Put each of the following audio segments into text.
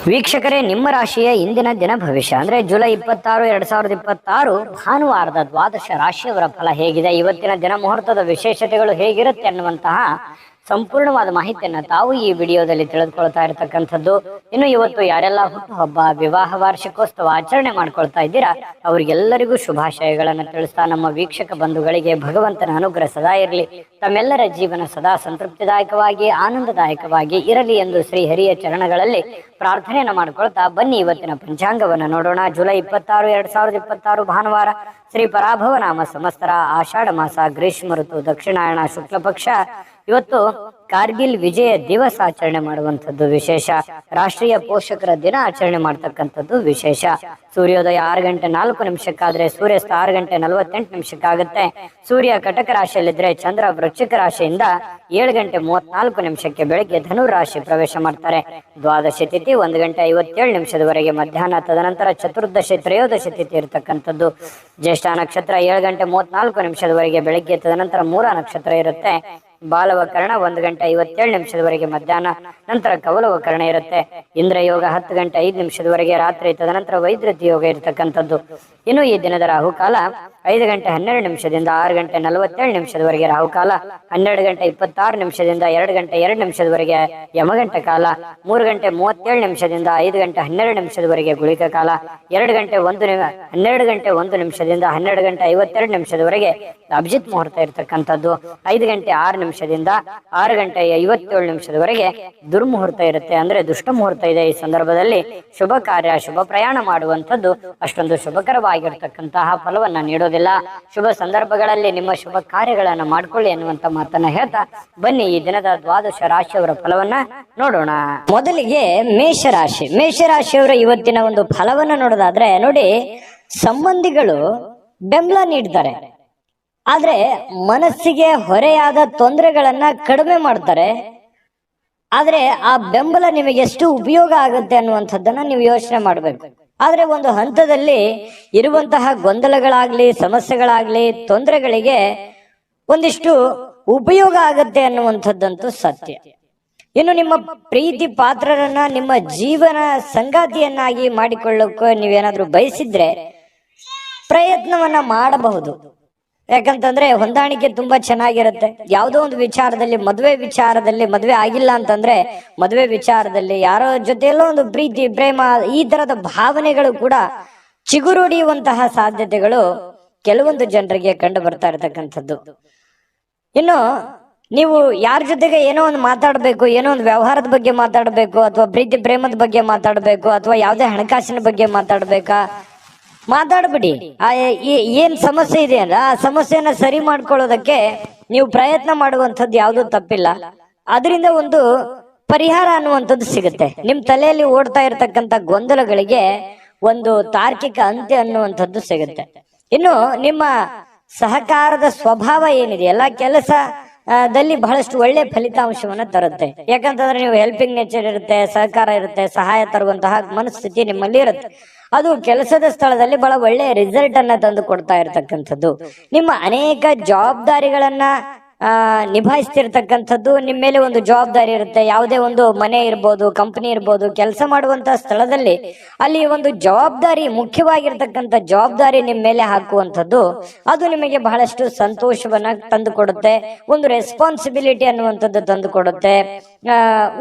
ವೀಕ್ಷಕರೇ, ನಿಮ್ಮ ರಾಶಿಯ ಇಂದಿನ ದಿನ ಭವಿಷ್ಯ ಅಂದ್ರೆ ಜುಲೈ 26, 2026 ಭಾನುವಾರದ ದ್ವಾದಶ ರಾಶಿಯವರ ಫಲ ಹೇಗಿದೆ, ಇವತ್ತಿನ ದಿನ ಮುಹೂರ್ತದ ವಿಶೇಷತೆಗಳು ಹೇಗಿರುತ್ತೆ ಅನ್ನುವಂತಹ ಸಂಪೂರ್ಣವಾದ ಮಾಹಿತಿಯನ್ನ ತಾವು ಈ ವಿಡಿಯೋದಲ್ಲಿ ತಿಳಿದುಕೊಳ್ತಾ ಇರತಕ್ಕಂಥದ್ದು. ಇನ್ನು ಇವತ್ತು ಯಾರೆಲ್ಲ ಹುಟ್ಟುಹಬ್ಬ, ವಿವಾಹ ವಾರ್ಷಿಕೋತ್ಸವ ಆಚರಣೆ ಮಾಡ್ಕೊಳ್ತಾ ಇದ್ದೀರಾ ಅವರಿಗೆಲ್ಲರಿಗೂ ಶುಭಾಶಯಗಳನ್ನು ತಿಳಿಸ್ತಾ ನಮ್ಮ ವೀಕ್ಷಕ ಬಂಧುಗಳಿಗೆ ಭಗವಂತನ ಅನುಗ್ರಹ ಸದಾ ಇರಲಿ, ತಮ್ಮೆಲ್ಲರ ಜೀವನ ಸದಾ ಸಂತೃಪ್ತಿದಾಯಕವಾಗಿ ಆನಂದದಾಯಕವಾಗಿ ಇರಲಿ ಎಂದು ಶ್ರೀ ಹರಿಯ ಚರಣಗಳಲ್ಲಿ ಪ್ರಾರ್ಥನೆಯನ್ನು ಮಾಡ್ಕೊಳ್ತಾ ಬನ್ನಿ ಇವತ್ತಿನ ಪಂಚಾಂಗವನ್ನು ನೋಡೋಣ. ಜುಲೈ 26, 2026 ಭಾನುವಾರ, ಶ್ರೀ ಪರಾಭವ ನಾಮ ಸಂವತ್ಸರ, ಆಷಾಢ ಮಾಸ, ಗ್ರೀಷ್ಮ ಋತು, ದಕ್ಷಿಣಾಯಣ, ಶುಕ್ಲ ಪಕ್ಷ. ಇವತ್ತು ಕಾರ್ಗಿಲ್ ವಿಜಯ ದಿವಸ ಆಚರಣೆ ಮಾಡುವಂಥದ್ದು ವಿಶೇಷ. ರಾಷ್ಟ್ರೀಯ ಪೋಷಕರ ದಿನ ಆಚರಣೆ ಮಾಡ್ತಕ್ಕಂಥದ್ದು ವಿಶೇಷ. ಸೂರ್ಯೋದಯ 6 ಗಂಟೆ 4 ನಿಮಿಷಕ್ಕಾದ್ರೆ ಸೂರ್ಯಾಸ್ತ 6 ಗಂಟೆ 48 ನಿಮಿಷಕ್ಕಾಗುತ್ತೆ. ಸೂರ್ಯ ಕಟಕ ರಾಶಿಯಲ್ಲಿದ್ರೆ ಚಂದ್ರ ವೃಶ್ಚಿಕ ರಾಶಿಯಿಂದ 7 ಗಂಟೆ 34 ನಿಮಿಷಕ್ಕೆ ಬೆಳಗ್ಗೆ ಧನು ರಾಶಿ ಪ್ರವೇಶ ಮಾಡ್ತಾರೆ. ದ್ವಾದಶಿ ತಿಥಿ 1 ಗಂಟೆ 57 ನಿಮಿಷದವರೆಗೆ ಮಧ್ಯಾಹ್ನ, ತದನಂತರ ಚತುರ್ದಶಿ ತ್ರಯೋದಶಿ ತಿಥಿ ಇರತಕ್ಕಂಥದ್ದು. ಜ್ಯೇಷ್ಠ ನಕ್ಷತ್ರ 7 ಗಂಟೆ 34 ನಿಮಿಷದವರೆಗೆ ಬೆಳಗ್ಗೆ, ತದನಂತರ ಮೂಲ ನಕ್ಷತ್ರ ಇರುತ್ತೆ. ಬಾಲವಕರಣ 1 ಗಂಟೆ 57 ನಿಮಿಷದವರೆಗೆ ಮಧ್ಯಾಹ್ನ, ನಂತರ ಕವಲವಕರಣ ಇರುತ್ತೆ. ಇಂದ್ರಯೋಗ 10 ಗಂಟೆ 5 ನಿಮಿಷದವರೆಗೆ ರಾತ್ರಿ, ತದನಂತರ ವೈದ್ಯತಿ ಯೋಗ ಇರತಕ್ಕಂಥದ್ದು. ಇನ್ನು ಈ ದಿನದ ರಾಹುಕಾಲ 5 ಗಂಟೆ 12 ನಿಮಿಷದಿಂದ 6 ಗಂಟೆ 47 ನಿಮಿಷದವರೆಗೆ ರಾಹುಕಾಲ, 12 ಗಂಟೆ 26 ನಿಮಿಷದಿಂದ 2 ಗಂಟೆ 2 ನಿಮಿಷದವರೆಗೆ ಯಮಗಂಟ ಕಾಲ, 3 ಗಂಟೆ 37 ನಿಮಿಷದಿಂದ 5 ಗಂಟೆ 12 ನಿಮಿಷದವರೆಗೆ ಗುಳಿಕ ಕಾಲ, 12 ಗಂಟೆ 1 ನಿಮಿಷದಿಂದ 12 ಗಂಟೆ 52 ನಿಮಿಷದವರೆಗೆ ಅಭಿಜಿತ್ ಮುಹೂರ್ತ ಇರತಕ್ಕಂಥದ್ದು. 5 ಗಂಟೆ 6 ನಿಮಿಷದಿಂದ 6 ಗಂಟೆ 57 ನಿಮಿಷದವರೆಗೆ ದುರ್ಮುಹೂರ್ತ ಇರುತ್ತೆ, ಅಂದ್ರೆ ದುಷ್ಟ ಮುಹೂರ್ತ ಇದೆ. ಈ ಸಂದರ್ಭದಲ್ಲಿ ಶುಭ ಕಾರ್ಯ, ಶುಭ ಪ್ರಯಾಣ ಮಾಡುವಂಥದ್ದು ಅಷ್ಟೊಂದು ಶುಭಕರವಾಗಿರ್ತಕ್ಕಂತಹ ಫಲವನ್ನ ನೀಡೋದಿಲ್ಲ. ಶುಭ ಸಂದರ್ಭಗಳಲ್ಲಿ ನಿಮ್ಮ ಶುಭ ಕಾರ್ಯಗಳನ್ನ ಮಾಡ್ಕೊಳ್ಳಿ ಅನ್ನುವಂತ ಮಾತನ್ನ ಹೇಳ್ತಾ ಬನ್ನಿ ಈ ದಿನದ ದ್ವಾದಶ ರಾಶಿಯವರ ಫಲವನ್ನ ನೋಡೋಣ. ಮೊದಲಿಗೆ ಮೇಷರಾಶಿಯವರ ಇವತ್ತಿನ ಒಂದು ಫಲವನ್ನ ನೋಡೋದಾದ್ರೆ ನೋಡಿ, ಸಂಬಂಧಿಗಳು ಬೆಂಬಲ ನೀಡ್ತಾರೆ, ಆದ್ರೆ ಮನಸ್ಸಿಗೆ ಹೊರೆಯಾದ ತೊಂದರೆಗಳನ್ನ ಕಡಿಮೆ ಮಾಡ್ತಾರೆ. ಆದ್ರೆ ಆ ಬೆಂಬಲ ನಿಮಗೆ ಎಷ್ಟು ಉಪಯೋಗ ಆಗುತ್ತೆ ಅನ್ನುವಂಥದ್ದನ್ನ ನೀವು ಯೋಚನೆ ಮಾಡಬೇಕು. ಆದ್ರೆ ಒಂದು ಹಂತದಲ್ಲಿ ಇರುವಂತಹ ಗೊಂದಲಗಳಾಗ್ಲಿ, ಸಮಸ್ಯೆಗಳಾಗ್ಲಿ, ತೊಂದರೆಗಳಿಗೆ ಒಂದಿಷ್ಟು ಉಪಯೋಗ ಆಗುತ್ತೆ ಅನ್ನುವಂಥದ್ದಂತೂ ಸತ್ಯ. ಇನ್ನು ನಿಮ್ಮ ಪ್ರೀತಿ ಪಾತ್ರರನ್ನ ನಿಮ್ಮ ಜೀವನ ಸಂಗಾತಿಯನ್ನಾಗಿ ಮಾಡಿಕೊಳ್ಳೋಕೆ ನೀವೇನಾದ್ರೂ ಬಯಸಿದ್ರೆ ಪ್ರಯತ್ನವನ್ನ ಮಾಡಬಹುದು. ಯಾಕಂತಂದ್ರೆ ಹೊಂದಾಣಿಕೆ ತುಂಬಾ ಚೆನ್ನಾಗಿರುತ್ತೆ. ಯಾವುದೋ ಒಂದು ವಿಚಾರದಲ್ಲಿ, ಮದುವೆ ಆಗಿಲ್ಲ ಅಂತಂದ್ರೆ ಮದುವೆ ವಿಚಾರದಲ್ಲಿ ಯಾರೋ ಜೊತೆಯಲ್ಲೋ ಒಂದು ಪ್ರೀತಿ, ಪ್ರೇಮ, ಈ ತರದ ಭಾವನೆಗಳು ಕೂಡ ಚಿಗುರೊಡೆಯುವಂತಹ ಸಾಧ್ಯತೆಗಳು ಕೆಲವೊಂದು ಜನರಿಗೆ ಕಂಡು ಬರ್ತಾ ಇರತಕ್ಕಂಥದ್ದು. ಇನ್ನು ನೀವು ಯಾರ ಜೊತೆಗೆ ಏನೋ ಒಂದು ಮಾತಾಡಬೇಕು, ಏನೋ ಒಂದು ವ್ಯವಹಾರದ ಬಗ್ಗೆ ಮಾತಾಡಬೇಕು, ಅಥವಾ ಪ್ರೀತಿ ಪ್ರೇಮದ ಬಗ್ಗೆ ಮಾತಾಡಬೇಕು, ಅಥವಾ ಯಾವುದೇ ಹಣಕಾಸಿನ ಬಗ್ಗೆ ಮಾತಾಡ್ಬಿಡಿ. ಏನ್ ಸಮಸ್ಯೆ ಇದೆ ಅಲ್ಲ, ಆ ಸಮಸ್ಯೆಯನ್ನ ಸರಿ ಮಾಡ್ಕೊಳ್ಳೋದಕ್ಕೆ ನೀವು ಪ್ರಯತ್ನ ಮಾಡುವಂಥದ್ದು ಯಾವುದೂ ತಪ್ಪಿಲ್ಲ. ಅದರಿಂದ ಒಂದು ಪರಿಹಾರ ಅನ್ನುವಂಥದ್ದು ಸಿಗುತ್ತೆ. ನಿಮ್ ತಲೆಯಲ್ಲಿ ಓಡ್ತಾ ಇರತಕ್ಕಂತ ಗೊಂದಲಗಳಿಗೆ ಒಂದು ತಾರ್ಕಿಕ ಅಂತ್ಯ ಅನ್ನುವಂಥದ್ದು ಸಿಗುತ್ತೆ. ಇನ್ನು ನಿಮ್ಮ ಸಹಕಾರದ ಸ್ವಭಾವ ಏನಿದೆ, ಎಲ್ಲ ಕೆಲಸದಲ್ಲಿ ಬಹಳಷ್ಟು ಒಳ್ಳೆ ಫಲಿತಾಂಶವನ್ನ ತರುತ್ತೆ. ಯಾಕಂತಂದ್ರೆ ನೀವು ಹೆಲ್ಪಿಂಗ್ ನೇಚರ್ ಇರುತ್ತೆ, ಸಹಕಾರ ಇರುತ್ತೆ, ಸಹಾಯ ತರುವಂತಹ ಮನಸ್ಥಿತಿ ನಿಮ್ಮಲ್ಲಿ ಇರುತ್ತೆ. ಅದು ಕೆಲಸದ ಸ್ಥಳದಲ್ಲಿ ಬಹಳ ಒಳ್ಳೆ ರಿಸಲ್ಟ್ ಅನ್ನ ತಂದು ಕೊಡ್ತಾ ಇರತಕ್ಕಂಥದ್ದು. ನಿಮ್ಮ ಅನೇಕ ಜವಾಬ್ದಾರಿಗಳನ್ನ ನಿಭಾಯಿಸ್ತಿರ್ತಕ್ಕಂಥದ್ದು. ನಿಮ್ಮ ಮೇಲೆ ಒಂದು ಜವಾಬ್ದಾರಿ ಇರುತ್ತೆ. ಯಾವುದೇ ಒಂದು ಮನೆ ಇರ್ಬೋದು, ಕಂಪನಿ ಇರ್ಬೋದು, ಕೆಲಸ ಮಾಡುವಂತ ಸ್ಥಳದಲ್ಲಿ ಅಲ್ಲಿ ಒಂದು ಜವಾಬ್ದಾರಿ, ಮುಖ್ಯವಾಗಿರ್ತಕ್ಕಂಥ ಜವಾಬ್ದಾರಿ ನಿಮ್ಮ ಮೇಲೆ ಹಾಕುವಂಥದ್ದು ಅದು ನಿಮಗೆ ಬಹಳಷ್ಟು ಸಂತೋಷವನ್ನ ತಂದು ಕೊಡುತ್ತೆ. ಒಂದು ರೆಸ್ಪಾನ್ಸಿಬಿಲಿಟಿ ಅನ್ನುವಂಥದ್ದು ತಂದು ಕೊಡುತ್ತೆ,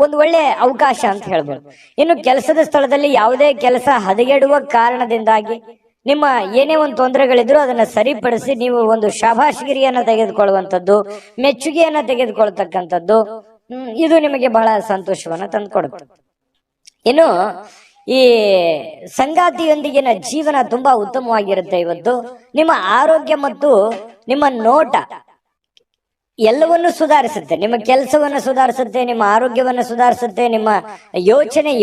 ಒಂದು ಒಳ್ಳೆ ಅವಕಾಶ ಅಂತ ಹೇಳ್ಬೋದು. ಇನ್ನು ಕೆಲಸದ ಸ್ಥಳದಲ್ಲಿ ಯಾವುದೇ ಕೆಲಸ ಹದಗೆಡುವ ಕಾರಣದಿಂದಾಗಿ ನಿಮ್ಮ ಏನೇ ಒಂದು ತೊಂದರೆಗಳಿದ್ರು ಅದನ್ನ ಸರಿಪಡಿಸಿ ನೀವು ಒಂದು ಶಾಬಾಷ್ಗಿರಿಯನ್ನ ತೆಗೆದುಕೊಳ್ಳುವಂಥದ್ದು, ಮೆಚ್ಚುಗೆಯನ್ನ ತೆಗೆದುಕೊಳ್ತಕ್ಕಂಥದ್ದು, ಇದು ನಿಮಗೆ ಬಹಳ ಸಂತೋಷವನ್ನ ತಂದುಕೊಡುತ್ತೆ. ಇನ್ನು ಈ ಸಂಗಾತಿಯೊಂದಿಗಿನ ಜೀವನ ತುಂಬಾ ಉತ್ತಮವಾಗಿರುತ್ತೆ. ಇವತ್ತು ನಿಮ್ಮ ಆರೋಗ್ಯ ಮತ್ತು ನಿಮ್ಮ ನೋಟ ಎಲ್ಲವನ್ನು ಸುಧಾರಿಸುತ್ತೆ. ನಿಮ್ಮ ಕೆಲಸವನ್ನ ಸುಧಾರಿಸುತ್ತೆ, ನಿಮ್ಮ ಆರೋಗ್ಯವನ್ನ ಸುಧಾರಿಸುತ್ತೆ, ನಿಮ್ಮ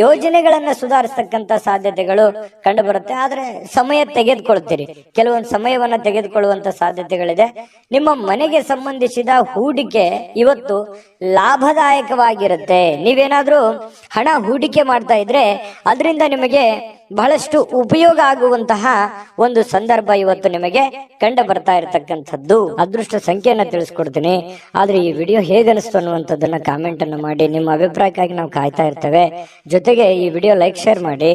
ಯೋಜನೆಗಳನ್ನ ಸುಧಾರಿಸತಕ್ಕಂತ ಸಾಧ್ಯತೆಗಳು ಕಂಡು ಬರುತ್ತೆ. ಆದ್ರೆ ಸಮಯ ತೆಗೆದುಕೊಳ್ತೀರಿ, ಕೆಲವೊಂದು ಸಮಯವನ್ನ ತೆಗೆದುಕೊಳ್ಳುವಂತ ಸಾಧ್ಯತೆಗಳಿದೆ. ನಿಮ್ಮ ಮನೆಗೆ ಸಂಬಂಧಿಸಿದ ಹೂಡಿಕೆ ಇವತ್ತು ಲಾಭದಾಯಕವಾಗಿರುತ್ತೆ. ನೀವೇನಾದ್ರೂ ಹಣ ಹೂಡಿಕೆ ಮಾಡ್ತಾ ಇದ್ರೆ ಅದರಿಂದ ನಿಮಗೆ ಬಹಳಷ್ಟು ಉಪಯೋಗ ಆಗುವಂತಹ ಒಂದು ಸಂದರ್ಭ ಇವತ್ತು ನಿಮಗೆ ಕಂಡು ಬರ್ತಾ ಇರತಕ್ಕಂಥದ್ದು. ಅದೃಷ್ಟ ಸಂಖ್ಯೆಯನ್ನ ತಿಳಿಸ್ಕೊಡ್ತೀನಿ, ಆದ್ರೆ ಈ ವಿಡಿಯೋ ಹೇಗನಿಸ್ತು ಅನ್ನುವಂಥದ್ದನ್ನ ಕಾಮೆಂಟ್ ಅನ್ನು ಮಾಡಿ. ನಿಮ್ಮ ಅಭಿಪ್ರಾಯಕ್ಕಾಗಿ ನಾವು ಕಾಯ್ತಾ ಇರ್ತೇವೆ. ಜೊತೆಗೆ ಈ ವಿಡಿಯೋ ಲೈಕ್ ಶೇರ್ ಮಾಡಿ.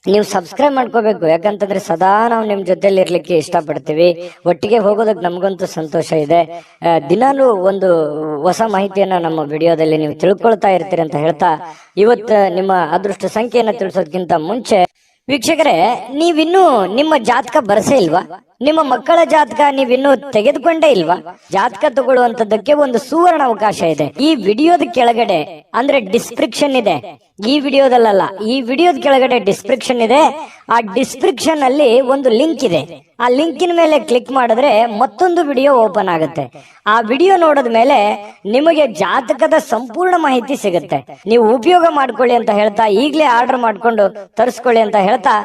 ನೀವು ಸಬ್ಸ್ಕ್ರೈಬ್ ಮಾಡ್ಕೋಬೇಕು, ಯಾಕಂತಂದ್ರೆ ಸದಾ ನಾವು ನಿಮ್ ಜೊತೆಲಿ ಇರ್ಲಿಕ್ಕೆ ಇಷ್ಟಪಡ್ತೀವಿ. ಒಟ್ಟಿಗೆ ಹೋಗೋದಕ್ಕೆ ನಮಗಂತೂ ಸಂತೋಷ ಇದೆ. ದಿನಾಲೂ ಒಂದು ಹೊಸ ಮಾಹಿತಿಯನ್ನ ನಮ್ಮ ವಿಡಿಯೋದಲ್ಲಿ ನೀವು ತಿಳ್ಕೊಳ್ತಾ ಇರ್ತೀರಿ ಅಂತ ಹೇಳ್ತಾ, ಇವತ್ತು ನಿಮ್ಮ ಅದೃಷ್ಟ ಸಂಖ್ಯೆಯನ್ನ ತಿಳಿಸೋದಕ್ಕಿಂತ ಮುಂಚೆ ವೀಕ್ಷಕರೇ, ನೀವಿನ್ನೂ ನಿಮ್ಮ ಜಾತಕ ಬರಸೇ ಇಲ್ವಾ? ನಿಮ್ಮ ಮಕ್ಕಳ ಜಾತಕ ನೀವಿನ್ನೂ ತೆಗೆದುಕೊಂಡೇ ಇಲ್ವಾ? ಜಾತಕ ತಗೊಳ್ಳುವಂತದ್ದಕ್ಕೆ ಒಂದು ಸುವರ್ಣ ಅವಕಾಶ ಇದೆ. ಈ ವಿಡಿಯೋದ ಕೆಳಗಡೆ ಅಂದ್ರೆ ಡಿಸ್ಕ್ರಿಪ್ಷನ್ ಇದೆ, ಈ ವಿಡಿಯೋದಲ್ಲ, ಈ ವಿಡಿಯೋದ ಕೆಳಗಡೆ ಡಿಸ್ಕ್ರಿಪ್ಷನ್ ಇದೆ. ಆ ಡಿಸ್ಕ್ರಿಪ್ಷನ್ ಅಲ್ಲಿ ಒಂದು ಲಿಂಕ್ ಇದೆ. ಆ ಲಿಂಕಿನ ಮೇಲೆ ಕ್ಲಿಕ್ ಮಾಡಿದ್ರೆ ಮತ್ತೊಂದು ವಿಡಿಯೋ ಓಪನ್ ಆಗುತ್ತೆ. ಆ ವಿಡಿಯೋ ನೋಡಿದ ಮೇಲೆ ನಿಮಗೆ ಜಾತಕದ ಸಂಪೂರ್ಣ ಮಾಹಿತಿ ಸಿಗುತ್ತೆ. ನೀವು ಉಪಯೋಗ ಮಾಡ್ಕೊಳ್ಳಿ ಅಂತ ಹೇಳ್ತಾ, ಈಗಲೇ ಆರ್ಡರ್ ಮಾಡ್ಕೊಂಡು ತರಿಸ್ಕೊಳ್ಳಿ ಅಂತ ಹೇಳ್ತಾ,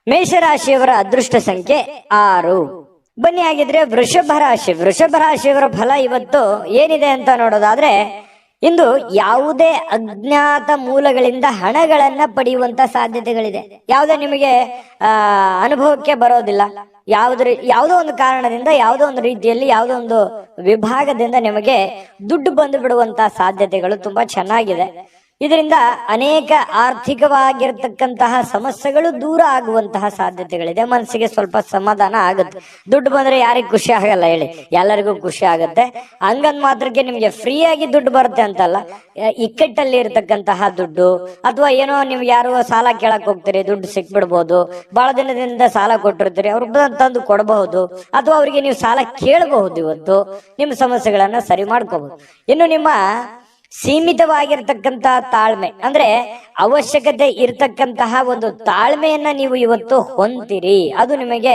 ಮೇಷರಾಶಿಯವರ ಅದೃಷ್ಟ ಸಂಖ್ಯೆ 6. ಬನ್ನಿ ಹಾಗಿದ್ರೆ ವೃಷಭ ರಾಶಿಯವರ ಫಲ ಇವತ್ತು ಏನಿದೆ ಅಂತ ನೋಡೋದಾದ್ರೆ, ಇಂದು ಯಾವುದೇ ಅಜ್ಞಾತ ಮೂಲಗಳಿಂದ ಹಣಗಳನ್ನ ಪಡೆಯುವಂತ ಸಾಧ್ಯತೆಗಳಿದೆ. ಯಾವುದೇ ನಿಮಗೆ ಅನುಭವಕ್ಕೆ ಬರೋದಿಲ್ಲ. ಯಾವುದೋ ಒಂದು ಕಾರಣದಿಂದ, ಯಾವುದೋ ಒಂದು ರೀತಿಯಲ್ಲಿ, ಯಾವುದೋ ಒಂದು ವಿಭಾಗದಿಂದ ನಿಮಗೆ ದುಡ್ಡು ಬಂದು ಬಿಡುವಂತ ಸಾಧ್ಯತೆಗಳು ತುಂಬಾ ಚೆನ್ನಾಗಿದೆ. ಇದರಿಂದ ಅನೇಕ ಆರ್ಥಿಕವಾಗಿರ್ತಕ್ಕಂತಹ ಸಮಸ್ಯೆಗಳು ದೂರ ಆಗುವಂತಹ ಸಾಧ್ಯತೆಗಳಿದೆ. ಮನಸ್ಸಿಗೆ ಸ್ವಲ್ಪ ಸಮಾಧಾನ ಆಗುತ್ತೆ. ದುಡ್ಡು ಬಂದ್ರೆ ಯಾರಿಗೂ ಖುಷಿ ಆಗಲ್ಲ ಹೇಳಿ, ಎಲ್ಲರಿಗೂ ಖುಷಿ ಆಗುತ್ತೆ. ಹಂಗಂದ್ ಮಾತ್ರಕ್ಕೆ ನಿಮ್ಗೆ ಫ್ರೀ ಆಗಿ ದುಡ್ಡು ಬರುತ್ತೆ ಅಂತಲ್ಲ, ಇಕ್ಕಟ್ಟಲ್ಲಿ ಇರ್ತಕ್ಕಂತಹ ದುಡ್ಡು, ಅಥವಾ ಏನೋ ನೀವು ಯಾರೋ ಸಾಲ ಕೇಳಕ್ ಹೋಗ್ತೀರಿ, ದುಡ್ಡು ಸಿಕ್ಬಿಡ್ಬೋದು. ಬಹಳ ದಿನದಿಂದ ಸಾಲ ಕೊಟ್ಟಿರ್ತೀರಿ, ಅವ್ರು ತಂದು ಕೊಡಬಹುದು, ಅಥವಾ ಅವರಿಗೆ ನೀವು ಸಾಲ ಕೇಳಬಹುದು. ಇವತ್ತು ನಿಮ್ಮ ಸಮಸ್ಯೆಗಳನ್ನ ಸರಿ ಮಾಡ್ಕೋಬಹುದು. ಇನ್ನು ನಿಮ್ಮ ಸೀಮಿತವಾಗಿರ್ತಕ್ಕಂತಹ ತಾಳ್ಮೆ, ಅಂದ್ರೆ ಅವಶ್ಯಕತೆ ಇರತಕ್ಕಂತಹ ಒಂದು ತಾಳ್ಮೆಯನ್ನ ನೀವು ಇವತ್ತು ಹೊಂದಿರಿ. ಅದು ನಿಮಗೆ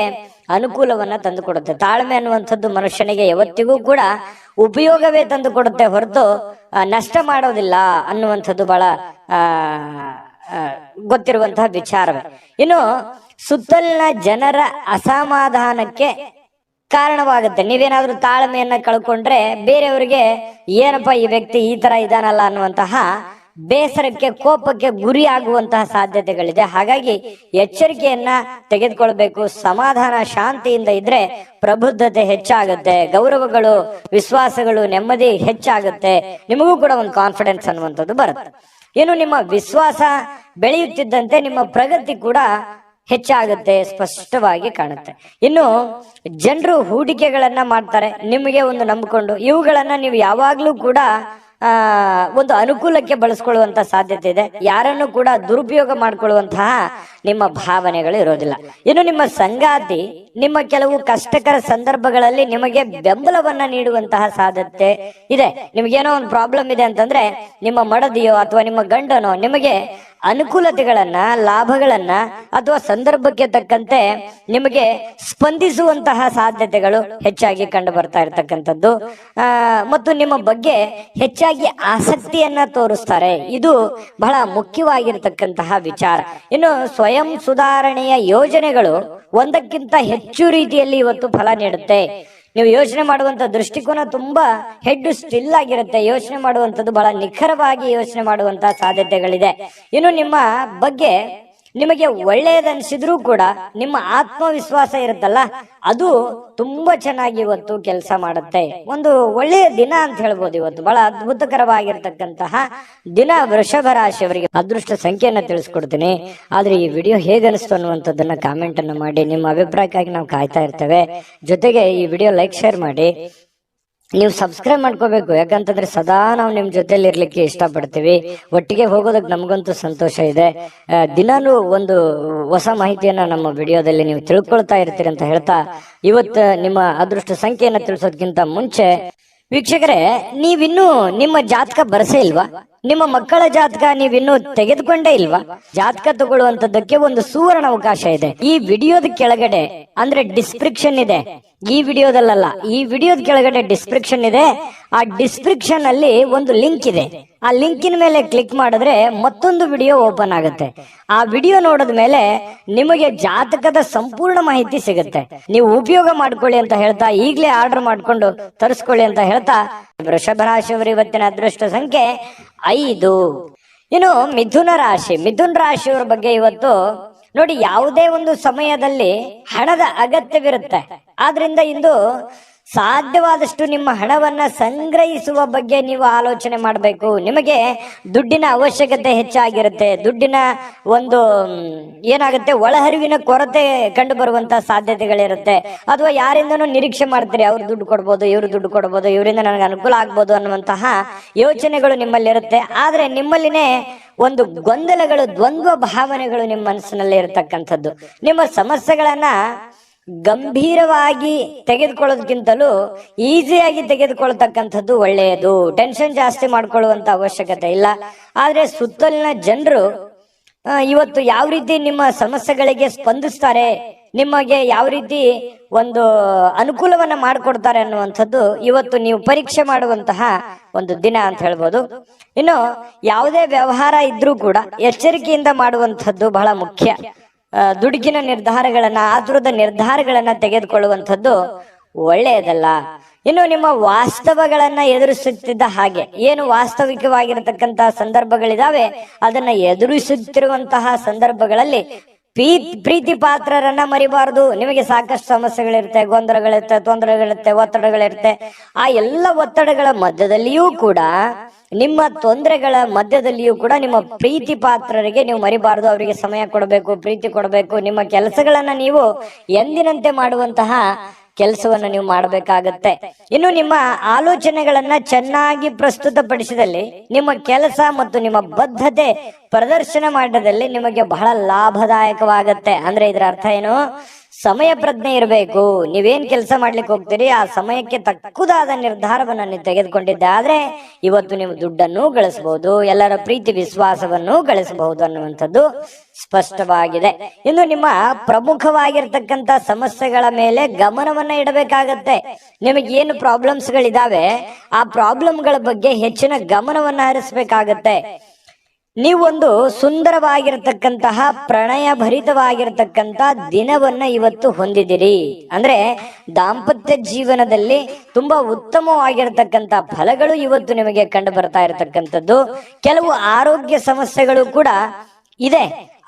ಅನುಕೂಲವನ್ನ ತಂದು ಕೊಡುತ್ತೆ. ತಾಳ್ಮೆ ಅನ್ನುವಂಥದ್ದು ಮನುಷ್ಯನಿಗೆ ಯಾವತ್ತಿಗೂ ಕೂಡ ಉಪಯೋಗವೇ ತಂದು ಕೊಡುತ್ತೆ, ಹೊರತು ನಷ್ಟ ಮಾಡೋದಿಲ್ಲ ಅನ್ನುವಂಥದ್ದು ಬಹಳ ಗೊತ್ತಿರುವಂತಹ ವಿಚಾರವೇ. ಇನ್ನು ಸುತ್ತಲಿನ ಜನರ ಅಸಮಾಧಾನಕ್ಕೆ ಕಾರಣವಾಗುತ್ತೆ. ನೀವೇನಾದ್ರೂ ತಾಳ್ಮೆಯನ್ನ ಕಳ್ಕೊಂಡ್ರೆ ಬೇರೆಯವರಿಗೆ ಏನಪ್ಪಾ ಈ ವ್ಯಕ್ತಿ ಈ ತರ ಇದಾನಲ್ಲ ಅನ್ನುವಂತಹ ಬೇಸರಕ್ಕೆ, ಕೋಪಕ್ಕೆ ಗುರಿ ಆಗುವಂತಹ ಸಾಧ್ಯತೆಗಳಿದೆ. ಹಾಗಾಗಿ ಎಚ್ಚರಿಕೆಯನ್ನ ತೆಗೆದುಕೊಳ್ಬೇಕು. ಸಮಾಧಾನ, ಶಾಂತಿಯಿಂದ ಇದ್ರೆ ಪ್ರಬುದ್ಧತೆ ಹೆಚ್ಚಾಗುತ್ತೆ, ಗೌರವಗಳು, ವಿಶ್ವಾಸಗಳು, ನೆಮ್ಮದಿ ಹೆಚ್ಚಾಗುತ್ತೆ. ನಿಮಗೂ ಕೂಡ ಒಂದು ಕಾನ್ಫಿಡೆನ್ಸ್ ಅನ್ನುವಂಥದ್ದು ಬರುತ್ತೆ. ಇನ್ನು ನಿಮ್ಮ ವಿಶ್ವಾಸ ಬೆಳೆಯುತ್ತಿದ್ದಂತೆ ನಿಮ್ಮ ಪ್ರಗತಿ ಕೂಡ ಹೆಚ್ಚಾಗುತ್ತೆ, ಸ್ಪಷ್ಟವಾಗಿ ಕಾಣುತ್ತೆ. ಇನ್ನು ಜನರು ಹೂಡಿಕೆಗಳನ್ನ ಮಾಡ್ತಾರೆ, ನಿಮಗೆ ಒಂದು ನಂಬಿಕೊಂಡು. ಇವುಗಳನ್ನ ನೀವು ಯಾವಾಗ್ಲೂ ಕೂಡ ಒಂದು ಅನುಕೂಲಕ್ಕೆ ಬಳಸ್ಕೊಳ್ಳುವಂತ ಸಾಧ್ಯತೆ ಇದೆ. ಯಾರನ್ನು ಕೂಡ ದುರುಪಯೋಗ ಮಾಡ್ಕೊಳ್ಳುವಂತಹ ನಿಮ್ಮ ಭಾವನೆಗಳು ಇರೋದಿಲ್ಲ. ಇನ್ನು ನಿಮ್ಮ ಸಂಗಾತಿ ನಿಮ್ಮ ಕೆಲವು ಕಷ್ಟಕರ ಸಂದರ್ಭಗಳಲ್ಲಿ ನಿಮಗೆ ಬೆಂಬಲವನ್ನ ನೀಡುವಂತಹ ಸಾಧ್ಯತೆ ಇದೆ. ನಿಮಗೇನೋ ಒಂದು ಪ್ರಾಬ್ಲಮ್ ಇದೆ ಅಂತಂದ್ರೆ ನಿಮ್ಮ ಮಡದಿಯೋ ಅಥವಾ ನಿಮ್ಮ ಗಂಡನೋ ನಿಮಗೆ ಅನುಕೂಲತೆಗಳನ್ನ, ಲಾಭಗಳನ್ನ, ಅಥವಾ ಸಂದರ್ಭಕ್ಕೆ ತಕ್ಕಂತೆ ನಿಮಗೆ ಸ್ಪಂದಿಸುವಂತಹ ಸಾಧ್ಯತೆಗಳು ಹೆಚ್ಚಾಗಿ ಕಂಡು ಬರ್ತಾ ಇರತಕ್ಕಂಥದ್ದು. ಮತ್ತು ನಿಮ್ಮ ಬಗ್ಗೆ ಹೆಚ್ಚಾಗಿ ಆಸಕ್ತಿಯನ್ನ ತೋರಿಸ್ತಾರೆ. ಇದು ಬಹಳ ಮುಖ್ಯವಾಗಿರ್ತಕ್ಕಂತಹ ವಿಚಾರ. ಇನ್ನು ಸ್ವಯಂ ಸುಧಾರಣೆಯ ಯೋಜನೆಗಳು ಒಂದಕ್ಕಿಂತ ಹೆಚ್ಚು ರೀತಿಯಲ್ಲಿ ಇವತ್ತು ಫಲ ನೀಡುತ್ತೆ. ನೀವು ಯೋಚನೆ ಮಾಡುವಂತ ದೃಷ್ಟಿಕೋನ ತುಂಬಾ ಹೆಡ್ ಸ್ಟಿಲ್ ಆಗಿರುತ್ತೆ. ಯೋಚನೆ ಮಾಡುವಂತದ್ದು ಬಹಳ ನಿಖರವಾಗಿ ಯೋಚನೆ ಮಾಡುವಂತಹ ಸಾಧ್ಯತೆಗಳಿದೆ. ಇನ್ನು ನಿಮ್ಮ ಬಗ್ಗೆ ನಿಮಗೆ ಒಳ್ಳೆಯದನ್ಸಿದ್ರೂ ಕೂಡ ನಿಮ್ಮ ಆತ್ಮವಿಶ್ವಾಸ ಇರುತ್ತಲ್ಲ, ಅದು ತುಂಬಾ ಚೆನ್ನಾಗಿ ಇವತ್ತು ಕೆಲಸ ಮಾಡುತ್ತೆ. ಒಂದು ಒಳ್ಳೆಯ ದಿನ ಅಂತ ಹೇಳ್ಬೋದು. ಇವತ್ತು ಬಹಳ ಅದ್ಭುತಕರವಾಗಿರ್ತಕ್ಕಂತಹ ದಿನ ವೃಷಭ ರಾಶಿಯವರಿಗೆ. ಅದೃಷ್ಟ ಸಂಖ್ಯೆಯನ್ನ ತಿಳಿಸ್ಕೊಡ್ತೀನಿ, ಆದ್ರೆ ಈ ವಿಡಿಯೋ ಹೇಗನಿಸ್ತು ಅನ್ನುವಂಥದ್ದನ್ನ ಕಾಮೆಂಟ್ ಅನ್ನು ಮಾಡಿ. ನಿಮ್ಮ ಅಭಿಪ್ರಾಯಕ್ಕಾಗಿ ನಾವು ಕಾಯ್ತಾ ಇರ್ತೇವೆ. ಜೊತೆಗೆ ಈ ವಿಡಿಯೋ ಲೈಕ್ ಶೇರ್ ಮಾಡಿ. ನೀವು ಸಬ್ಸ್ಕ್ರೈಬ್ ಮಾಡ್ಕೋಬೇಕು, ಯಾಕಂತಂದ್ರೆ ಸದಾ ನಾವು ನಿಮ್ ಜೊತೆಲಿ ಇರ್ಲಿಕ್ಕೆ ಇಷ್ಟಪಡ್ತೀವಿ. ಒಟ್ಟಿಗೆ ಹೋಗೋದಕ್ಕೆ ನಮಗಂತೂ ಸಂತೋಷ ಇದೆ. ದಿನಾಲೂ ಒಂದು ಹೊಸ ಮಾಹಿತಿಯನ್ನ ನಮ್ಮ ವಿಡಿಯೋದಲ್ಲಿ ನೀವು ತಿಳ್ಕೊಳ್ತಾ ಇರ್ತೀರಿ ಅಂತ ಹೇಳ್ತಾ, ಇವತ್ತು ನಿಮ್ಮ ಅದೃಷ್ಟ ಸಂಖ್ಯೆಯನ್ನ ತಿಳಿಸೋದಕ್ಕಿಂತ ಮುಂಚೆ ವೀಕ್ಷಕರೇ, ನೀವಿನ್ನೂ ನಿಮ್ಮ ಜಾತಕ ಬರಸೇ ಇಲ್ವಾ? ನಿಮ್ಮ ಮಕ್ಕಳ ಜಾತಕ ನೀವಿನ್ನೂ ತೆಗೆದುಕೊಂಡೇ ಇಲ್ವಾ? ಜಾತಕ ತಗೊಳ್ಳುವಂತದ್ದಕ್ಕೆ ಒಂದು ಸುವರ್ಣ ಅವಕಾಶ ಇದೆ. ಈ ವಿಡಿಯೋದ ಕೆಳಗಡೆ ಅಂದ್ರೆ ಡಿಸ್ಕ್ರಿಪ್ಷನ್ ಇದೆ, ಈ ವಿಡಿಯೋದಲ್ಲ, ಈ ವಿಡಿಯೋದ ಕೆಳಗಡೆ ಡಿಸ್ಕ್ರಿಪ್ಷನ್ ಇದೆ. ಆ ಡಿಸ್ಕ್ರಿಪ್ಷನ್ ಅಲ್ಲಿ ಒಂದು ಲಿಂಕ್ ಇದೆ. ಆ ಲಿಂಕಿನ ಮೇಲೆ ಕ್ಲಿಕ್ ಮಾಡಿದ್ರೆ ಮತ್ತೊಂದು ವಿಡಿಯೋ ಓಪನ್ ಆಗುತ್ತೆ. ಆ ವಿಡಿಯೋ ನೋಡಿದ ಮೇಲೆ ನಿಮಗೆ ಜಾತಕದ ಸಂಪೂರ್ಣ ಮಾಹಿತಿ ಸಿಗುತ್ತೆ. ನೀವು ಉಪಯೋಗ ಮಾಡ್ಕೊಳ್ಳಿ ಅಂತ ಹೇಳ್ತಾ, ಈಗಲೇ ಆರ್ಡರ್ ಮಾಡ್ಕೊಂಡು ತರಿಸ್ಕೊಳ್ಳಿ ಅಂತ ಹೇಳ್ತಾ, ವೃಷಭ ರಾಶಿಯವರು ಇವತ್ತಿನ ಅದೃಷ್ಟ ಸಂಖ್ಯೆ 5. ಇನ್ನು ಮಿಥುನ ರಾಶಿಯವರ ಬಗ್ಗೆ ಇವತ್ತು ನೋಡಿ, ಯಾವುದೇ ಒಂದು ಸಮಯದಲ್ಲಿ ಹಣದ ಅಗತ್ಯವಿರುತ್ತೆ. ಆದ್ರಿಂದ ಇಂದು ಸಾಧ್ಯವಾದಷ್ಟು ನಿಮ್ಮ ಹಣವನ್ನ ಸಂಗ್ರಹಿಸುವ ಬಗ್ಗೆ ನೀವು ಆಲೋಚನೆ ಮಾಡಬೇಕು. ನಿಮಗೆ ದುಡ್ಡಿನ ಅವಶ್ಯಕತೆ ಹೆಚ್ಚಾಗಿರುತ್ತೆ. ದುಡ್ಡಿನ ಒಂದು ಏನಾಗುತ್ತೆ, ಒಳಹರಿವಿನ ಕೊರತೆ ಕಂಡು ಬರುವಂತಹ ಸಾಧ್ಯತೆಗಳಿರುತ್ತೆ. ಅಥವಾ ಯಾರಿಂದನೂ ನಿರೀಕ್ಷೆ ಮಾಡ್ತೀರಿ, ಅವ್ರು ದುಡ್ಡು ಕೊಡ್ಬೋದು, ಇವ್ರು ದುಡ್ಡು ಕೊಡ್ಬೋದು, ಇವರಿಂದ ನನಗೆ ಅನುಕೂಲ ಆಗ್ಬೋದು ಅನ್ನುವಂತಹ ಯೋಚನೆಗಳು ನಿಮ್ಮಲ್ಲಿರುತ್ತೆ. ಆದ್ರೆ ನಿಮ್ಮಲ್ಲಿನೇ ಒಂದು ಗೊಂದಲಗಳು, ದ್ವಂದ್ವ ಭಾವನೆಗಳು ನಿಮ್ಮ ಮನಸ್ಸಿನಲ್ಲಿ ಇರತಕ್ಕಂಥದ್ದು. ನಿಮ್ಮ ಸಮಸ್ಯೆಗಳನ್ನ ಗಂಭೀರವಾಗಿ ತೆಗೆದುಕೊಳ್ಳೋದಕ್ಕಿಂತಲೂ ಈಸಿಯಾಗಿ ತೆಗೆದುಕೊಳ್ತಕ್ಕಂಥದ್ದು ಒಳ್ಳೆಯದು. ಟೆನ್ಷನ್ ಜಾಸ್ತಿ ಮಾಡ್ಕೊಳ್ಳುವಂತ ಅವಶ್ಯಕತೆ ಇಲ್ಲ. ಆದ್ರೆ ಸುತ್ತಲಿನ ಜನರು ಇವತ್ತು ಯಾವ ರೀತಿ ನಿಮ್ಮ ಸಮಸ್ಯೆಗಳಿಗೆ ಸ್ಪಂದಿಸ್ತಾರೆ, ನಿಮಗೆ ಯಾವ ರೀತಿ ಒಂದು ಅನುಕೂಲವನ್ನ ಮಾಡಿಕೊಡ್ತಾರೆ ಅನ್ನುವಂಥದ್ದು ಇವತ್ತು ನೀವು ಪರೀಕ್ಷೆ ಮಾಡುವಂತಹ ಒಂದು ದಿನ ಅಂತ ಹೇಳ್ಬೋದು. ಇನ್ನು ಯಾವುದೇ ವ್ಯವಹಾರ ಇದ್ರೂ ಕೂಡ ಎಚ್ಚರಿಕೆಯಿಂದ ಮಾಡುವಂಥದ್ದು ಬಹಳ ಮುಖ್ಯ. ದುಡುಕಿನ ನಿರ್ಧಾರಗಳನ್ನ, ಆತುರದ ನಿರ್ಧಾರಗಳನ್ನ ತೆಗೆದುಕೊಳ್ಳುವಂಥದ್ದು ಒಳ್ಳೆಯದಲ್ಲ. ಇನ್ನು ನಿಮ್ಮ ವಾಸ್ತವಗಳನ್ನ ಎದುರಿಸುತ್ತಿದ್ದ ಹಾಗೆ, ಏನು ವಾಸ್ತವಿಕವಾಗಿರತಕ್ಕಂತಹ ಸಂದರ್ಭಗಳಿದಾವೆ ಅದನ್ನ ಎದುರಿಸುತ್ತಿರುವಂತಹ ಸಂದರ್ಭಗಳಲ್ಲಿ ಪ್ರೀತಿ ಪಾತ್ರರನ್ನ ಮರಿಬಾರದು. ನಿಮಗೆ ಸಾಕಷ್ಟು ಸಮಸ್ಯೆಗಳಿರುತ್ತೆ, ಗೊಂದಲಗಳಿರುತ್ತೆ, ತೊಂದರೆಗಳಿರುತ್ತೆ, ಒತ್ತಡಗಳಿರುತ್ತೆ. ಆ ಎಲ್ಲ ಒತ್ತಡಗಳ ಮಧ್ಯದಲ್ಲಿಯೂ ಕೂಡ, ನಿಮ್ಮ ತೊಂದರೆಗಳ ಮಧ್ಯದಲ್ಲಿಯೂ ಕೂಡ ನಿಮ್ಮ ಪ್ರೀತಿ ಪಾತ್ರರಿಗೆ ನೀವು ಮರಿಬಾರದು. ಅವರಿಗೆ ಸಮಯ ಕೊಡಬೇಕು, ಪ್ರೀತಿ ಕೊಡಬೇಕು. ನಿಮ್ಮ ಕೆಲಸಗಳನ್ನ ನೀವು ಎಂದಿನಂತೆ ಮಾಡುವಂತಹ ಕೆಲಸವನ್ನ ನೀವು ಮಾಡಬೇಕಾಗತ್ತೆ. ಇನ್ನು ನಿಮ್ಮ ಆಲೋಚನೆಗಳನ್ನ ಚೆನ್ನಾಗಿ ಪ್ರಸ್ತುತಪಡಿಸಿದಲ್ಲಿ ನಿಮ್ಮ ಕೆಲಸ ಮತ್ತು ನಿಮ್ಮ ಬದ್ಧತೆ ಪ್ರದರ್ಶನ ಮಾಡಿದಲ್ಲಿ ನಿಮಗೆ ಬಹಳ ಲಾಭದಾಯಕವಾಗತ್ತೆ. ಅಂದ್ರೆ ಇದರ ಅರ್ಥ ಏನು? ಸಮಯ ಪ್ರಜ್ಞೆ ಇರಬೇಕು. ನೀವೇನ್ ಕೆಲಸ ಮಾಡ್ಲಿಕ್ಕೆ ಹೋಗ್ತೀರಿ ಆ ಸಮಯಕ್ಕೆ ತಕ್ಕುದಾದ ನಿರ್ಧಾರವನ್ನ ನೀವು ತೆಗೆದುಕೊಂಡಿದ್ದೆ ಆದ್ರೆ ಇವತ್ತು ನೀವು ದುಡ್ಡನ್ನು ಗಳಿಸಬಹುದು, ಎಲ್ಲರ ಪ್ರೀತಿ ವಿಶ್ವಾಸವನ್ನು ಗಳಿಸಬಹುದು ಅನ್ನುವಂಥದ್ದು ಸ್ಪಷ್ಟವಾಗಿದೆ. ಇನ್ನು ನಿಮ್ಮ ಪ್ರಮುಖವಾಗಿರ್ತಕ್ಕಂಥ ಸಮಸ್ಯೆಗಳ ಮೇಲೆ ಗಮನವನ್ನ ಇಡಬೇಕಾಗತ್ತೆ. ನಿಮಗೆ ಏನು ಪ್ರಾಬ್ಲಮ್ಸ್ ಗಳಿದಾವೆ ಆ ಪ್ರಾಬ್ಲಮ್ಗಳ ಬಗ್ಗೆ ಹೆಚ್ಚಿನ ಗಮನವನ್ನ ಹರಿಸಬೇಕಾಗತ್ತೆ. ನೀವೊಂದು ಸುಂದರವಾಗಿರತಕ್ಕಂತಹ ಪ್ರಣಯ ಭರಿತವಾಗಿರತಕ್ಕಂತ ದಿನವನ್ನ ಇವತ್ತು ಹೊಂದಿದಿರಿ. ಅಂದ್ರೆ ದಾಂಪತ್ಯ ಜೀವನದಲ್ಲಿ ತುಂಬಾ ಉತ್ತಮವಾಗಿರತಕ್ಕಂತ ಫಲಗಳು ಇವತ್ತು ನಿಮಗೆ ಕಂಡು ಬರ್ತಾ ಇರತಕ್ಕಂಥದ್ದು. ಕೆಲವು ಆರೋಗ್ಯ ಸಮಸ್ಯೆಗಳು ಕೂಡ ಇದೆ.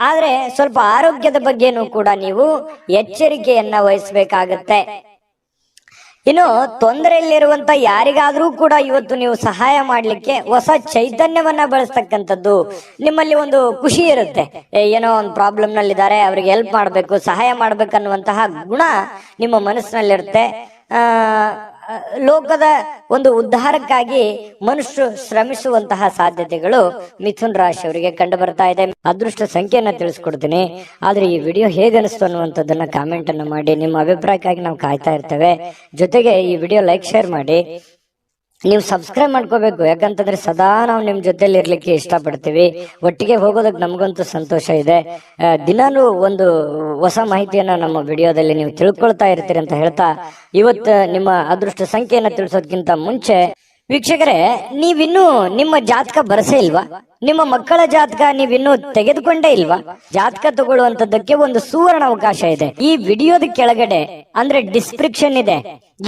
ಆದ್ರೆ ಸ್ವಲ್ಪ ಆರೋಗ್ಯದ ಬಗ್ಗೆನೂ ಕೂಡ ನೀವು ಎಚ್ಚರಿಕೆಯನ್ನ ವಹಿಸಬೇಕಾಗತ್ತೆ. ಇನ್ನು ತೊಂದರೆಯಲ್ಲಿರುವಂತ ಯಾರಿಗಾದ್ರೂ ಕೂಡ ಇವತ್ತು ನೀವು ಸಹಾಯ ಮಾಡ್ಲಿಕ್ಕೆ ಹೊಸ ಚೈತನ್ಯವನ್ನ ಬಳಸ್ತಕ್ಕಂಥದ್ದು. ನಿಮ್ಮಲ್ಲಿ ಒಂದು ಖುಷಿ ಇರುತ್ತೆ, ಏನೋ ಒಂದು ಪ್ರಾಬ್ಲಮ್ ನಲ್ಲಿದ್ದಾರೆ, ಅವ್ರಿಗೆ ಹೆಲ್ಪ್ ಮಾಡ್ಬೇಕು, ಸಹಾಯ ಮಾಡ್ಬೇಕನ್ನುವಂತಹ ಗುಣ ನಿಮ್ಮ ಮನಸ್ಸಿನಲ್ಲಿರುತ್ತೆ. ಲೋಕದ ಒಂದು ಉದ್ಧಾರಕ್ಕಾಗಿ ಮನುಷ್ಯರು ಶ್ರಮಿಸುವಂತಹ ಸಾಧ್ಯತೆಗಳು ಮಿಥುನ್ ರಾಶಿಯವರಿಗೆ ಕಂಡು ಬರ್ತಾ ಇದೆ. ಅದೃಷ್ಟ ಸಂಖ್ಯೆಯನ್ನ ತಿಳಿಸ್ಕೊಡ್ತೀನಿ. ಆದ್ರೆ ಈ ವಿಡಿಯೋ ಹೇಗನಿಸ್ತು ಅನ್ನುವಂಥದ್ದನ್ನ ಕಾಮೆಂಟ್ ಅನ್ನ ಮಾಡಿ. ನಿಮ್ಮ ಅಭಿಪ್ರಾಯಕ್ಕಾಗಿ ನಾವು ಕಾಯ್ತಾ ಇರ್ತೇವೆ. ಜೊತೆಗೆ ಈ ವಿಡಿಯೋ ಲೈಕ್, ಶೇರ್ ಮಾಡಿ. ನೀವು ಸಬ್ಸ್ಕ್ರೈಬ್ ಮಾಡ್ಕೋಬೇಕು. ಯಾಕಂತಂದ್ರೆ ಸದಾ ನಾವು ನಿಮ್ ಜೊತೆಲಿ ಇರ್ಲಿಕ್ಕೆ ಇಷ್ಟಪಡ್ತೀವಿ. ಒಟ್ಟಿಗೆ ಹೋಗೋದಕ್ಕೆ ನಮಗಂತೂ ಸಂತೋಷ ಇದೆ. ದಿನಾನು ಒಂದು ಹೊಸ ಮಾಹಿತಿಯನ್ನ ನಮ್ಮ ವಿಡಿಯೋದಲ್ಲಿ ನೀವು ತಿಳ್ಕೊಳ್ತಾ ಇರ್ತೀರಿ ಅಂತ ಹೇಳ್ತಾ, ಇವತ್ತು ನಿಮ್ಮ ಅದೃಷ್ಟ ಸಂಖ್ಯೆಯನ್ನ ತಿಳಿಸೋದಕ್ಕಿಂತ ಮುಂಚೆ ವೀಕ್ಷಕರೇ, ನೀವಿನ್ನೂ ನಿಮ್ಮ ಜಾತಕ ಬರಸೇ ಇಲ್ವಾ? ನಿಮ್ಮ ಮಕ್ಕಳ ಜಾತಕ ನೀವಿನ್ನೂ ತೆಗೆದುಕೊಂಡೇ ಇಲ್ವಾ? ಜಾತಕ ತಗೊಳ್ಳುವಂತದ್ದಕ್ಕೆ ಒಂದು ಸುವರ್ಣ ಅವಕಾಶ ಇದೆ. ಈ ವಿಡಿಯೋದ ಕೆಳಗಡೆ ಅಂದ್ರೆ ಡಿಸ್ಕ್ರಿಪ್ಷನ್ ಇದೆ.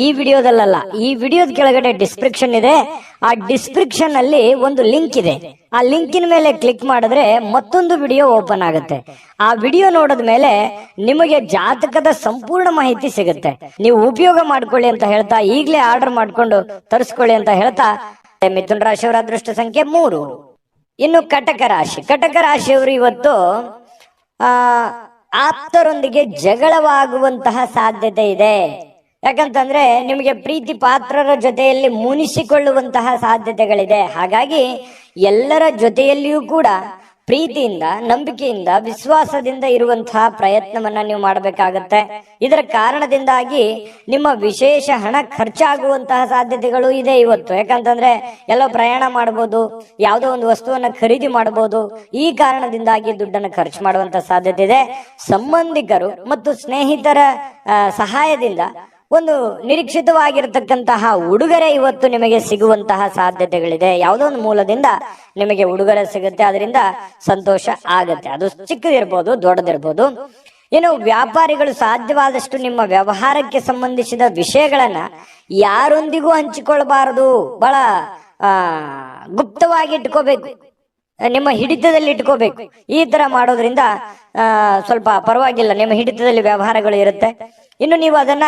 ಈ ವಿಡಿಯೋದಲ್ಲ, ಈ ವಿಡಿಯೋದ ಕೆಳಗಡೆ ಡಿಸ್ಕ್ರಿಪ್ಷನ್ ಇದೆ. ಆ ಡಿಸ್ಕ್ರಿಪ್ಷನ್ ಅಲ್ಲಿ ಒಂದು ಲಿಂಕ್ ಇದೆ. ಆ ಲಿಂಕಿನ ಮೇಲೆ ಕ್ಲಿಕ್ ಮಾಡಿದ್ರೆ ಮತ್ತೊಂದು ವಿಡಿಯೋ ಓಪನ್ ಆಗುತ್ತೆ. ಆ ವಿಡಿಯೋ ನೋಡಿದ ಮೇಲೆ ನಿಮಗೆ ಜಾತಕದ ಸಂಪೂರ್ಣ ಮಾಹಿತಿ ಸಿಗುತ್ತೆ. ನೀವು ಉಪಯೋಗ ಮಾಡ್ಕೊಳ್ಳಿ ಅಂತ ಹೇಳ್ತಾ, ಈಗಲೇ ಆರ್ಡರ್ ಮಾಡ್ಕೊಂಡು ತರಿಸ್ಕೊಳ್ಳಿ ಅಂತ ಹೇಳ್ತಾ, ಮಿಥುನ್ ರಾಶಿಯವರ ಅದೃಷ್ಟ ಸಂಖ್ಯೆ 3. ಇನ್ನು ಕಟಕ ರಾಶಿಯವರು ಇವತ್ತು ಆಪ್ತರೊಂದಿಗೆ ಜಗಳವಾಗುವಂತಹ ಸಾಧ್ಯತೆ ಇದೆ. ಯಾಕಂತಂದ್ರೆ ನಿಮಗೆ ಪ್ರೀತಿ ಪಾತ್ರರ ಜೊತೆಯಲ್ಲಿ ಮುನಿಸಿಕೊಳ್ಳುವಂತಹ ಸಾಧ್ಯತೆಗಳಿದೆ. ಹಾಗಾಗಿ ಎಲ್ಲರ ಜೊತೆಯಲ್ಲಿಯೂ ಕೂಡ ಪ್ರೀತಿಯಿಂದ, ನಂಬಿಕೆಯಿಂದ, ವಿಶ್ವಾಸದಿಂದ ಇರುವಂತಹ ಪ್ರಯತ್ನವನ್ನ ನೀವು ಮಾಡಬೇಕಾಗತ್ತೆ. ಇದರ ಕಾರಣದಿಂದಾಗಿ ನಿಮ್ಮ ವಿಶೇಷ ಹಣ ಖರ್ಚಾಗುವಂತಹ ಸಾಧ್ಯತೆಗಳು ಇದೆ ಇವತ್ತು. ಯಾಕಂತಂದ್ರೆ ಎಲ್ಲೋ ಪ್ರಯಾಣ ಮಾಡಬಹುದು, ಯಾವುದೋ ಒಂದು ವಸ್ತುವನ್ನ ಖರೀದಿ ಮಾಡಬಹುದು. ಈ ಕಾರಣದಿಂದಾಗಿ ದುಡ್ಡನ್ನು ಖರ್ಚು ಮಾಡುವಂತಹ ಸಾಧ್ಯತೆ ಇದೆ. ಸಂಬಂಧಿಕರು ಮತ್ತು ಸ್ನೇಹಿತರ ಸಹಾಯದಿಂದ ಒಂದು ನಿರೀಕ್ಷಿತವಾಗಿರತಕ್ಕಂತಹ ಉಡುಗೊರೆ ಇವತ್ತು ನಿಮಗೆ ಸಿಗುವಂತಹ ಸಾಧ್ಯತೆಗಳಿದೆ. ಯಾವುದೋ ಒಂದು ಮೂಲದಿಂದ ನಿಮಗೆ ಉಡುಗೊರೆ ಸಿಗುತ್ತೆ, ಅದರಿಂದ ಸಂತೋಷ ಆಗತ್ತೆ. ಅದು ಚಿಕ್ಕದಿರ್ಬೋದು, ದೊಡ್ಡದಿರ್ಬೋದು. ಇನ್ನು ವ್ಯಾಪಾರಿಗಳು ಸಾಧ್ಯವಾದಷ್ಟು ನಿಮ್ಮ ವ್ಯವಹಾರಕ್ಕೆ ಸಂಬಂಧಿಸಿದ ವಿಷಯಗಳನ್ನ ಯಾರೊಂದಿಗೂ ಹಂಚಿಕೊಳ್ಬಾರದು. ಬಹಳ ಗುಪ್ತವಾಗಿ ಇಟ್ಕೋಬೇಕು. ನಿಮ್ಮ ಹಿಡಿತದಲ್ಲಿ ಇಟ್ಕೋಬೇಕು. ಈ ತರ ಮಾಡೋದ್ರಿಂದ ಸ್ವಲ್ಪ ಪರವಾಗಿಲ್ಲ, ನಿಮ್ಮ ಹಿಡಿತದಲ್ಲಿ ವ್ಯವಹಾರಗಳು ಇರುತ್ತೆ. ಇನ್ನು ನೀವು ಅದನ್ನ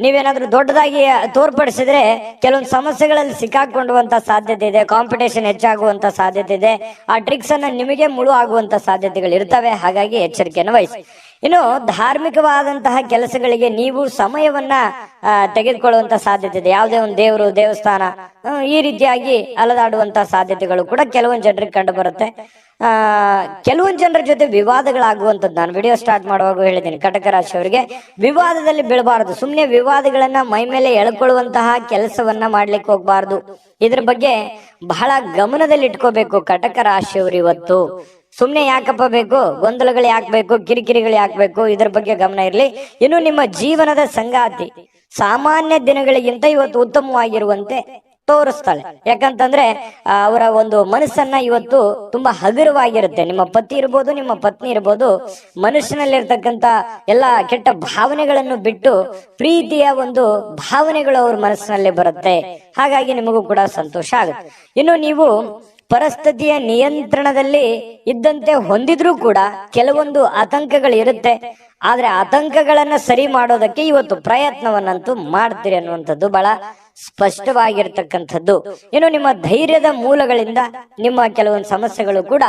ನೀವೇನಾದ್ರೂ ದೊಡ್ಡದಾಗಿ ತೋರ್ಪಡಿಸಿದ್ರೆ ಕೆಲವೊಂದು ಸಮಸ್ಯೆಗಳಲ್ಲಿ ಸಿಕ್ಕಾಕೊಳ್ಳುವಂತ ಸಾಧ್ಯತೆ ಇದೆ, ಕಾಂಪಿಟೇಷನ್ ಹೆಚ್ಚಾಗುವಂತ ಸಾಧ್ಯತೆ ಇದೆ, ಆ ಟ್ರಿಕ್ಸ್ ಅನ್ನ ನಿಮಗೆ ಮುಳು ಆಗುವಂತ ಸಾಧ್ಯತೆಗಳು ಇರ್ತವೆ. ಹಾಗಾಗಿ ಎಚ್ಚರಿಕೆಯನ್ನು ವಹಿಸಿ. ಇನ್ನು ಧಾರ್ಮಿಕವಾದಂತಹ ಕೆಲಸಗಳಿಗೆ ನೀವು ಸಮಯವನ್ನ ತೆಗೆದುಕೊಳ್ಳುವಂತ ಸಾಧ್ಯತೆ ಇದೆ. ಯಾವುದೇ ಒಂದು ದೇವರು, ದೇವಸ್ಥಾನ ಈ ರೀತಿಯಾಗಿ ಅಲದಾಡುವಂತಹ ಸಾಧ್ಯತೆಗಳು ಕೂಡ ಕೆಲವೊಂದು ಜನರಿಗೆ ಕಂಡು ಬರುತ್ತೆ. ಕೆಲವೊಂದು ಜನರ ಜೊತೆ ವಿವಾದಗಳಾಗುವಂಥದ್ದು ನಾನು ವಿಡಿಯೋ ಸ್ಟಾರ್ಟ್ ಮಾಡುವಾಗ ಹೇಳಿದ್ದೀನಿ. ಕಟಕ ರಾಶಿಯವರಿಗೆ ವಿವಾದದಲ್ಲಿ ಬೀಳಬಾರದು. ಸುಮ್ಮನೆ ವಿವಾದಗಳನ್ನ ಮೈ ಮೇಲೆ ಎಳ್ಕೊಳ್ಳುವಂತಹ ಕೆಲಸವನ್ನ ಮಾಡ್ಲಿಕ್ಕೆ ಹೋಗ್ಬಾರ್ದು. ಇದ್ರ ಬಗ್ಗೆ ಬಹಳ ಗಮನದಲ್ಲಿ ಇಟ್ಕೋಬೇಕು ಕಟಕ ರಾಶಿಯವರು. ಇವತ್ತು ಸುಮ್ನೆ ಯಾಕಪ್ಪ ಬೇಕು, ಗೊಂದಲಗಳು ಯಾಕೆ ಬೇಕು, ಕಿರಿಕಿರಿಗಳು ಯಾಕೆ ಬೇಕು, ಇದ್ರ ಬಗ್ಗೆ ಗಮನ ಇರಲಿ. ಇನ್ನು ನಿಮ್ಮ ಜೀವನದ ಸಂಗಾತಿ ಸಾಮಾನ್ಯ ದಿನಗಳಿಗಿಂತ ಇವತ್ತು ಉತ್ತಮವಾಗಿರುವಂತೆ ತೋರಿಸ್ತಾಳೆ. ಯಾಕಂತಂದ್ರೆ ಅವರ ಒಂದು ಮನಸ್ಸನ್ನ ಇವತ್ತು ತುಂಬಾ ಹಗುರವಾಗಿರುತ್ತೆ. ನಿಮ್ಮ ಪತಿ ಇರ್ಬೋದು, ನಿಮ್ಮ ಪತ್ನಿ ಇರ್ಬೋದು, ಮನುಷ್ಯನಲ್ಲಿರ್ತಕ್ಕಂಥ ಎಲ್ಲ ಕೆಟ್ಟ ಭಾವನೆಗಳನ್ನು ಬಿಟ್ಟು ಪ್ರೀತಿಯ ಒಂದು ಭಾವನೆಗಳು ಅವ್ರ ಮನಸ್ಸಿನಲ್ಲಿ ಬರುತ್ತೆ. ಹಾಗಾಗಿ ನಿಮಗೂ ಕೂಡ ಸಂತೋಷ ಆಗುತ್ತೆ. ಇನ್ನು ನೀವು ಪರಿಸ್ಥಿತಿಯ ನಿಯಂತ್ರಣದಲ್ಲಿ ಇದ್ದಂತೆ ಹೊಂದಿದ್ರೂ ಕೂಡ ಕೆಲವೊಂದು ಆತಂಕಗಳು ಇರುತ್ತೆ. ಆದ್ರೆ ಆತಂಕಗಳನ್ನ ಸರಿ ಮಾಡೋದಕ್ಕೆ ಇವತ್ತು ಪ್ರಯತ್ನವನ್ನಂತೂ ಮಾಡ್ತೀರಿ ಅನ್ನುವಂಥದ್ದು ಬಹಳ ಸ್ಪಷ್ಟವಾಗಿರ್ತಕ್ಕಂಥದ್ದು. ಇನ್ನು ನಿಮ್ಮ ಧೈರ್ಯದ ಮೂಲಗಳಿಂದ ನಿಮ್ಮ ಕೆಲವೊಂದು ಸಮಸ್ಯೆಗಳು ಕೂಡ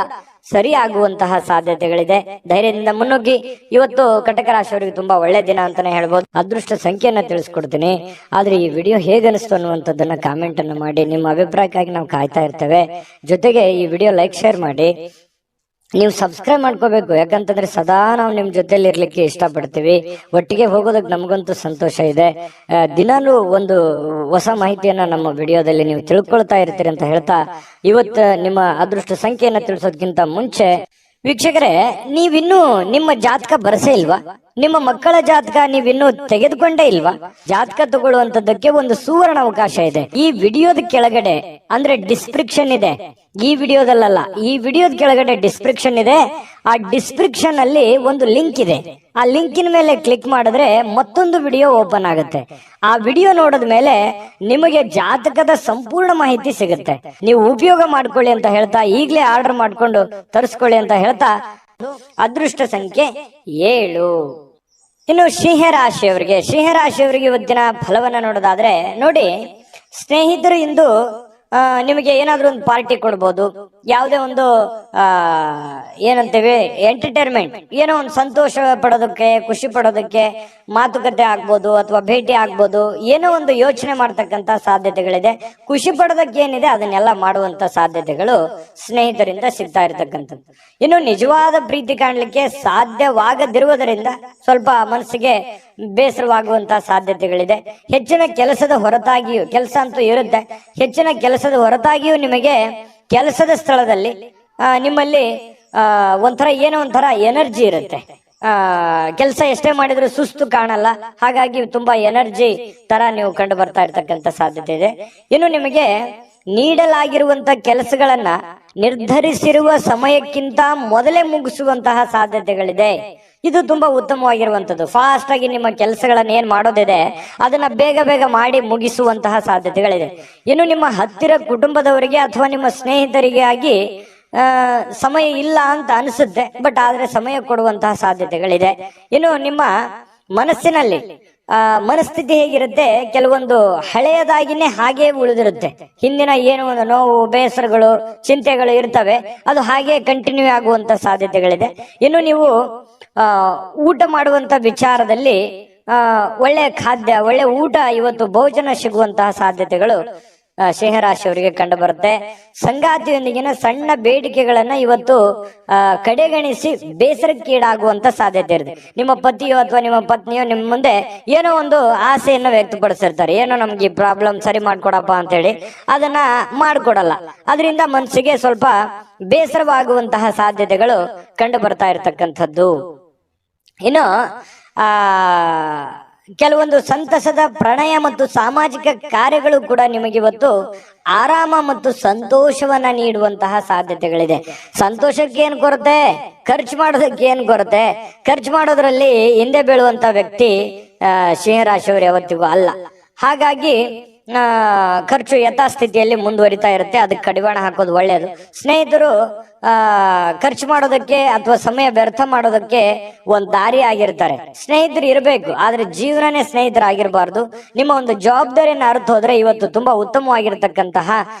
ಸರಿಯಾಗುವಂತಹ ಸಾಧ್ಯತೆಗಳಿದೆ. ಧೈರ್ಯದಿಂದ ಮುನ್ನುಗ್ಗಿ. ಇವತ್ತು ಕಟಕ ರಾಶಿಯವರಿಗೆ ತುಂಬಾ ಒಳ್ಳೆ ದಿನ ಅಂತಾನೆ ಹೇಳ್ಬೋದು. ಅದೃಷ್ಟ ಸಂಖ್ಯೆಯನ್ನ ತಿಳಿಸ್ಕೊಡ್ತೀನಿ. ಆದ್ರೆ ಈ ವಿಡಿಯೋ ಹೇಗನಿಸ್ತು ಅನ್ನುವಂಥದ್ದನ್ನ ಕಾಮೆಂಟ್ ಅನ್ನು ಮಾಡಿ. ನಿಮ್ಮ ಅಭಿಪ್ರಾಯಕ್ಕಾಗಿ ನಾವು ಕಾಯ್ತಾ ಇರ್ತೇವೆ. ಜೊತೆಗೆ ಈ ವಿಡಿಯೋ ಲೈಕ್, ಶೇರ್ ಮಾಡಿ. ನೀವು ಸಬ್ಸ್ಕ್ರೈಬ್ ಮಾಡ್ಕೋಬೇಕು. ಯಾಕಂತಂದ್ರೆ ಸದಾ ನಾವು ನಿಮ್ ಜೊತೆಲಿ ಇರ್ಲಿಕ್ಕೆ ಇಷ್ಟಪಡ್ತೀವಿ. ಒಟ್ಟಿಗೆ ಹೋಗೋದಕ್ಕೆ ನಮಗಂತೂ ಸಂತೋಷ ಇದೆ. ದಿನಾಲೂ ಒಂದು ಹೊಸ ಮಾಹಿತಿಯನ್ನ ನಮ್ಮ ವಿಡಿಯೋದಲ್ಲಿ ನೀವು ತಿಳ್ಕೊಳ್ತಾ ಇರ್ತೀರಿ ಅಂತ ಹೇಳ್ತಾ, ಇವತ್ತು ನಿಮ್ಮ ಅದೃಷ್ಟ ಸಂಖ್ಯೆಯನ್ನ ತಿಳಿಸೋದಕ್ಕಿಂತ ಮುಂಚೆ ವೀಕ್ಷಕರೇ, ನೀವಿನ್ನೂ ನಿಮ್ಮ ಜಾತಕ ಬರಸೇ ಇಲ್ವಾ? ನಿಮ್ಮ ಮಕ್ಕಳ ಜಾತಕ ನೀವಿನ್ನೂ ತೆಗೆದುಕೊಂಡೇ ಇಲ್ವಾ? ಜಾತಕ ತಗೊಳ್ಳುವಂತದ್ದಕ್ಕೆ ಒಂದು ಸುವರ್ಣ ಅವಕಾಶ ಇದೆ. ಈ ವಿಡಿಯೋದ ಕೆಳಗಡೆ ಅಂದ್ರೆ ಡಿಸ್ಕ್ರಿಪ್ಷನ್ ಇದೆ. ಈ ವಿಡಿಯೋದಲ್ಲ, ಈ ವಿಡಿಯೋದ ಕೆಳಗಡೆ ಡಿಸ್ಕ್ರಿಪ್ಷನ್ ಇದೆ. ಆ ಡಿಸ್ಕ್ರಿಪ್ಷನ್ ಅಲ್ಲಿ ಒಂದು ಲಿಂಕ್ ಇದೆ. ಆ ಲಿಂಕಿನ ಮೇಲೆ ಕ್ಲಿಕ್ ಮಾಡಿದ್ರೆ ಮತ್ತೊಂದು ವಿಡಿಯೋ ಓಪನ್ ಆಗುತ್ತೆ. ಆ ವಿಡಿಯೋ ನೋಡಿದ ಮೇಲೆ ನಿಮಗೆ ಜಾತಕದ ಸಂಪೂರ್ಣ ಮಾಹಿತಿ ಸಿಗುತ್ತೆ. ನೀವು ಉಪಯೋಗ ಮಾಡ್ಕೊಳ್ಳಿ ಅಂತ ಹೇಳ್ತಾ, ಈಗಲೇ ಆರ್ಡರ್ ಮಾಡ್ಕೊಂಡು ತರಿಸ್ಕೊಳ್ಳಿ ಅಂತ ಹೇಳ್ತಾ, ಅದೃಷ್ಟ ಸಂಖ್ಯೆ 7. ಇನ್ನು ಸಿಂಹರಾಶಿಯವರಿಗೆ ಇವತ್ತಿನ ಫಲವನ್ನ ನೋಡೋದಾದ್ರೆ ನೋಡಿ, ಸ್ನೇಹಿತರು ಇಂದು ನಿಮಗೆ ಏನಾದ್ರೂ ಒಂದು ಪಾರ್ಟಿ ಕೊಡ್ಬೋದು. ಯಾವುದೇ ಒಂದು ಏನಂತೇವೆ ಎಂಟರ್ಟೈನ್ಮೆಂಟ್, ಏನೋ ಒಂದು ಸಂತೋಷ ಪಡೋದಕ್ಕೆ, ಖುಷಿ ಪಡೋದಕ್ಕೆ ಮಾತುಕತೆ ಆಗ್ಬೋದು ಅಥವಾ ಭೇಟಿ ಆಗ್ಬೋದು. ಏನೋ ಒಂದು ಯೋಚನೆ ಮಾಡ್ತಕ್ಕಂತ ಸಾಧ್ಯತೆಗಳಿದೆ. ಖುಷಿ ಪಡೋದಕ್ಕೆ ಏನಿದೆ ಅದನ್ನೆಲ್ಲ ಮಾಡುವಂತ ಸಾಧ್ಯತೆಗಳು ಸ್ನೇಹಿತರಿಂದ ಸಿಗ್ತಾ ಇರತಕ್ಕಂಥದ್ದು. ಇನ್ನು ನಿಜವಾದ ಪ್ರೀತಿ ಕಾಣಲಿಕ್ಕೆ ಸಾಧ್ಯವಾಗದಿರುವುದರಿಂದ ಸ್ವಲ್ಪ ಮನಸ್ಸಿಗೆ ಬೇಸರವಾಗುವಂತಹ ಸಾಧ್ಯತೆಗಳಿದೆ. ಹೆಚ್ಚಿನ ಕೆಲಸದ ಹೊರತಾಗಿಯೂ, ಕೆಲಸ ಅಂತೂ ಇರುತ್ತೆ, ಹೆಚ್ಚಿನ ಕೆಲಸದ ಹೊರತಾಗಿಯೂ ನಿಮಗೆ ಕೆಲಸದ ಸ್ಥಳದಲ್ಲಿ ನಿಮ್ಮಲ್ಲಿ ಏನೋ ಒಂಥರ ಎನರ್ಜಿ ಇರುತ್ತೆ. ಕೆಲಸ ಎಷ್ಟೇ ಮಾಡಿದ್ರು ಸುಸ್ತು ಕಾಣಲ್ಲ. ಹಾಗಾಗಿ ತುಂಬಾ ಎನರ್ಜಿ ತರ ನೀವು ಕಂಡು ಬರ್ತಾ ಇರ್ತಕ್ಕಂಥ ಸಾಧ್ಯತೆ ಇದೆ. ಇನ್ನು ನಿಮಗೆ ನೀಡಲಾಗಿರುವಂತ ಕೆಲಸಗಳನ್ನ ನಿರ್ಧರಿಸಿರುವ ಸಮಯಕ್ಕಿಂತ ಮೊದಲೇ ಮುಗಿಸುವಂತಹ ಸಾಧ್ಯತೆಗಳಿದೆ. ಇದು ತುಂಬಾ ಉತ್ತಮವಾಗಿರುವಂತದ್ದು. ಫಾಸ್ಟ್ ಆಗಿ ನಿಮ್ಮ ಕೆಲಸಗಳನ್ನ ಏನ್ ಮಾಡೋದಿದೆ ಅದನ್ನ ಬೇಗ ಬೇಗ ಮಾಡಿ ಮುಗಿಸುವಂತಹ ಸಾಧ್ಯತೆಗಳಿದೆ. ಇನ್ನು ನಿಮ್ಮ ಹತ್ತಿರ ಕುಟುಂಬದವರಿಗೆ ಅಥವಾ ನಿಮ್ಮ ಸ್ನೇಹಿತರಿಗೆ ಆಗಿ ಸಮಯ ಇಲ್ಲ ಅಂತ ಅನಿಸುತ್ತೆ, ಬಟ್ ಆದ್ರೆ ಸಮಯ ಕೊಡುವಂತಹ ಸಾಧ್ಯತೆಗಳಿದೆ. ಇನ್ನು ನಿಮ್ಮ ಮನಸ್ಸಿನಲ್ಲಿ ಮನಸ್ಥಿತಿ ಹೇಗಿರುತ್ತೆ, ಕೆಲವೊಂದು ಹಳೆಯದಾಗಿನೇ ಹಾಗೆ ಉಳಿದಿರುತ್ತೆ. ಹಿಂದಿನ ಏನು ಒಂದು ನೋವು, ಬೇಸರಗಳು, ಚಿಂತೆಗಳು ಇರ್ತವೆ, ಅದು ಹಾಗೆ ಕಂಟಿನ್ಯೂ ಆಗುವಂತ ಸಾಧ್ಯತೆಗಳಿದೆ. ಇನ್ನು ನೀವು ಊಟ ಮಾಡುವಂತ ವಿಚಾರದಲ್ಲಿ ಒಳ್ಳೆ ಖಾದ್ಯ, ಒಳ್ಳೆ ಊಟ, ಇವತ್ತು ಭೋಜನ ಸಿಗುವಂತಹ ಸಾಧ್ಯತೆಗಳು ಸಿಂಹರಾಶಿಯವರಿಗೆ ಕಂಡು ಬರುತ್ತೆ. ಸಂಗಾತಿಯೊಂದಿಗಿನ ಸಣ್ಣ ಬೇಡಿಕೆಗಳನ್ನ ಇವತ್ತು ಕಡೆಗಣಿಸಿ ಬೇಸರಕ್ಕೀಡಾಗುವಂತ ಸಾಧ್ಯತೆ ಇರುತ್ತೆ. ನಿಮ್ಮ ಪತಿಯೋ ಅಥವಾ ನಿಮ್ಮ ಪತ್ನಿಯೋ ನಿಮ್ಮ ಮುಂದೆ ಏನೋ ಒಂದು ಆಸೆಯನ್ನು ವ್ಯಕ್ತಪಡಿಸಿರ್ತಾರೆ, ಏನೋ ನಮ್ಗೆ ಈ ಪ್ರಾಬ್ಲಮ್ ಸರಿ ಮಾಡ್ಕೊಡಪ್ಪ ಅಂತ ಹೇಳಿ, ಅದನ್ನ ಮಾಡ್ಕೊಡಲ್ಲ. ಅದರಿಂದ ಮನಸ್ಸಿಗೆ ಸ್ವಲ್ಪ ಬೇಸರವಾಗುವಂತಹ ಸಾಧ್ಯತೆಗಳು ಕಂಡು ಬರ್ತಾ ಇರತಕ್ಕಂಥದ್ದು. ಇನ್ನು ಕೆಲವೊಂದು ಸಂತಸದ ಪ್ರಣಯ ಮತ್ತು ಸಾಮಾಜಿಕ ಕಾರ್ಯಗಳು ಕೂಡ ನಿಮಗೆ ಇವತ್ತು ಆರಾಮ ಮತ್ತು ಸಂತೋಷವನ್ನ ನೀಡುವಂತಹ ಸಾಧ್ಯತೆಗಳಿದೆ. ಸಂತೋಷಕ್ಕೆ ಏನ್ ಕೊರತೆ, ಖರ್ಚು ಮಾಡೋದಕ್ಕೆ ಏನ್ ಕೊರತೆ? ಖರ್ಚು ಮಾಡೋದ್ರಲ್ಲಿ ಹಿಂದೆ ಬೀಳುವಂತ ವ್ಯಕ್ತಿ ಸಿಂಹರಾಶಿಯವರು ಯಾವತ್ತಿಗೂ ಅಲ್ಲ. ಹಾಗಾಗಿ ಖರ್ಚು ಯಥಾಸ್ಥಿತಿಯಲ್ಲಿ ಮುಂದುವರಿತಾ ಇರುತ್ತೆ. ಅದಕ್ಕೆ ಕಡಿವಾಣ ಹಾಕೋದು ಒಳ್ಳೆಯದು. ಸ್ನೇಹಿತರು ಖರ್ಚು ಮಾಡೋದಕ್ಕೆ ಅಥವಾ ಸಮಯ ವ್ಯರ್ಥ ಮಾಡೋದಕ್ಕೆ ಒಂದ್ ದಾರಿ ಆಗಿರ್ತಾರೆ. ಸ್ನೇಹಿತರು ಇರಬೇಕು, ಆದ್ರೆ ಜೀವನನೇ ಸ್ನೇಹಿತರಾಗಿರ್ಬಾರ್ದು. ನಿಮ್ಮ ಒಂದು ಜವಾಬ್ದಾರಿಯನ್ನು ಅರ್ಥ ಹೋದ್ರೆ ಇವತ್ತು ತುಂಬಾ ಉತ್ತಮವಾಗಿರ್ತಕ್ಕಂತಹ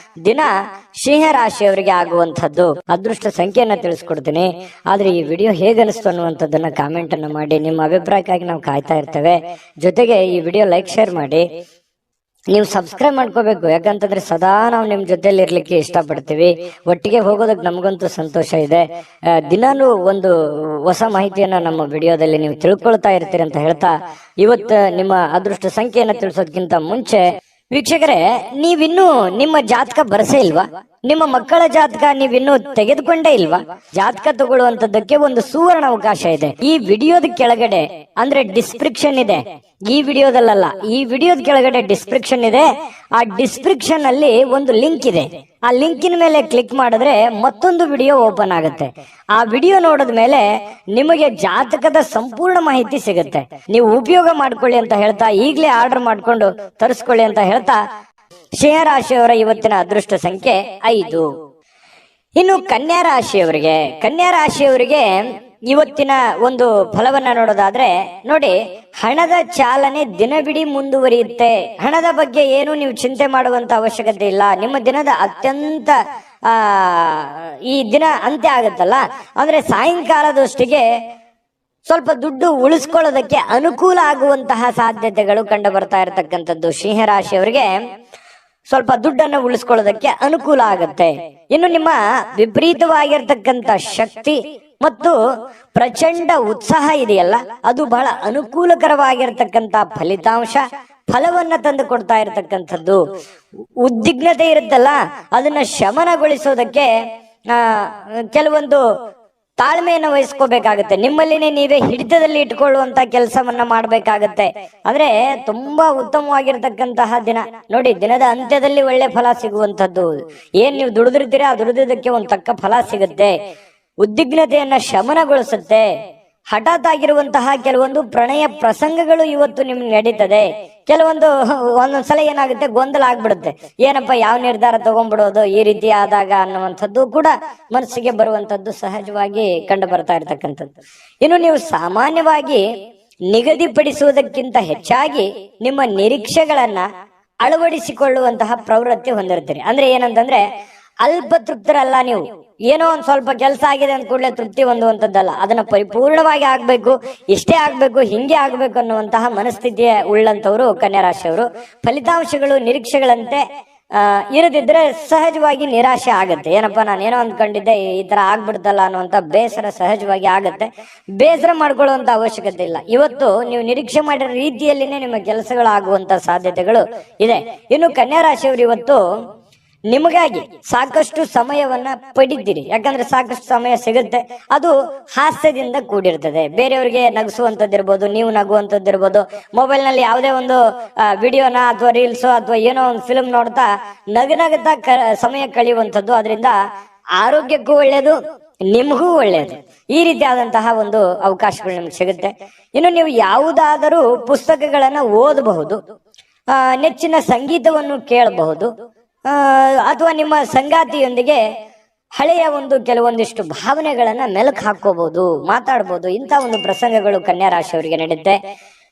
ದಿನ ಸಿಂಹ ರಾಶಿಯವರಿಗೆ ಆಗುವಂತದ್ದು. ಅದೃಷ್ಟ ಸಂಖ್ಯೆಯನ್ನ ತಿಳಿಸ್ಕೊಡ್ತೀನಿ. ಆದ್ರೆ ಈ ವಿಡಿಯೋ ಹೇಗನಿಸ್ತು ಅನ್ನುವಂಥದ್ದನ್ನ ಕಾಮೆಂಟ್ ಅನ್ನ ಮಾಡಿ. ನಿಮ್ಮ ಅಭಿಪ್ರಾಯಕ್ಕಾಗಿ ನಾವು ಕಾಯ್ತಾ ಇರ್ತೇವೆ. ಜೊತೆಗೆ ಈ ವಿಡಿಯೋ ಲೈಕ್ ಶೇರ್ ಮಾಡಿ. ನೀವು ಸಬ್ಸ್ಕ್ರೈಬ್ ಮಾಡ್ಕೋಬೇಕು, ಯಾಕಂತಂದ್ರೆ ಸದಾ ನಾವು ನಿಮ್ ಜೊತೆಲಿ ಇರ್ಲಿಕ್ಕೆ ಇಷ್ಟಪಡ್ತೀವಿ. ಒಟ್ಟಿಗೆ ಹೋಗೋದಕ್ಕೆ ನಮಗಂತೂ ಸಂತೋಷ ಇದೆ. ದಿನಾನು ಒಂದು ಹೊಸ ಮಾಹಿತಿಯನ್ನ ನಮ್ಮ ವಿಡಿಯೋದಲ್ಲಿ ನೀವು ತಿಳ್ಕೊಳ್ತಾ ಇರ್ತೀರಿ ಅಂತ ಹೇಳ್ತಾ, ಇವತ್ತು ನಿಮ್ಮ ಅದೃಷ್ಟ ಸಂಖ್ಯೆಯನ್ನ ತಿಳಿಸೋದಕ್ಕಿಂತ ಮುಂಚೆ ವೀಕ್ಷಕರೇ, ನೀವಿನ್ನೂ ನಿಮ್ಮ ಜಾತಕ ಬರಸೇ ಇಲ್ವಾ? ನಿಮ್ಮ ಮಕ್ಕಳ ಜಾತಕ ನೀವಿನ್ನೂ ತೆಗೆದುಕೊಂಡೇ ಇಲ್ವಾ? ಜಾತಕ ತಗೊಳ್ಳುವಂತದ್ದಕ್ಕೆ ಒಂದು ಸುವರ್ಣ ಅವಕಾಶ ಇದೆ. ಈ ವಿಡಿಯೋದ ಕೆಳಗಡೆ ಅಂದ್ರೆ ಡಿಸ್ಕ್ರಿಪ್ಷನ್ ಇದೆ. ಈ ವಿಡಿಯೋದಲ್ಲ, ಈ ವಿಡಿಯೋದ ಕೆಳಗಡೆ ಡಿಸ್ಕ್ರಿಪ್ಷನ್ ಇದೆ. ಆ ಡಿಸ್ಕ್ರಿಪ್ಷನ್ ಅಲ್ಲಿ ಒಂದು ಲಿಂಕ್ ಇದೆ. ಆ ಲಿಂಕಿನ ಮೇಲೆ ಕ್ಲಿಕ್ ಮಾಡಿದ್ರೆ ಮತ್ತೊಂದು ವಿಡಿಯೋ ಓಪನ್ ಆಗುತ್ತೆ. ಆ ವಿಡಿಯೋ ನೋಡಿದ ಮೇಲೆ ನಿಮಗೆ ಜಾತಕದ ಸಂಪೂರ್ಣ ಮಾಹಿತಿ ಸಿಗುತ್ತೆ. ನೀವು ಉಪಯೋಗ ಮಾಡ್ಕೊಳ್ಳಿ ಅಂತ ಹೇಳ್ತಾ, ಈಗಲೇ ಆರ್ಡರ್ ಮಾಡ್ಕೊಂಡು ತರಿಸ್ಕೊಳ್ಳಿ ಅಂತ ಹೇಳ್ತಾ, ಸಿಂಹ ರಾಶಿಯವರ ಇವತ್ತಿನ ಅದೃಷ್ಟ ಸಂಖ್ಯೆ 5. ಇನ್ನು ಕನ್ಯಾ ರಾಶಿಯವರಿಗೆ ಇವತ್ತಿನ ಒಂದು ಫಲವನ್ನ ನೋಡೋದಾದ್ರೆ ನೋಡಿ, ಹಣದ ಚಾಲನೆ ದಿನವಿಡೀ ಮುಂದುವರಿಯುತ್ತೆ. ಹಣದ ಬಗ್ಗೆ ಏನು ನೀವು ಚಿಂತೆ ಮಾಡುವಂತ ಅವಶ್ಯಕತೆ ಇಲ್ಲ. ನಿಮ್ಮ ದಿನದ ಅತ್ಯಂತ ಈ ದಿನ ಅಂತ್ಯ ಆಗುತ್ತಲ್ಲ, ಅಂದ್ರೆ ಸಾಯಂಕಾಲದಷ್ಟಿಗೆ ಸ್ವಲ್ಪ ದುಡ್ಡು ಉಳಿಸ್ಕೊಳ್ಳೋದಕ್ಕೆ ಅನುಕೂಲ ಆಗುವಂತಹ ಸಾಧ್ಯತೆಗಳು ಕಂಡು ಬರ್ತಾ ಇರತಕ್ಕಂಥದ್ದು. ಸಿಂಹರಾಶಿಯವರಿಗೆ ಸ್ವಲ್ಪ ದುಡ್ಡನ್ನು ಉಳಿಸ್ಕೊಳ್ಳೋದಕ್ಕೆ ಅನುಕೂಲ ಆಗುತ್ತೆ. ಇನ್ನು ನಿಮ್ಮ ವಿಪರೀತವಾಗಿರ್ತಕ್ಕಂಥ ಶಕ್ತಿ ಮತ್ತು ಪ್ರಚಂಡ ಉತ್ಸಾಹ ಇದೆಯಲ್ಲ, ಅದು ಬಹಳ ಅನುಕೂಲಕರವಾಗಿರ್ತಕ್ಕಂಥ ಫಲವನ್ನ ತಂದು ಕೊಡ್ತಾ ಇರತಕ್ಕಂಥದ್ದು. ಉದ್ವಿಗ್ನತೆ ಇರುತ್ತಲ್ಲ, ಅದನ್ನ ಶಮನಗೊಳಿಸೋದಕ್ಕೆ ಕೆಲವೊಂದು ತಾಳ್ಮೆಯನ್ನು ವಹಿಸ್ಕೋಬೇಕಾಗತ್ತೆ. ನಿಮ್ಮಲ್ಲಿನೇ ನೀವೇ ಹಿಡಿತದಲ್ಲಿ ಇಟ್ಕೊಳ್ಳುವಂತ ಕೆಲಸವನ್ನ ಮಾಡ್ಬೇಕಾಗತ್ತೆ. ಅಂದ್ರೆ ತುಂಬಾ ಉತ್ತಮವಾಗಿರ್ತಕ್ಕಂತಹ ದಿನ ನೋಡಿ. ದಿನದ ಅಂತ್ಯದಲ್ಲಿ ಒಳ್ಳೆ ಫಲ ಸಿಗುವಂತದ್ದು. ಏನ್ ನೀವು ದುಡಿದಿರ್ತೀರಾ, ಆ ದುಡಿದಕ್ಕೆ ಒಂದು ತಕ್ಕ ಫಲ ಸಿಗುತ್ತೆ. ಉದ್ವಿಗ್ನತೆಯನ್ನ ಶಮನಗೊಳಿಸುತ್ತೆ. ಹಠಾತ್ ಆಗಿರುವಂತಹ ಕೆಲವೊಂದು ಪ್ರಣಯ ಪ್ರಸಂಗಗಳು ಇವತ್ತು ನಿಮ್ಗೆ ನಡೀತದೆ. ಒಂದೊಂದ್ಸಲ ಏನಾಗುತ್ತೆ, ಗೊಂದಲ ಆಗ್ಬಿಡುತ್ತೆ. ಏನಪ್ಪ, ಯಾವ ನಿರ್ಧಾರ ತಗೊಂಡ್ಬಿಡೋದು ಈ ರೀತಿ ಆದಾಗ ಅನ್ನುವಂಥದ್ದು ಕೂಡ ಮನಸ್ಸಿಗೆ ಬರುವಂತದ್ದು ಸಹಜವಾಗಿ ಕಂಡು ಬರ್ತಾ ಇರ್ತಕ್ಕಂಥದ್ದು. ಇನ್ನು ನೀವು ಸಾಮಾನ್ಯವಾಗಿ ನಿಗದಿಪಡಿಸುವುದಕ್ಕಿಂತ ಹೆಚ್ಚಾಗಿ ನಿಮ್ಮ ನಿರೀಕ್ಷೆಗಳನ್ನ ಅಳವಡಿಸಿಕೊಳ್ಳುವಂತಹ ಪ್ರವೃತ್ತಿ ಹೊಂದಿರ್ತೀರಿ. ಅಂದ್ರೆ ಏನಂತಂದ್ರೆ, ಅಲ್ಪ ತೃಪ್ತರಲ್ಲ ನೀವು. ಏನೋ ಒಂದ್ ಸ್ವಲ್ಪ ಕೆಲಸ ಆಗಿದೆ ಅಂದ ಕೂಡಲೇ ತೃಪ್ತಿ ಹೊಂದುವಂತದ್ದಲ್ಲ. ಅದನ್ನ ಪರಿಪೂರ್ಣವಾಗಿ ಆಗ್ಬೇಕು, ಇಷ್ಟೇ ಆಗ್ಬೇಕು, ಹಿಂಗೆ ಆಗ್ಬೇಕು ಅನ್ನುವಂತಹ ಮನಸ್ಥಿತಿಯ ಉಳ್ಳಂತವ್ರು ಕನ್ಯಾ ರಾಶಿಯವರು. ಫಲಿತಾಂಶಗಳು ನಿರೀಕ್ಷೆಗಳಂತೆ ಇರದಿದ್ರೆ ಸಹಜವಾಗಿ ನಿರಾಶೆ ಆಗತ್ತೆ. ಏನಪ್ಪಾ, ನಾನೇನೋ ಅಂದ್ಕೊಂಡಿದ್ದೆ, ಈ ತರ ಆಗ್ಬಿಡ್ತಲ್ಲ ಅನ್ನುವಂತ ಬೇಸರ ಸಹಜವಾಗಿ ಆಗತ್ತೆ. ಬೇಸರ ಮಾಡ್ಕೊಳ್ಳುವಂತ ಅವಶ್ಯಕತೆ ಇಲ್ಲ. ಇವತ್ತು ನೀವು ನಿರೀಕ್ಷೆ ಮಾಡಿರೋ ರೀತಿಯಲ್ಲಿನೇ ನಿಮ್ಮ ಕೆಲಸಗಳಾಗುವಂತ ಸಾಧ್ಯತೆಗಳು ಇದೆ. ಇನ್ನು ಕನ್ಯಾ ರಾಶಿಯವರು ಇವತ್ತು ನಿಮಗಾಗಿ ಸಾಕಷ್ಟು ಸಮಯವನ್ನ ಪಡಿತೀರಿ. ಯಾಕಂದ್ರೆ ಸಾಕಷ್ಟು ಸಮಯ ಸಿಗುತ್ತೆ. ಅದು ಹಾಸ್ಯದಿಂದ ಕೂಡಿರ್ತದೆ. ಬೇರೆಯವರಿಗೆ ನಗಿಸುವಂತದ್ದಿರ್ಬೋದು, ನೀವು ನಗುವಂತದ್ದಿರ್ಬೋದು. ಮೊಬೈಲ್ ನಲ್ಲಿ ಯಾವುದೇ ಒಂದು ವಿಡಿಯೋನ ಅಥವಾ ರೀಲ್ಸ್ ಅಥವಾ ಏನೋ ಒಂದು ಫಿಲ್ಮ್ ನೋಡ್ತಾ ನಗನಗುತ್ತಾ ಸಮಯ ಕಳೆಯುವಂಥದ್ದು. ಅದರಿಂದ ಆರೋಗ್ಯಕ್ಕೂ ಒಳ್ಳೆಯದು, ನಿಮಗೂ ಒಳ್ಳೆಯದು. ಈ ರೀತಿಯಾದಂತಹ ಒಂದು ಅವಕಾಶಗಳು ನಿಮ್ಗೆ ಸಿಗುತ್ತೆ. ಇನ್ನು ನೀವು ಯಾವುದಾದರೂ ಪುಸ್ತಕಗಳನ್ನ ಓದಬಹುದು, ನೆಚ್ಚಿನ ಸಂಗೀತವನ್ನು ಕೇಳಬಹುದು, ಅಥವಾ ನಿಮ್ಮ ಸಂಗಾತಿಯೊಂದಿಗೆ ಹಳೆಯ ಒಂದು ಕೆಲವೊಂದಿಷ್ಟು ಭಾವನೆಗಳನ್ನ ಮೆಲುಕು ಹಾಕೋಬಹುದು, ಮಾತಾಡಬಹುದು. ಇಂಥ ಒಂದು ಪ್ರಸಂಗಗಳು ಕನ್ಯಾ ರಾಶಿಯವರಿಗೆ ನಡೆಯುತ್ತೆ.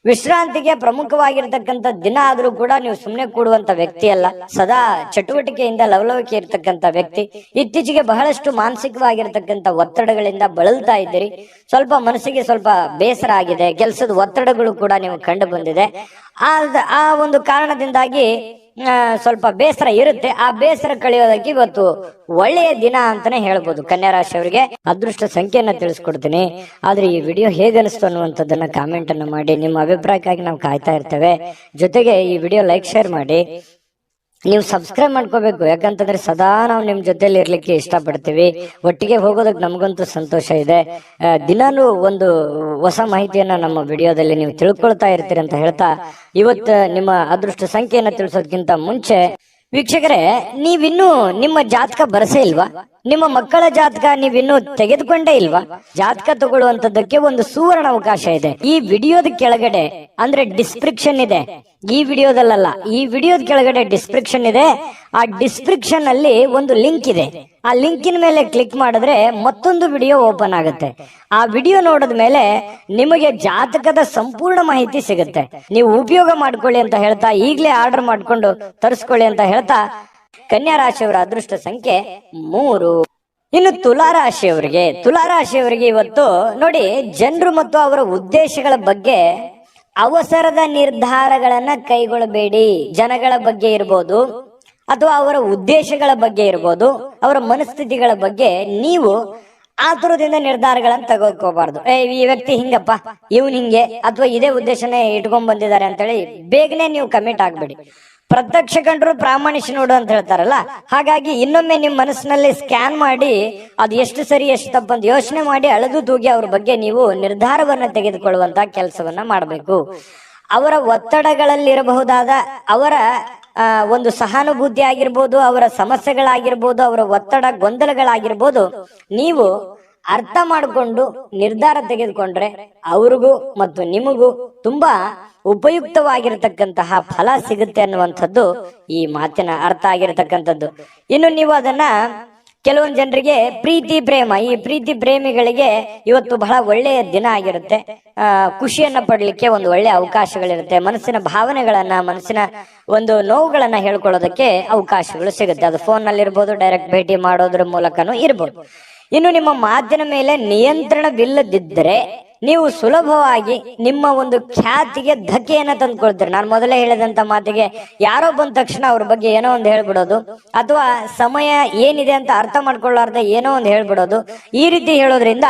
ವಿಶ್ರಾಂತಿಗೆ ಪ್ರಮುಖವಾಗಿರ್ತಕ್ಕಂಥ ದಿನ ಆದ್ರೂ ಕೂಡ ನೀವು ಸುಮ್ಮನೆ ಕೂಡುವಂತ ವ್ಯಕ್ತಿ ಅಲ್ಲ. ಸದಾ ಚಟುವಟಿಕೆಯಿಂದ ಲವಲವಿಕೆ ಇರ್ತಕ್ಕಂಥ ವ್ಯಕ್ತಿ. ಇತ್ತೀಚೆಗೆ ಬಹಳಷ್ಟು ಮಾನಸಿಕವಾಗಿರ್ತಕ್ಕಂಥ ಒತ್ತಡಗಳಿಂದ ಬಳಲ್ತಾ ಇದ್ದೀರಿ. ಸ್ವಲ್ಪ ಮನಸ್ಸಿಗೆ ಸ್ವಲ್ಪ ಬೇಸರ ಆಗಿದೆ, ಕೆಲಸದ ಒತ್ತಡಗಳು ಕೂಡ ನೀವು ಕಂಡು ಬಂದಿದೆ. ಆ ಒಂದು ಕಾರಣದಿಂದಾಗಿ ಸ್ವಲ್ಪ ಬೇಸರ ಇರುತ್ತೆ. ಆ ಬೇಸರ ಕಳೆಯೋದಕ್ಕೆ ಇವತ್ತು ಒಳ್ಳೆಯ ದಿನ ಅಂತಾನೆ ಹೇಳ್ಬೋದು. ಕನ್ಯಾ ರಾಶಿಯವರಿಗೆ ಅದೃಷ್ಟ ಸಂಖ್ಯೆಯನ್ನ ತಿಳಿಸ್ಕೊಡ್ತೀನಿ. ಆದ್ರೆ ಈ ವಿಡಿಯೋ ಹೇಗನಿಸ್ತು ಅನ್ನುವಂಥದ್ದನ್ನ ಕಾಮೆಂಟ್ ಅನ್ನ ಮಾಡಿ. ನಿಮ್ಮ ಅಭಿಪ್ರಾಯಕ್ಕಾಗಿ ನಾವು ಕಾಯ್ತಾ ಇರ್ತೇವೆ. ಜೊತೆಗೆ ಈ ವಿಡಿಯೋ ಲೈಕ್ ಶೇರ್ ಮಾಡಿ. ನೀವು ಸಬ್ಸ್ಕ್ರೈಬ್ ಮಾಡ್ಕೋಬೇಕು, ಯಾಕಂತಂದ್ರೆ ಸದಾ ನಾವು ನಿಮ್ ಜೊತೆಲಿ ಇರ್ಲಿಕ್ಕೆ ಇಷ್ಟಪಡ್ತೀವಿ. ಒಟ್ಟಿಗೆ ಹೋಗೋದಕ್ಕೆ ನಮಗಂತೂ ಸಂತೋಷ ಇದೆ. ದಿನಾನು ಒಂದು ಹೊಸ ಮಾಹಿತಿಯನ್ನ ನಮ್ಮ ವಿಡಿಯೋದಲ್ಲಿ ನೀವು ತಿಳ್ಕೊಳ್ತಾ ಇರ್ತೀರಿ ಅಂತ ಹೇಳ್ತಾ, ಇವತ್ತು ನಿಮ್ಮ ಅದೃಷ್ಟ ಸಂಖ್ಯೆಯನ್ನ ತಿಳಿಸೋದಕ್ಕಿಂತ ಮುಂಚೆ ವೀಕ್ಷಕರೇ, ನೀವಿನ್ನೂ ನಿಮ್ಮ ಜಾತಕ ಬರಸೇ ಇಲ್ವಾ? ನಿಮ್ಮ ಮಕ್ಕಳ ಜಾತಕ ನೀವಿನ್ನೂ ತೆಗೆದುಕೊಂಡೇ ಇಲ್ವಾ? ಜಾತಕ ತಗೊಳ್ಳುವಂತದ್ದಕ್ಕೆ ಒಂದು ಸುವರ್ಣ ಅವಕಾಶ ಇದೆ. ಈ ವಿಡಿಯೋದ ಕೆಳಗಡೆ ಅಂದ್ರೆ ಡಿಸ್ಕ್ರಿಪ್ಷನ್ ಇದೆ, ಈ ವಿಡಿಯೋದಲ್ಲ, ಈ ವಿಡಿಯೋದ ಕೆಳಗಡೆ ಡಿಸ್ಕ್ರಿಪ್ಷನ್ ಇದೆ. ಆ ಡಿಸ್ಕ್ರಿಪ್ಷನ್ ಅಲ್ಲಿ ಒಂದು ಲಿಂಕ್ ಇದೆ. ಆ ಲಿಂಕಿನ ಮೇಲೆ ಕ್ಲಿಕ್ ಮಾಡಿದ್ರೆ ಮತ್ತೊಂದು ವಿಡಿಯೋ ಓಪನ್ ಆಗುತ್ತೆ. ಆ ವಿಡಿಯೋ ನೋಡಿದ ಮೇಲೆ ನಿಮಗೆ ಜಾತಕದ ಸಂಪೂರ್ಣ ಮಾಹಿತಿ ಸಿಗುತ್ತೆ. ನೀವು ಉಪಯೋಗ ಮಾಡ್ಕೊಳ್ಳಿ ಅಂತ ಹೇಳ್ತಾ, ಈಗಲೇ ಆರ್ಡರ್ ಮಾಡ್ಕೊಂಡು ತರಿಸ್ಕೊಳ್ಳಿ ಅಂತ ಹೇಳ್ತಾ, ಕನ್ಯಾ ರಾಶಿಯವರ ಅದೃಷ್ಟ ಸಂಖ್ಯೆ 3. ಇನ್ನು ತುಲಾರಾಶಿಯವರಿಗೆ ಇವತ್ತು ನೋಡಿ, ಜನರು ಮತ್ತು ಅವರ ಉದ್ದೇಶಗಳ ಬಗ್ಗೆ ಅವಸರದ ನಿರ್ಧಾರಗಳನ್ನ ಕೈಗೊಳ್ಳಬೇಡಿ. ಜನಗಳ ಬಗ್ಗೆ ಇರ್ಬೋದು ಅಥವಾ ಅವರ ಉದ್ದೇಶಗಳ ಬಗ್ಗೆ ಇರ್ಬೋದು, ಅವರ ಮನಸ್ಥಿತಿಗಳ ಬಗ್ಗೆ ನೀವು ಆತುರದಿಂದ ನಿರ್ಧಾರಗಳನ್ನ ತಗೋಕೋಬಾರ್ದು. ಈ ವ್ಯಕ್ತಿ ಹಿಂಗಪ್ಪ, ಇವನ್ ಹಿಂಗೆ, ಅಥವಾ ಇದೇ ಉದ್ದೇಶನೇ ಇಟ್ಕೊಂಡ್ ಬಂದಿದ್ದಾರೆ ಅಂತೇಳಿ ಬೇಗನೆ ನೀವು ಕಮಿಟ್ ಆಗ್ಬೇಡಿ. ಪ್ರತ್ಯಕ್ಷ ಕಂಡ್ರು ಪ್ರಾಮಾಣಿಕ ನೋಡು ಅಂತ ಹೇಳ್ತಾರಲ್ಲ, ಹಾಗಾಗಿ ಇನ್ನೊಮ್ಮೆ ನಿಮ್ಮ ಮನಸ್ಸಿನಲ್ಲಿ ಸ್ಕ್ಯಾನ್ ಮಾಡಿ ಅದು ಎಷ್ಟು ಸರಿ ಎಷ್ಟು ತಪ್ಪಂತ ಯೋಚನೆ ಮಾಡಿ ಅಳೆದು ತೂಗಿ ಅವ್ರ ಬಗ್ಗೆ ನೀವು ನಿರ್ಧಾರವನ್ನ ತೆಗೆದುಕೊಳ್ಳುವಂತ ಕೆಲಸವನ್ನ ಮಾಡಬೇಕು. ಅವರ ಒತ್ತಡಗಳಲ್ಲಿರಬಹುದಾದ ಅವರ ಒಂದು ಸಹಾನುಭೂತಿ ಆಗಿರ್ಬೋದು, ಅವರ ಸಮಸ್ಯೆಗಳಾಗಿರ್ಬೋದು, ಅವರ ಒತ್ತಡ ಗೊಂದಲಗಳಾಗಿರ್ಬೋದು, ನೀವು ಅರ್ಥ ಮಾಡಿಕೊಂಡು ನಿರ್ಧಾರ ತೆಗೆದುಕೊಂಡ್ರೆ ಅವ್ರಿಗೂ ಮತ್ತು ನಿಮಗೂ ತುಂಬಾ ಉಪಯುಕ್ತವಾಗಿರತಕ್ಕಂತಹ ಫಲ ಸಿಗುತ್ತೆ ಅನ್ನುವಂಥದ್ದು ಈ ಮಾತಿನ ಅರ್ಥ ಆಗಿರತಕ್ಕಂಥದ್ದು. ಇನ್ನು ನೀವು ಅದನ್ನ ಕೆಲವೊಂದು ಜನರಿಗೆ ಪ್ರೀತಿ ಪ್ರೇಮ, ಈ ಪ್ರೀತಿ ಪ್ರೇಮಿಗಳಿಗೆ ಇವತ್ತು ಬಹಳ ಒಳ್ಳೆಯ ದಿನ ಆಗಿರುತ್ತೆ. ಖುಷಿಯನ್ನ ಪಡ್ಲಿಕ್ಕೆ ಒಂದು ಒಳ್ಳೆಯ ಅವಕಾಶಗಳಿರುತ್ತೆ. ಮನಸ್ಸಿನ ಭಾವನೆಗಳನ್ನ, ಮನಸ್ಸಿನ ಒಂದು ನೋವುಗಳನ್ನ ಹೇಳ್ಕೊಳ್ಳೋದಕ್ಕೆ ಅವಕಾಶಗಳು ಸಿಗುತ್ತೆ. ಅದು ಫೋನ್ ನಲ್ಲಿ ಇರ್ಬೋದು, ಡೈರೆಕ್ಟ್ ಭೇಟಿ ಮಾಡೋದ್ರ ಮೂಲಕನೂ ಇರ್ಬೋದು. ಇನ್ನು ನಿಮ್ಮ ಮಾತಿನ ಮೇಲೆ ನಿಯಂತ್ರಣವಿಲ್ಲದಿದ್ದರೆ ನೀವು ಸುಲಭವಾಗಿ ನಿಮ್ಮ ಒಂದು ಖ್ಯಾತಿಗೆ ಧಕ್ಕೆಯನ್ನ ತಂದ್ಕೊಳ್ತೀರಿ. ನಾನು ಮೊದಲೇ ಹೇಳಿದಂತ ಮಾತಿಗೆ ಯಾರೋ ಬಂದ ತಕ್ಷಣ ಅವ್ರ ಬಗ್ಗೆ ಏನೋ ಒಂದು ಹೇಳ್ಬಿಡೋದು, ಅಥವಾ ಸಮಯ ಏನಿದೆ ಅಂತ ಅರ್ಥ ಮಾಡ್ಕೊಳ್ಳಾರ್ದೆ ಏನೋ ಒಂದು ಹೇಳ್ಬಿಡೋದು. ಈ ರೀತಿ ಹೇಳೋದ್ರಿಂದ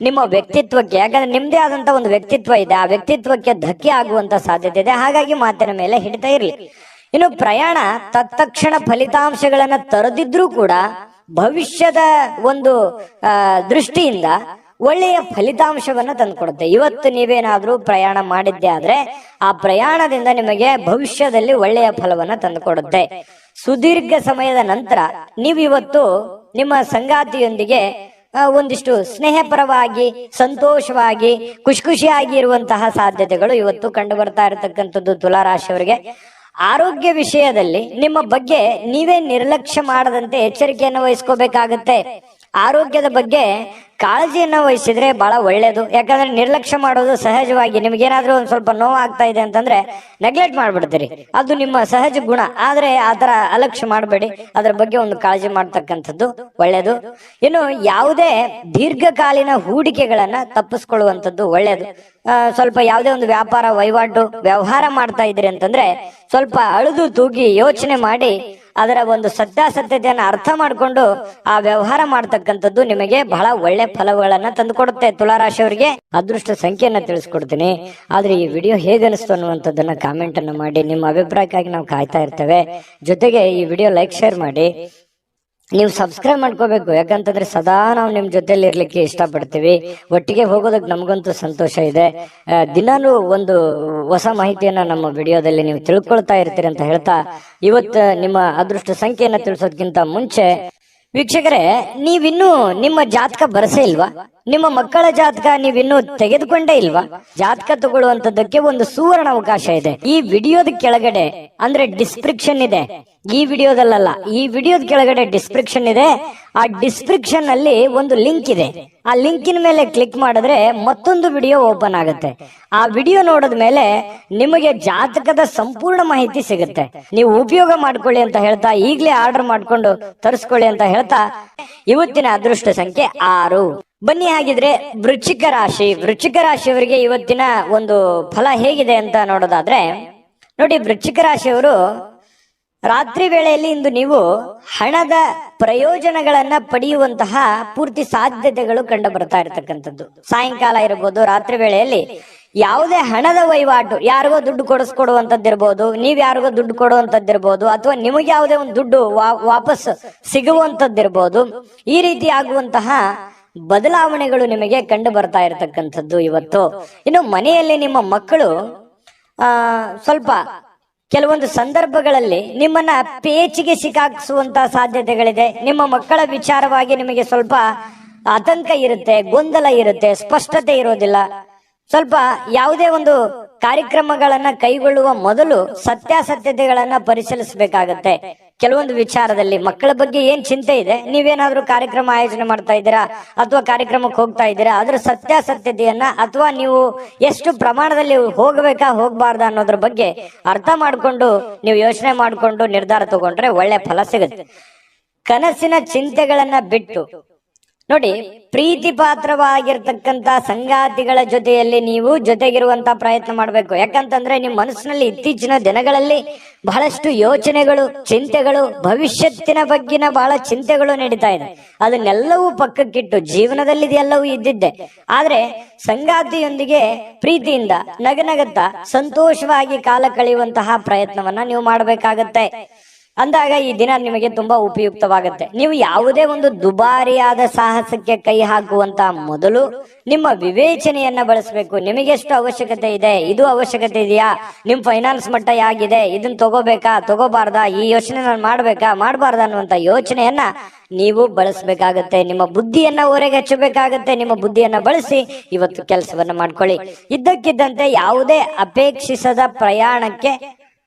ನಿಮ್ಮ ವ್ಯಕ್ತಿತ್ವಕ್ಕೆ, ಯಾಕಂದ್ರೆ ನಿಮ್ದೇ ಆದಂತ ಒಂದು ವ್ಯಕ್ತಿತ್ವ ಇದೆ, ಆ ವ್ಯಕ್ತಿತ್ವಕ್ಕೆ ಧಕ್ಕೆ ಆಗುವಂತ ಸಾಧ್ಯತೆ ಇದೆ. ಹಾಗಾಗಿ ಮಾತಿನ ಮೇಲೆ ಹಿಡಿತಾ ಇರ್ಲಿ. ಇನ್ನು ಪ್ರಯಾಣ ತತ್ಕ್ಷಣ ಫಲಿತಾಂಶಗಳನ್ನ ತರದಿದ್ರೂ ಕೂಡ ಭವಿಷ್ಯದ ಒಂದು ದೃಷ್ಟಿಯಿಂದ ಒಳ್ಳೆಯ ಫಲಿತಾಂಶವನ್ನ ತಂದುಕೊಡುತ್ತೆ. ಇವತ್ತು ನೀವೇನಾದ್ರೂ ಪ್ರಯಾಣ ಮಾಡಿದ್ದೆ ಆದ್ರೆ ಆ ಪ್ರಯಾಣದಿಂದ ನಿಮಗೆ ಭವಿಷ್ಯದಲ್ಲಿ ಒಳ್ಳೆಯ ಫಲವನ್ನ ತಂದುಕೊಡುತ್ತೆ. ಸುದೀರ್ಘ ಸಮಯದ ನಂತರ ನೀವು ಇವತ್ತು ನಿಮ್ಮ ಸಂಗಾತಿಯೊಂದಿಗೆ ಒಂದಿಷ್ಟು ಸ್ನೇಹಪರವಾಗಿ, ಸಂತೋಷವಾಗಿ, ಖುಷಿಯಾಗಿ ಇರುವಂತಹ ಸಾಧ್ಯತೆಗಳು ಇವತ್ತು ಕಂಡು ಬರ್ತಾ ಇರತಕ್ಕಂಥದ್ದು ತುಲಾರಾಶಿಯವರಿಗೆ. ಆರೋಗ್ಯ ವಿಷಯದಲ್ಲಿ ನಿಮ್ಮ ಬಗ್ಗೆ ನೀವೇ ನಿರ್ಲಕ್ಷ್ಯ ಮಾಡದಂತೆ ಎಚ್ಚರಿಕೆಯನ್ನು ವಹಿಸ್ಕೋಬೇಕಾಗತ್ತೆ. ಆರೋಗ್ಯದ ಬಗ್ಗೆ ಕಾಳಜಿಯನ್ನ ವಹಿಸಿದ್ರೆ ಬಹಳ ಒಳ್ಳೇದು. ಯಾಕಂದ್ರೆ ನಿರ್ಲಕ್ಷ್ಯ ಮಾಡೋದು ಸಹಜವಾಗಿ, ನಿಮ್ಗೇನಾದ್ರೂ ಒಂದ್ ಸ್ವಲ್ಪ ನೋವು ಆಗ್ತಾ ಇದೆ ಅಂತಂದ್ರೆ ನೆಗ್ಲೆಕ್ಟ್ ಮಾಡ್ಬಿಡ್ತೀರಿ, ಅದು ನಿಮ್ಮ ಸಹಜ ಗುಣ. ಆದ್ರೆ ಆತರ ಅಲಕ್ಷ್ಯ ಮಾಡಬೇಡಿ, ಅದ್ರ ಬಗ್ಗೆ ಒಂದು ಕಾಳಜಿ ಮಾಡ್ತಕ್ಕಂಥದ್ದು ಒಳ್ಳೇದು. ಇನ್ನು ಯಾವುದೇ ದೀರ್ಘಕಾಲೀನ ಹೂಡಿಕೆಗಳನ್ನ ತಪ್ಪಿಸ್ಕೊಳ್ಳುವಂಥದ್ದು ಒಳ್ಳೇದು. ಸ್ವಲ್ಪ ಯಾವುದೇ ಒಂದು ವ್ಯಾಪಾರ ವಹಿವಾಟು ವ್ಯವಹಾರ ಮಾಡ್ತಾ ಇದ್ದೀರಿ ಅಂತಂದ್ರೆ ಸ್ವಲ್ಪ ಅಳುದು ತೂಗಿ ಯೋಚನೆ ಮಾಡಿ ಅದರ ಒಂದು ಸತ್ಯಾಸತ್ಯತೆಯನ್ನು ಅರ್ಥ ಮಾಡಿಕೊಂಡು ಆ ವ್ಯವಹಾರ ಮಾಡ್ತಕ್ಕಂಥದ್ದು ನಿಮಗೆ ಬಹಳ ಒಳ್ಳೆ ಫಲಗಳನ್ನ ತಂದುಕೊಡುತ್ತೆ. ತುಲಾರಾಶಿಯವರಿಗೆ ಅದೃಷ್ಟ ಸಂಖ್ಯೆಯನ್ನ ತಿಳಿಸ್ಕೊಡ್ತೀನಿ. ಆದ್ರೆ ಈ ವಿಡಿಯೋ ಹೇಗೆ ಅನಿಸ್ತು ಅನ್ನುವಂಥದ್ದನ್ನ ಕಾಮೆಂಟ್ ಅನ್ನು ಮಾಡಿ. ನಿಮ್ಮ ಅಭಿಪ್ರಾಯಕ್ಕಾಗಿ ನಾವು ಕಾಯ್ತಾ ಇರ್ತೇವೆ. ಜೊತೆಗೆ ಈ ವಿಡಿಯೋ ಲೈಕ್, ಶೇರ್ ಮಾಡಿ. ನೀವು ಸಬ್ಸ್ಕ್ರೈಬ್ ಮಾಡ್ಕೋಬೇಕು, ಯಾಕಂತಂದ್ರೆ ಸದಾ ನಾವು ನಿಮ್ ಜೊತೆಲಿ ಇರ್ಲಿಕ್ಕೆ ಇಷ್ಟಪಡ್ತೀವಿ. ಒಟ್ಟಿಗೆ ಹೋಗೋದಕ್ಕೆ ನಮಗಂತೂ ಸಂತೋಷ ಇದೆ. ದಿನಾನು ಒಂದು ಹೊಸ ಮಾಹಿತಿಯನ್ನ ನಮ್ಮ ವಿಡಿಯೋದಲ್ಲಿ ನೀವು ತಿಳ್ಕೊಳ್ತಾ ಇರ್ತೀರಿ ಅಂತ ಹೇಳ್ತಾ, ಇವತ್ತು ನಿಮ್ಮ ಅದೃಷ್ಟ ಸಂಖ್ಯೆಯನ್ನ ತಿಳಿಸೋದಕ್ಕಿಂತ ಮುಂಚೆ ವೀಕ್ಷಕರೇ, ನೀವಿನ್ನೂ ನಿಮ್ಮ ಜಾತಕ ಬರಸೇ ಇಲ್ವಾ? ನಿಮ್ಮ ಮಕ್ಕಳ ಜಾತಕ ನೀವಿನ್ನೂ ತೆಗೆದುಕೊಂಡೇ ಇಲ್ವಾ? ಜಾತಕ ತಗೊಳ್ಳುವಂತದ್ದಕ್ಕೆ ಒಂದು ಸುವರ್ಣ ಅವಕಾಶ ಇದೆ. ಈ ವಿಡಿಯೋದ ಕೆಳಗಡೆ ಅಂದ್ರೆ ಡಿಸ್ಕ್ರಿಪ್ಷನ್ ಇದೆ, ಈ ವಿಡಿಯೋದಲ್ಲ, ಈ ವಿಡಿಯೋದ ಕೆಳಗಡೆ ಡಿಸ್ಕ್ರಿಪ್ಷನ್ ಇದೆ. ಆ ಡಿಸ್ಕ್ರಿಪ್ಷನ್ ಅಲ್ಲಿ ಒಂದು ಲಿಂಕ್ ಇದೆ. ಆ ಲಿಂಕಿನ ಮೇಲೆ ಕ್ಲಿಕ್ ಮಾಡಿದ್ರೆ ಮತ್ತೊಂದು ವಿಡಿಯೋ ಓಪನ್ ಆಗುತ್ತೆ. ಆ ವಿಡಿಯೋ ನೋಡಿದ ಮೇಲೆ ನಿಮಗೆ ಜಾತಕದ ಸಂಪೂರ್ಣ ಮಾಹಿತಿ ಸಿಗುತ್ತೆ. ನೀವು ಉಪಯೋಗ ಮಾಡ್ಕೊಳ್ಳಿ ಅಂತ ಹೇಳ್ತಾ, ಈಗಲೇ ಆರ್ಡರ್ ಮಾಡ್ಕೊಂಡು ತರಿಸ್ಕೊಳ್ಳಿ ಅಂತ ಹೇಳ್ತಾ, ಇವತ್ತಿನ ಅದೃಷ್ಟ ಸಂಖ್ಯೆ 6. ಬನ್ನಿ ಹಾಗಿದ್ರೆ ವೃಶ್ಚಿಕ ರಾಶಿಯವರಿಗೆ ಇವತ್ತಿನ ಒಂದು ಫಲ ಹೇಗಿದೆ ಅಂತ ನೋಡೋದಾದ್ರೆ, ನೋಡಿ, ವೃಶ್ಚಿಕ ರಾಶಿಯವರು ರಾತ್ರಿ ವೇಳೆಯಲ್ಲಿ ಇಂದು ನೀವು ಹಣದ ಪ್ರಯೋಜನಗಳನ್ನ ಪಡೆಯುವಂತಹ ಪೂರ್ತಿ ಸಾಧ್ಯತೆಗಳು ಕಂಡು ಬರ್ತಾ ಇರತಕ್ಕಂಥದ್ದು. ಸಾಯಂಕಾಲ ಇರಬಹುದು, ರಾತ್ರಿ ವೇಳೆಯಲ್ಲಿ ಯಾವುದೇ ಹಣದ ವಹಿವಾಟು, ಯಾರಿಗೋ ದುಡ್ಡು ಕೊಡಿಸ್ಕೊಡುವಂತದ್ದಿರ್ಬೋದು, ನೀವ್ ಯಾರಿಗೋ ದುಡ್ಡು ಕೊಡುವಂತದ್ದಿರ್ಬೋದು, ಅಥವಾ ನಿಮಗೆ ಯಾವುದೇ ಒಂದು ದುಡ್ಡು ವಾಪಸ್ ಸಿಗುವಂತದ್ದಿರ್ಬೋದು, ಈ ರೀತಿ ಆಗುವಂತಹ ಬದಲಾವಣೆಗಳು ನಿಮಗೆ ಕಂಡು ಬರ್ತಾ ಇರತಕ್ಕಂಥದ್ದು ಇವತ್ತು. ಇನ್ನು ಮನೆಯಲ್ಲಿ ನಿಮ್ಮ ಮಕ್ಕಳು ಸ್ವಲ್ಪ ಕೆಲವೊಂದು ಸಂದರ್ಭಗಳಲ್ಲಿ ನಿಮ್ಮನ್ನ ಪೇಚಿಗೆ ಸಿಕ್ಕಾಕ್ಸುವಂತ ಸಾಧ್ಯತೆಗಳಿದೆ. ನಿಮ್ಮ ಮಕ್ಕಳ ವಿಚಾರವಾಗಿ ನಿಮಗೆ ಸ್ವಲ್ಪ ಆತಂಕ ಇರುತ್ತೆ, ಗೊಂದಲ ಇರುತ್ತೆ, ಸ್ಪಷ್ಟತೆ ಇರೋದಿಲ್ಲ. ಸ್ವಲ್ಪ ಯಾವುದೇ ಒಂದು ಕಾರ್ಯಕ್ರಮಗಳನ್ನ ಕೈಗೊಳ್ಳುವ ಮೊದಲು ಸತ್ಯಾಸತ್ಯತೆಗಳನ್ನ ಪರಿಶೀಲಿಸಬೇಕಾಗತ್ತೆ. ಕೆಲವೊಂದು ವಿಚಾರದಲ್ಲಿ ಮಕ್ಕಳ ಬಗ್ಗೆ ಏನ್ ಚಿಂತೆ ಇದೆ, ನೀವೇನಾದ್ರೂ ಕಾರ್ಯಕ್ರಮ ಆಯೋಜನೆ ಮಾಡ್ತಾ ಇದ್ದೀರಾ ಅಥವಾ ಕಾರ್ಯಕ್ರಮಕ್ಕೆ ಹೋಗ್ತಾ ಇದ್ದೀರಾ, ಅದ್ರ ಸತ್ಯಾಸತ್ಯತೆಯನ್ನ ಅಥವಾ ನೀವು ಎಷ್ಟು ಪ್ರಮಾಣದಲ್ಲಿ ಹೋಗ್ಬೇಕಾ ಹೋಗ್ಬಾರ್ದ ಅನ್ನೋದ್ರ ಬಗ್ಗೆ ಅರ್ಥ ಮಾಡ್ಕೊಂಡು ನೀವು ಯೋಚನೆ ಮಾಡ್ಕೊಂಡು ನಿರ್ಧಾರ ತಗೊಂಡ್ರೆ ಒಳ್ಳೆ ಫಲ ಸಿಗುತ್ತೆ. ಕನಸಿನ ಚಿಂತೆಗಳನ್ನ ಬಿಟ್ಟು ನೋಡಿ, ಪ್ರೀತಿ ಪಾತ್ರವಾಗಿರ್ತಕ್ಕಂತ ಸಂಗಾತಿಗಳ ಜೊತೆಯಲ್ಲಿ ನೀವು ಜೊತೆಗಿರುವಂತ ಪ್ರಯತ್ನ ಮಾಡಬೇಕು. ಯಾಕಂತಂದ್ರೆ ನಿಮ್ಮ ಮನಸ್ಸಿನಲ್ಲಿ ಇತ್ತೀಚಿನ ದಿನಗಳಲ್ಲಿ ಬಹಳಷ್ಟು ಯೋಚನೆಗಳು, ಚಿಂತೆಗಳು, ಭವಿಷ್ಯತ್ತಿನ ಬಗ್ಗಿನ ಬಹಳ ಚಿಂತೆಗಳು ನಡೀತಾ ಇದೆ. ಅದನ್ನೆಲ್ಲವೂ ಪಕ್ಕಕ್ಕಿಟ್ಟು ಜೀವನದಲ್ಲಿ ಇದೆಲ್ಲವೂ ಇದ್ದಿದ್ದೆ, ಆದ್ರೆ ಸಂಗಾತಿಯೊಂದಿಗೆ ಪ್ರೀತಿಯಿಂದ ನಗನಗತ್ತ ಸಂತೋಷವಾಗಿ ಕಾಲ ಕಳೆಯುವಂತಹ ಪ್ರಯತ್ನವನ್ನ ನೀವು ಮಾಡಬೇಕಾಗತ್ತೆ. ಅಂದಾಗ ಈ ದಿನ ನಿಮಗೆ ತುಂಬಾ ಉಪಯುಕ್ತವಾಗುತ್ತೆ. ನೀವು ಯಾವುದೇ ಒಂದು ದುಬಾರಿಯಾದ ಸಾಹಸಕ್ಕೆ ಕೈ ಹಾಕುವಂತ ಮೊದಲು ನಿಮ್ಮ ವಿವೇಚನೆಯನ್ನ ಬಳಸಬೇಕು. ನಿಮಗೆಷ್ಟು ಅವಶ್ಯಕತೆ ಇದೆ, ಇದು ಅವಶ್ಯಕತೆ ಇದೆಯಾ, ನಿಮ್ ಫೈನಾನ್ಸ್ ಮಟ್ಟ ಹೇಗಿದೆ, ಇದನ್ನ ತಗೋಬೇಕಾ ತಗೋಬಾರ್ದಾ, ಈ ಯೋಚನೆ ನಾನು ಮಾಡ್ಬೇಕಾ ಮಾಡಬಾರ್ದ ಅನ್ನುವಂತ ಯೋಚನೆಯನ್ನ ನೀವು ಬಳಸಬೇಕಾಗತ್ತೆ. ನಿಮ್ಮ ಬುದ್ಧಿಯನ್ನ ಹೊರಗೆ ಹಚ್ಚಬೇಕಾಗತ್ತೆ. ನಿಮ್ಮ ಬುದ್ಧಿಯನ್ನ ಬಳಸಿ ಇವತ್ತು ಕೆಲಸವನ್ನ ಮಾಡ್ಕೊಳ್ಳಿ. ಇದ್ದಕ್ಕಿದ್ದಂತೆ ಯಾವುದೇ ಅಪೇಕ್ಷಿಸದ ಪ್ರಯಾಣಕ್ಕೆ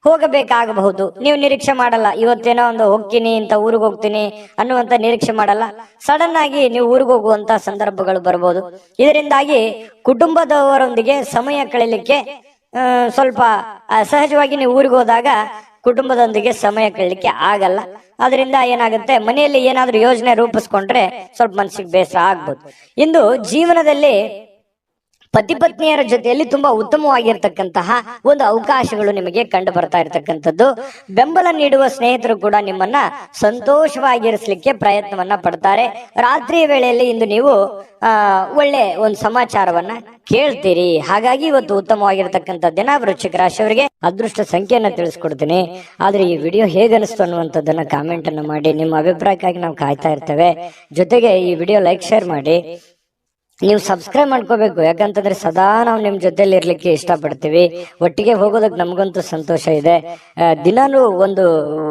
ಹೋಗಬೇಕಾಗಬಹುದು. ನೀವು ನಿರೀಕ್ಷೆ ಮಾಡಲ್ಲ, ಇವತ್ತೇನೋ ಒಂದು ಹೋಗ್ತೀನಿ ಇಂತ ಊರಿಗೆ ಹೋಗ್ತೀನಿ ಅನ್ನುವಂತ ನಿರೀಕ್ಷೆ ಮಾಡಲ್ಲ. ಸಡನ್ ಆಗಿ ನೀವು ಊರಿಗೆ ಹೋಗುವಂತ ಸಂದರ್ಭಗಳು ಬರ್ಬೋದು. ಇದರಿಂದಾಗಿ ಕುಟುಂಬದವರೊಂದಿಗೆ ಸಮಯ ಕಳೀಲಿಕ್ಕೆ ಸ್ವಲ್ಪ ಸಹಜವಾಗಿ ನೀವು ಊರಿಗೆ ಹೋದಾಗ ಕುಟುಂಬದೊಂದಿಗೆ ಸಮಯ ಕಳೀಲಿಕ್ಕೆ ಆಗಲ್ಲ. ಅದರಿಂದ ಏನಾಗುತ್ತೆ, ಮನೆಯಲ್ಲಿ ಏನಾದ್ರೂ ಯೋಜನೆ ರೂಪಿಸ್ಕೊಂಡ್ರೆ ಸ್ವಲ್ಪ ಮನಸ್ಸಿಗೆ ಬೇಸರ ಆಗ್ಬೋದು. ಇಂದು ಜೀವನದಲ್ಲಿ ಪತಿ ಪತ್ನಿಯರ ಜೊತೆಯಲ್ಲಿ ತುಂಬಾ ಉತ್ತಮವಾಗಿರ್ತಕ್ಕಂತಹ ಒಂದು ಅವಕಾಶಗಳು ನಿಮಗೆ ಕಂಡು ಬರ್ತಾ ಇರತಕ್ಕಂಥದ್ದು. ಬೆಂಬಲ ನೀಡುವ ಸ್ನೇಹಿತರು ಕೂಡ ನಿಮ್ಮನ್ನ ಸಂತೋಷವಾಗಿರಿಸಲಿಕ್ಕೆ ಪ್ರಯತ್ನವನ್ನ ಪಡ್ತಾರೆ. ರಾತ್ರಿಯ ವೇಳೆಯಲ್ಲಿ ಇಂದು ನೀವು ಒಳ್ಳೆ ಒಂದು ಸಮಾಚಾರವನ್ನ ಕೇಳ್ತೀರಿ. ಹಾಗಾಗಿ ಇವತ್ತು ಉತ್ತಮವಾಗಿರ್ತಕ್ಕಂಥ ದಿನ. ವೃಶ್ಚಿಕ ರಾಶಿಯವರಿಗೆ ಅದೃಷ್ಟ ಸಂಖ್ಯೆಯನ್ನ ತಿಳಿಸ್ಕೊಡ್ತೀನಿ. ಆದ್ರೆ ಈ ವಿಡಿಯೋ ಹೇಗನಿಸ್ತು ಅನ್ನುವಂಥದ್ದನ್ನ ಕಾಮೆಂಟ್ ಅನ್ನು ಮಾಡಿ. ನಿಮ್ಮ ಅಭಿಪ್ರಾಯಕ್ಕಾಗಿ ನಾವು ಕಾಯ್ತಾ ಇರ್ತೇವೆ. ಜೊತೆಗೆ ಈ ವಿಡಿಯೋ ಲೈಕ್ ಶೇರ್ ಮಾಡಿ. ನೀವು ಸಬ್ಸ್ಕ್ರೈಬ್ ಮಾಡ್ಕೋಬೇಕು. ಯಾಕಂತಂದ್ರೆ ಸದಾ ನಾವು ನಿಮ್ ಜೊತೆಲಿ ಇರ್ಲಿಕ್ಕೆ ಇಷ್ಟಪಡ್ತೀವಿ. ಒಟ್ಟಿಗೆ ಹೋಗೋದಕ್ಕೆ ನಮಗಂತೂ ಸಂತೋಷ ಇದೆ. ದಿನಾನು ಒಂದು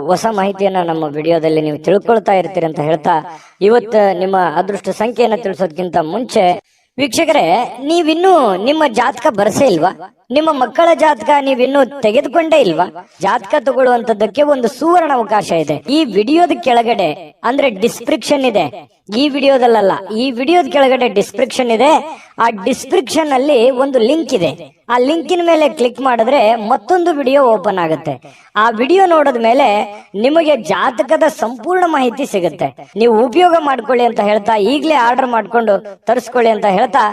ಹೊಸ ಮಾಹಿತಿಯನ್ನ ನಮ್ಮ ವಿಡಿಯೋದಲ್ಲಿ ನೀವು ತಿಳ್ಕೊಳ್ತಾ ಇರ್ತೀರಿ ಅಂತ ಹೇಳ್ತಾ, ಇವತ್ತು ನಿಮ್ಮ ಅದೃಷ್ಟ ಸಂಖ್ಯೆಯನ್ನ ತಿಳಿಸೋದಕ್ಕಿಂತ ಮುಂಚೆ ವೀಕ್ಷಕರೇ, ನೀವಿನ್ನೂ ನಿಮ್ಮ ಜಾತಕ ಬರಸೇ ಇಲ್ವಾ? ನಿಮ್ಮ ಮಕ್ಕಳ ಜಾತಕ ನೀವಿನ್ನೂ ತೆಗೆದುಕೊಂಡೇ ಇಲ್ವಾ? ಜಾತಕ ತಗೊಳ್ಳುವಂತದ್ದಕ್ಕೆ ಒಂದು ಸುವರ್ಣ ಅವಕಾಶ ಇದೆ. ಈ ವಿಡಿಯೋದ ಕೆಳಗಡೆ ಅಂದ್ರೆ ಡಿಸ್ಕ್ರಿಪ್ಷನ್ ಇದೆ. ಈ ವಿಡಿಯೋದಲ್ಲ, ಈ ವಿಡಿಯೋದ ಕೆಳಗಡೆ ಡಿಸ್ಕ್ರಿಪ್ಷನ್ ಇದೆ. ಆ ಡಿಸ್ಕ್ರಿಪ್ಷನ್ ಅಲ್ಲಿ ಒಂದು ಲಿಂಕ್ ಇದೆ. ಆ ಲಿಂಕಿನ ಮೇಲೆ ಕ್ಲಿಕ್ ಮಾಡಿದ್ರೆ ಮತ್ತೊಂದು ವಿಡಿಯೋ ಓಪನ್ ಆಗುತ್ತೆ. ಆ ವಿಡಿಯೋ ನೋಡಿದ ಮೇಲೆ ನಿಮಗೆ ಜಾತಕದ ಸಂಪೂರ್ಣ ಮಾಹಿತಿ ಸಿಗುತ್ತೆ. ನೀವು ಉಪಯೋಗ ಮಾಡ್ಕೊಳ್ಳಿ ಅಂತ ಹೇಳ್ತಾ, ಈಗಲೇ ಆರ್ಡರ್ ಮಾಡ್ಕೊಂಡು ತರಿಸ್ಕೊಳ್ಳಿ ಅಂತ ಹೇಳ್ತಾ,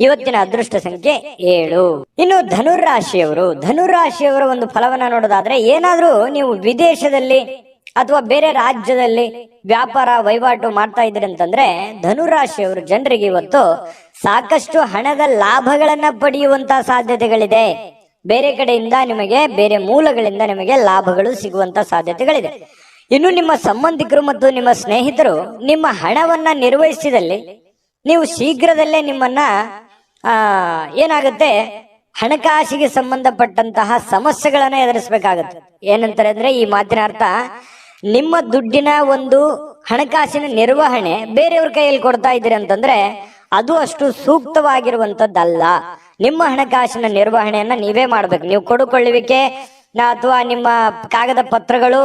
ಇವತ್ತಿನ ಅದೃಷ್ಟ ಸಂಖ್ಯೆ 7. ಇನ್ನು ಧನುರಾಶಿಯವರ ಒಂದು ಫಲವನ್ನ ನೋಡೋದಾದ್ರೆ, ಏನಾದ್ರೂ ನೀವು ವಿದೇಶದಲ್ಲಿ ಅಥವಾ ಬೇರೆ ರಾಜ್ಯದಲ್ಲಿ ವ್ಯಾಪಾರ ವಹಿವಾಟು ಮಾಡ್ತಾ ಇದ್ರಿ ಅಂತಂದ್ರೆ, ಧನುರಾಶಿಯವರು ಜನರಿಗೆ ಇವತ್ತು ಸಾಕಷ್ಟು ಹಣದ ಲಾಭಗಳನ್ನ ಪಡೆಯುವಂತ ಸಾಧ್ಯತೆಗಳಿದೆ. ಬೇರೆ ಕಡೆಯಿಂದ ನಿಮಗೆ, ಬೇರೆ ಮೂಲಗಳಿಂದ ನಿಮಗೆ ಲಾಭಗಳು ಸಿಗುವಂತ ಸಾಧ್ಯತೆಗಳಿದೆ. ಇನ್ನು ನಿಮ್ಮ ಸಂಬಂಧಿಕರು ಮತ್ತು ನಿಮ್ಮ ಸ್ನೇಹಿತರು ನಿಮ್ಮ ಹಣವನ್ನ ನಿರ್ವಹಿಸಿದಲ್ಲಿ ನೀವು ಶೀಘ್ರದಲ್ಲೇ ನಿಮ್ಮನ್ನ ಏನಾಗುತ್ತೆ, ಹಣಕಾಸಿಗೆ ಸಂಬಂಧಪಟ್ಟಂತಹ ಸಮಸ್ಯೆಗಳನ್ನ ಎದುರಿಸಬೇಕಾಗತ್ತೆ. ಏನಂತಾರೆ ಅಂದ್ರೆ, ಈ ಮಾತಿನ ಅರ್ಥ, ನಿಮ್ಮ ದುಡ್ಡಿನ ಒಂದು ಹಣಕಾಸಿನ ನಿರ್ವಹಣೆ ಬೇರೆಯವ್ರ ಕೈಯಲ್ಲಿ ಕೊಡ್ತಾ ಇದ್ದೀರಿ ಅಂತಂದ್ರೆ ಅದು ಅಷ್ಟು ಸೂಕ್ತವಾಗಿರುವಂತದ್ದಲ್ಲ. ನಿಮ್ಮ ಹಣಕಾಸಿನ ನಿರ್ವಹಣೆಯನ್ನ ನೀವೇ ಮಾಡ್ಬೇಕು. ನೀವು ಕೊಡುಕೊಳ್ಳುವಿಕೆ ಅಥವಾ ನಿಮ್ಮ ಕಾಗದ ಪತ್ರಗಳು,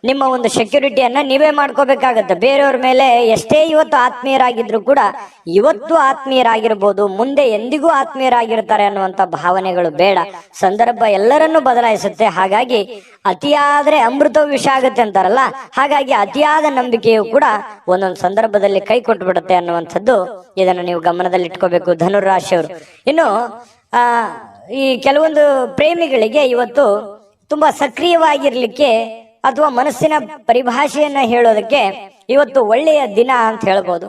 ನಿಮ್ಮ ಒಂದು ಸೆಕ್ಯೂರಿಟಿಯನ್ನ ನೀವೇ ಮಾಡ್ಕೋಬೇಕಾಗತ್ತೆ. ಬೇರೆಯವ್ರ ಮೇಲೆ ಎಷ್ಟೇ ಇವತ್ತು ಆತ್ಮೀಯರಾಗಿದ್ರು ಕೂಡ ಇವತ್ತು ಆತ್ಮೀಯರಾಗಿರ್ಬೋದು, ಮುಂದೆ ಎಂದಿಗೂ ಆತ್ಮೀಯರಾಗಿರ್ತಾರೆ ಅನ್ನುವಂತ ಭಾವನೆಗಳು ಬೇಡ. ಸಂದರ್ಭ ಎಲ್ಲರನ್ನೂ ಬದಲಾಯಿಸುತ್ತೆ. ಹಾಗಾಗಿ ಅತಿಯಾದ್ರೆ ಅಮೃತ ವಿಷ ಆಗುತ್ತೆ ಅಂತಾರಲ್ಲ, ಹಾಗಾಗಿ ಅತಿಯಾದ ನಂಬಿಕೆಯು ಕೂಡ ಒಂದೊಂದು ಸಂದರ್ಭದಲ್ಲಿ ಕೈ ಕೊಟ್ಟು ಬಿಡುತ್ತೆ ಅನ್ನುವಂಥದ್ದು. ಇದನ್ನು ನೀವು ಗಮನದಲ್ಲಿ ಇಟ್ಕೋಬೇಕು ಧನುರಾಶಿಯವರು. ಇನ್ನು ಈ ಕೆಲವೊಂದು ಪ್ರೇಮಿಗಳಿಗೆ ಇವತ್ತು ತುಂಬಾ ಸಕ್ರಿಯವಾಗಿರ್ಲಿಕ್ಕೆ ಅಥವಾ ಮನಸ್ಸಿನ ಪರಿಭಾಷೆಯನ್ನ ಹೇಳೋದಕ್ಕೆ ಇವತ್ತು ಒಳ್ಳೆಯ ದಿನ ಅಂತ ಹೇಳ್ಬೋದು.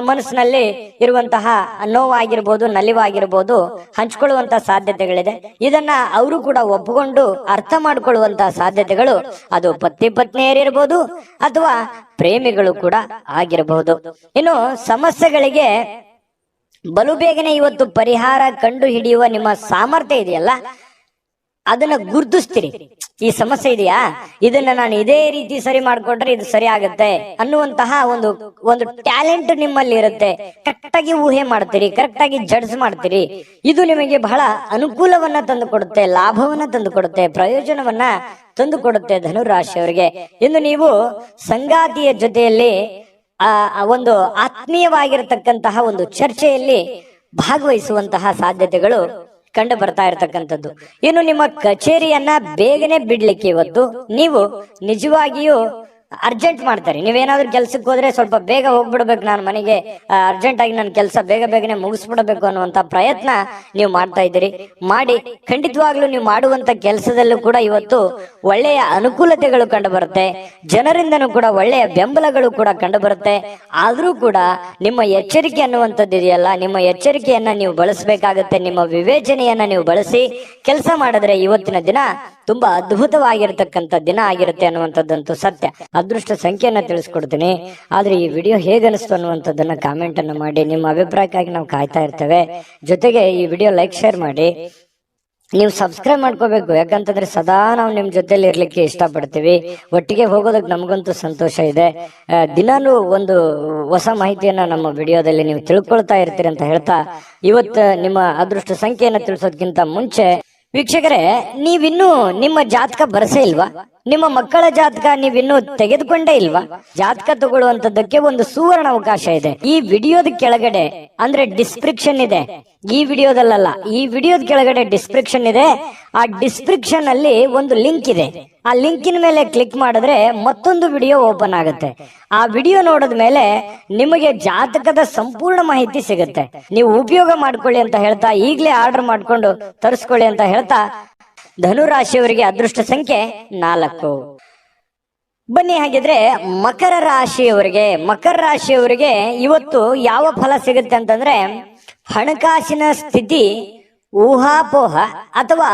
ಮನಸ್ಸಿನಲ್ಲಿ ಇರುವಂತಹ ನೋವಾಗಿರ್ಬೋದು, ನಲಿವಾಗಿರ್ಬೋದು, ಹಂಚ್ಕೊಳ್ಳುವಂತಹ ಸಾಧ್ಯತೆಗಳಿದೆ. ಇದನ್ನ ಅವರು ಕೂಡ ಒಪ್ಪಿಕೊಂಡು ಅರ್ಥ ಮಾಡ್ಕೊಳ್ಳುವಂತಹ ಸಾಧ್ಯತೆಗಳು, ಅದು ಪತಿ ಪತ್ನಿಯರಿರ್ಬೋದು ಅಥವಾ ಪ್ರೇಮಿಗಳು ಕೂಡ ಆಗಿರಬಹುದು. ಇನ್ನು ಸಮಸ್ಯೆಗಳಿಗೆ ಬಲು ಬೇಗನೆ ಇವತ್ತು ಪರಿಹಾರ ಕಂಡು ಹಿಡಿಯುವ ನಿಮ್ಮ ಸಾಮರ್ಥ್ಯ ಇದೆಯಲ್ಲ, ಅದನ್ನ ಗುರುತಿಸ್ತೀರಿ. ಈ ಸಮಸ್ಯೆ ಇದೆಯಾ, ಇದನ್ನ ನಾನು ಇದೇ ರೀತಿ ಸರಿ ಮಾಡ್ಕೊಂಡ್ರೆ ಇದು ಸರಿ ಆಗುತ್ತೆ ಅನ್ನುವಂತಹ ಒಂದು ಒಂದು ಟ್ಯಾಲೆಂಟ್ ನಿಮ್ಮಲ್ಲಿ ಇರುತ್ತೆ. ಕರೆಕ್ಟ್ ಆಗಿ ಊಹೆ ಮಾಡ್ತೀರಿ, ಕರೆಕ್ಟ್ ಆಗಿ ಜಡ್ಜ್ ಮಾಡ್ತೀರಿ. ಇದು ನಿಮಗೆ ಬಹಳ ಅನುಕೂಲವನ್ನ ತಂದು ಕೊಡುತ್ತೆ, ಲಾಭವನ್ನ ತಂದು ಕೊಡುತ್ತೆ, ಪ್ರಯೋಜನವನ್ನ ತಂದು ಕೊಡುತ್ತೆ ಧನುರಾಶಿಯವರಿಗೆ. ಇನ್ನು ನೀವು ಸಂಗಾತಿಯ ಜೊತೆಯಲ್ಲಿ ಒಂದು ಆತ್ಮೀಯವಾಗಿರತಕ್ಕಂತಹ ಒಂದು ಚರ್ಚೆಯಲ್ಲಿ ಭಾಗವಹಿಸುವಂತಹ ಸಾಧ್ಯತೆಗಳು ಕಂಡು ಬರ್ತಾ ಇರತಕ್ಕಂಥದ್ದು. ಇನ್ನು ನಿಮ್ಮ ಕಚೇರಿಯನ್ನ ಬೇಗನೆ ಬಿಡ್ಲಿಕ್ಕೆ ಇವತ್ತು ನೀವು ನಿಜವಾಗಿಯೂ ಅರ್ಜೆಂಟ್ ಮಾಡ್ತಾರೆ. ನೀವೇನಾದ್ರೂ ಕೆಲ್ಸಕ್ಕೆ ಹೋದ್ರೆ ಸ್ವಲ್ಪ ಬೇಗ ಹೋಗ್ಬಿಡ್ಬೇಕು, ನಾನು ಮನೆಗೆ ಅರ್ಜೆಂಟ್ ಆಗಿ ನನ್ನ ಕೆಲಸ ಬೇಗ ಬೇಗನೆ ಮುಗಿಸ್ಬಿಡಬೇಕು ಅನ್ನುವಂತ ಪ್ರಯತ್ನ ನೀವು ಮಾಡ್ತಾ ಇದ್ದೀರಿ. ಮಾಡಿ, ಖಂಡಿತವಾಗ್ಲೂ ನೀವು ಮಾಡುವಂತ ಕೆಲಸದಲ್ಲೂ ಕೂಡ ಇವತ್ತು ಒಳ್ಳೆಯ ಅನುಕೂಲತೆಗಳು ಕಂಡು ಬರುತ್ತೆ, ಜನರಿಂದನೂ ಕೂಡ ಒಳ್ಳೆಯ ಬೆಂಬಲಗಳು ಕೂಡ ಕಂಡು ಬರುತ್ತೆ. ಆದ್ರೂ ಕೂಡ ನಿಮ್ಮ ಎಚ್ಚರಿಕೆ ಅನ್ನುವಂಥದ್ದು ಇದೆಯಲ್ಲ, ನಿಮ್ಮ ಎಚ್ಚರಿಕೆಯನ್ನ ನೀವು ಬಳಸಬೇಕಾಗತ್ತೆ. ನಿಮ್ಮ ವಿವೇಚನೆಯನ್ನ ನೀವು ಬಳಸಿ ಕೆಲಸ ಮಾಡಿದ್ರೆ ಇವತ್ತಿನ ದಿನ ತುಂಬಾ ಅದ್ಭುತವಾಗಿರ್ತಕ್ಕಂಥ ದಿನ ಆಗಿರುತ್ತೆ ಅನ್ನುವಂಥದ್ದಂತೂ ಸತ್ಯ. ಅದೃಷ್ಟ ಸಂಖ್ಯೆಯನ್ನ ತಿಳಿಸ್ಕೊಡ್ತೀನಿ. ಆದ್ರೆ ಈ ವಿಡಿಯೋ ಹೇಗನಿಸ್ತು ಅನ್ನುವಂಥದ್ದನ್ನ ಕಾಮೆಂಟ್ ಅನ್ನು ಮಾಡಿ. ನಿಮ್ಮ ಅಭಿಪ್ರಾಯಕ್ಕಾಗಿ ನಾವು ಕಾಯ್ತಾ ಇರ್ತೇವೆ. ಜೊತೆಗೆ ಈ ವಿಡಿಯೋ ಲೈಕ್ ಶೇರ್ ಮಾಡಿ. ನೀವು ಸಬ್ಸ್ಕ್ರೈಬ್ ಮಾಡ್ಕೋಬೇಕು, ಯಾಕಂತಂದ್ರೆ ಸದಾ ನಾವು ನಿಮ್ ಜೊತೆಲಿ ಇರ್ಲಿಕ್ಕೆ ಇಷ್ಟಪಡ್ತೀವಿ. ಒಟ್ಟಿಗೆ ಹೋಗೋದಕ್ಕೆ ನಮಗಂತೂ ಸಂತೋಷ ಇದೆ. ದಿನಾನು ಒಂದು ಹೊಸ ಮಾಹಿತಿಯನ್ನ ನಮ್ಮ ವಿಡಿಯೋದಲ್ಲಿ ನೀವು ತಿಳ್ಕೊಳ್ತಾ ಇರ್ತೀರಿ ಅಂತ ಹೇಳ್ತಾ, ಇವತ್ತು ನಿಮ್ಮ ಅದೃಷ್ಟ ಸಂಖ್ಯೆಯನ್ನ ತಿಳಿಸೋದಕ್ಕಿಂತ ಮುಂಚೆ ವೀಕ್ಷಕರೇ, ನೀವಿನ್ನೂ ನಿಮ್ಮ ಜಾತಕ ಬರಸೇ ಇಲ್ವಾ? ನಿಮ್ಮ ಮಕ್ಕಳ ಜಾತಕ ನೀವಿನ್ನೂ ತೆಗೆದುಕೊಂಡೇ ಇಲ್ವಾ? ಜಾತಕ ತಗೊಳ್ಳುವಂತದ್ದಕ್ಕೆ ಒಂದು ಸುವರ್ಣ ಅವಕಾಶ ಇದೆ. ಈ ವಿಡಿಯೋದ ಕೆಳಗಡೆ ಅಂದ್ರೆ ಡಿಸ್ಕ್ರಿಪ್ಷನ್ ಇದೆ, ಈ ವಿಡಿಯೋದಲ್ಲ, ಈ ವಿಡಿಯೋದ ಕೆಳಗಡೆ ಡಿಸ್ಕ್ರಿಪ್ಷನ್ ಇದೆ. ಆ ಡಿಸ್ಕ್ರಿಪ್ಷನ್ ಅಲ್ಲಿ ಒಂದು ಲಿಂಕ್ ಇದೆ. ಆ ಲಿಂಕಿನ ಮೇಲೆ ಕ್ಲಿಕ್ ಮಾಡಿದ್ರೆ ಮತ್ತೊಂದು ವಿಡಿಯೋ ಓಪನ್ ಆಗುತ್ತೆ. ಆ ವಿಡಿಯೋ ನೋಡಿದ ಮೇಲೆ ನಿಮಗೆ ಜಾತಕದ ಸಂಪೂರ್ಣ ಮಾಹಿತಿ ಸಿಗುತ್ತೆ. ನೀವು ಉಪಯೋಗ ಮಾಡ್ಕೊಳ್ಳಿ ಅಂತ ಹೇಳ್ತಾ, ಈಗಲೇ ಆರ್ಡರ್ ಮಾಡ್ಕೊಂಡು ತರಿಸ್ಕೊಳ್ಳಿ ಅಂತ ಹೇಳ್ತಾ, ಧನುರಾಶಿಯವರಿಗೆ ಅದೃಷ್ಟ ಸಂಖ್ಯೆ 4. ಬನ್ನಿ ಹಾಗಿದ್ರೆ ಮಕರ ರಾಶಿಯವರಿಗೆ ಇವತ್ತು ಯಾವ ಫಲ ಸಿಗುತ್ತೆ ಅಂತಂದ್ರೆ, ಹಣಕಾಸಿನ ಸ್ಥಿತಿ ಊಹಾಪೋಹ ಅಥವಾ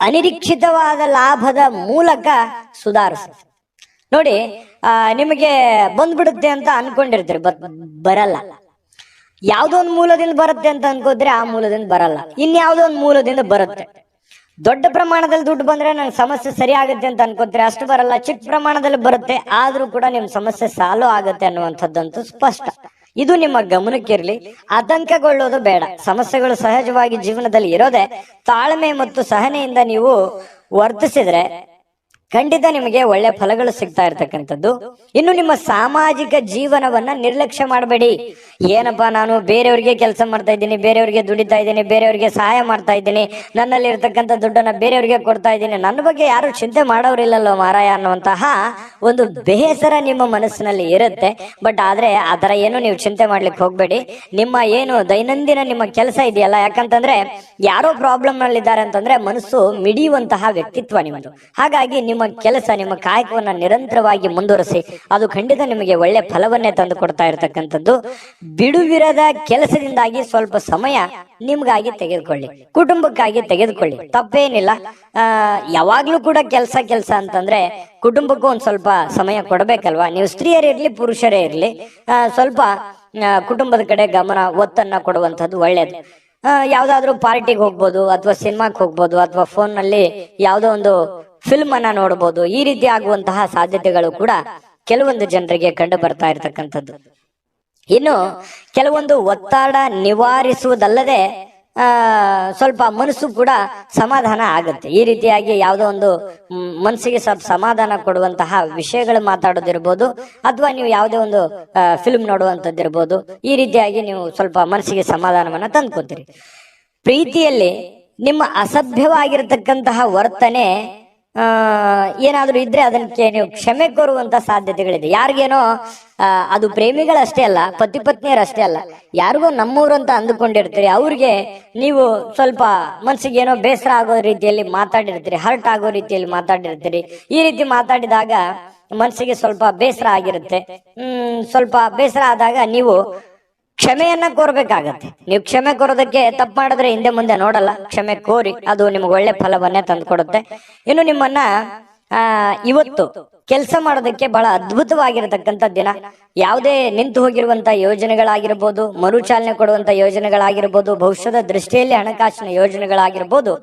ಅನಿರೀಕ್ಷಿತವಾದ ಲಾಭದ ಮೂಲಕ ಸುಧಾರಿಸುತ್ತೆ. ನೋಡಿ, ನಿಮಗೆ ಬಂದ್ಬಿಡುತ್ತೆ ಅಂತ ಅನ್ಕೊಂಡಿರ್ತೀರಿ, ಬರಲ್ಲ. ಯಾವ್ದೋ ಒಂದು ಮೂಲದಿಂದ ಬರುತ್ತೆ ಅಂತ ಅನ್ಕೋದ್ರೆ ಆ ಮೂಲದಿಂದ ಬರಲ್ಲ, ಇನ್ಯಾವುದೋ ಒಂದು ಮೂಲದಿಂದ ಬರುತ್ತೆ. ದೊಡ್ಡ ಪ್ರಮಾಣದಲ್ಲಿ ದುಡ್ಡು ಬಂದ್ರೆ ನಂಗೆ ಸಮಸ್ಯೆ ಸರಿ ಆಗುತ್ತೆ ಅಂತ ಅನ್ಕೋತೀರಿ, ಅಷ್ಟು ಬರಲ್ಲ. ಚಿಕ್ಕ ಪ್ರಮಾಣದಲ್ಲಿ ಬರುತ್ತೆ, ಆದ್ರೂ ಕೂಡ ನಿಮ್ ಸಮಸ್ಯೆ ಸಾಲ್ವ್ ಆಗುತ್ತೆ ಅನ್ನುವಂಥದ್ದಂತೂ ಸ್ಪಷ್ಟ. ಇದು ನಿಮ್ಮ ಗಮನಕ್ಕಿರ್ಲಿ. ಆತಂಕಗೊಳ್ಳೋದು ಬೇಡ. ಸಮಸ್ಯೆಗಳು ಸಹಜವಾಗಿ ಜೀವನದಲ್ಲಿ ಇರೋದೆ. ತಾಳ್ಮೆ ಮತ್ತು ಸಹನೆಯಿಂದ ನೀವು ವರ್ತಿಸಿದ್ರೆ ಖಂಡಿತ ನಿಮಗೆ ಒಳ್ಳೆ ಫಲಗಳು ಸಿಗ್ತಾ ಇರ್ತಕ್ಕಂಥದ್ದು. ಇನ್ನು ನಿಮ್ಮ ಸಾಮಾಜಿಕ ಜೀವನವನ್ನ ನಿರ್ಲಕ್ಷ್ಯ ಮಾಡಬೇಡಿ. ಏನಪ್ಪಾ, ನಾನು ಬೇರೆಯವ್ರಿಗೆ ಕೆಲಸ ಮಾಡ್ತಾ ಇದ್ದೀನಿ, ಬೇರೆಯವ್ರಿಗೆ ದುಡಿತಾ ಇದ್ದೀನಿ, ಬೇರೆಯವ್ರಿಗೆ ಸಹಾಯ ಮಾಡ್ತಾ ಇದ್ದೀನಿ, ನನ್ನಲ್ಲಿ ಇರ್ತಕ್ಕಂಥ ದುಡ್ಡನ್ನ ಬೇರೆಯವ್ರಿಗೆ ಕೊಡ್ತಾ ಇದ್ದೀನಿ, ನನ್ನ ಬಗ್ಗೆ ಯಾರು ಚಿಂತೆ ಮಾಡೋರಿಲ್ಲಲ್ಲೋ ಮಾರಾಯ ಅನ್ನುವಂತಹ ಒಂದು ಬೇಸರ ನಿಮ್ಮ ಮನಸ್ಸಿನಲ್ಲಿ ಇರುತ್ತೆ. ಬಟ್ ಆದ್ರೆ ಆತರ ಏನು ನೀವು ಚಿಂತೆ ಮಾಡ್ಲಿಕ್ಕೆ ಹೋಗ್ಬೇಡಿ. ನಿಮ್ಮ ಏನು ದೈನಂದಿನ ನಿಮ್ಮ ಕೆಲಸ ಇದೆಯಲ್ಲ, ಯಾಕಂತಂದ್ರೆ ಯಾರೋ ಪ್ರಾಬ್ಲಮ್ ನಲ್ಲಿ ಇದ್ದಾರೆ ಅಂತಂದ್ರೆ ಮನಸ್ಸು ಮಿಡಿಯುವಂತಹ ವ್ಯಕ್ತಿತ್ವ ನಿಮ್ಮದು. ಹಾಗಾಗಿ ನಿಮ್ಮ ಕೆಲಸ, ನಿಮ್ಮ ಕಾಯಕವನ್ನ ನಿರಂತರವಾಗಿ ಮುಂದುವರಿಸಿ, ಅದು ಖಂಡಿತ ನಿಮಗೆ ಒಳ್ಳೆ ಫಲವನ್ನೇ ತಂದು ಕೊಡ್ತಾ ಇರತಕ್ಕಂಥದ್ದು. ಬಿಡುವಿರದ ಕೆಲಸದಿಂದಾಗಿ ಸ್ವಲ್ಪ ಸಮಯ ನಿಮ್ಗಾಗಿ ತೆಗೆದುಕೊಳ್ಳಿ, ಕುಟುಂಬಕ್ಕಾಗಿ ತೆಗೆದುಕೊಳ್ಳಿ, ತಪ್ಪೇನಿಲ್ಲ. ಯಾವಾಗ್ಲೂ ಕೂಡ ಕೆಲಸ ಅಂತಂದ್ರೆ ಕುಟುಂಬಕ್ಕೂ ಒಂದ್ ಸ್ವಲ್ಪ ಸಮಯ ಕೊಡಬೇಕಲ್ವಾ? ನೀವು ಸ್ತ್ರೀಯರಿರ್ಲಿ ಪುರುಷರೇ ಇರ್ಲಿ, ಸ್ವಲ್ಪ ಕುಟುಂಬದ ಕಡೆ ಗಮನ ಒತ್ತನ್ನ ಕೊಡುವಂತದ್ದು ಒಳ್ಳೇದು. ಯಾವ್ದಾದ್ರು ಪಾರ್ಟಿಗೆ ಹೋಗ್ಬೋದು, ಅಥವಾ ಸಿನಿಮಾಕ್ಕೆ ಹೋಗ್ಬೋದು, ಅಥವಾ ಫೋನ್ ನಲ್ಲಿ ಯಾವ್ದೋ ಒಂದು ಫಿಲ್ಮ್ ಅನ್ನ ನೋಡಬಹುದು. ಈ ರೀತಿ ಆಗುವಂತಹ ಸಾಧ್ಯತೆಗಳು ಕೂಡ ಕೆಲವೊಂದು ಜನರಿಗೆ ಕಂಡು ಬರ್ತಾ ಇರತಕ್ಕಂಥದ್ದು. ಇನ್ನು ಕೆಲವೊಂದು ಒತ್ತಡ ನಿವಾರಿಸುವುದಲ್ಲದೆ ಸ್ವಲ್ಪ ಮನಸ್ಸು ಕೂಡ ಸಮಾಧಾನ ಆಗುತ್ತೆ. ಈ ರೀತಿಯಾಗಿ ಯಾವುದೋ ಒಂದು ಮನಸ್ಸಿಗೆ ಸ್ವಲ್ಪ ಸಮಾಧಾನ ಕೊಡುವಂತಹ ವಿಷಯಗಳು ಮಾತಾಡೋದಿರ್ಬೋದು, ಅಥವಾ ನೀವು ಯಾವುದೇ ಒಂದು ಫಿಲ್ಮ್ ನೋಡುವಂತದ್ದಿರ್ಬೋದು. ಈ ರೀತಿಯಾಗಿ ನೀವು ಸ್ವಲ್ಪ ಮನಸ್ಸಿಗೆ ಸಮಾಧಾನವನ್ನ ತಂದ್ಕೊತೀರಿ. ಪ್ರೀತಿಯಲ್ಲಿ ನಿಮ್ಮ ಅಸಭ್ಯವಾಗಿರತಕ್ಕಂತಹ ವರ್ತನೆ ಏನಾದ್ರೂ ಇದ್ರೆ ಅದಕ್ಕೆ ನೀವು ಕ್ಷಮೆ ಕೋರುವಂತ ಸಾಧ್ಯತೆಗಳಿದೆ. ಯಾರಿಗೇನೋ ಅದು ಪ್ರೇಮಿಗಳಷ್ಟೇ ಅಲ್ಲ, ಪತಿ ಪತ್ನಿಯರಷ್ಟೇ ಅಲ್ಲ, ಯಾರಿಗೋ ನಮ್ಮೂರು ಅಂತ ಅಂದುಕೊಂಡಿರ್ತೀರಿ, ಅವ್ರಿಗೆ ನೀವು ಸ್ವಲ್ಪ ಮನ್ಸಿಗೆ ಏನೋ ಬೇಸರ ಆಗೋ ರೀತಿಯಲ್ಲಿ ಮಾತಾಡಿರ್ತೀರಿ, ಹರ್ಟ್ ಆಗೋ ರೀತಿಯಲ್ಲಿ ಮಾತಾಡಿರ್ತೀರಿ. ಈ ರೀತಿ ಮಾತಾಡಿದಾಗ ಮನ್ಸಿಗೆ ಸ್ವಲ್ಪ ಬೇಸರ ಆಗಿರುತ್ತೆ. ಸ್ವಲ್ಪ ಬೇಸರ ಆದಾಗ ನೀವು ಕ್ಷಮೆಯನ್ನ ಕೋರ್ಬೇಕಾಗತ್ತೆ. ನೀವು ಕ್ಷಮೆ ಕೋರೋದಕ್ಕೆ ತಪ್ಪು ಮಾಡಿದ್ರೆ ಹಿಂದೆ ಮುಂದೆ ನೋಡಲ್ಲ, ಕ್ಷಮೆ ಕೋರಿ, ಅದು ನಿಮ್ಗೆ ಒಳ್ಳೆ ಫಲವನ್ನೇ ತಂದು ಕೊಡುತ್ತೆ. ಇನ್ನು ನಿಮ್ಮನ್ನ ಇವತ್ತು ಕೆಲಸ ಮಾಡೋದಕ್ಕೆ ಬಹಳ ಅದ್ಭುತವಾಗಿರತಕ್ಕಂಥ ದಿನ. ಯಾವುದೇ ನಿಂತು ಹೋಗಿರುವಂತಹ ಯೋಜನೆಗಳಾಗಿರ್ಬೋದು, ಮರುಚಾಲನೆ ಕೊಡುವಂತ ಯೋಜನೆಗಳಾಗಿರ್ಬೋದು, ಭವಿಷ್ಯದ ದೃಷ್ಟಿಯಲ್ಲಿ ಹಣಕಾಸಿನ ಯೋಜನೆಗಳಾಗಿರ್ಬೋದು,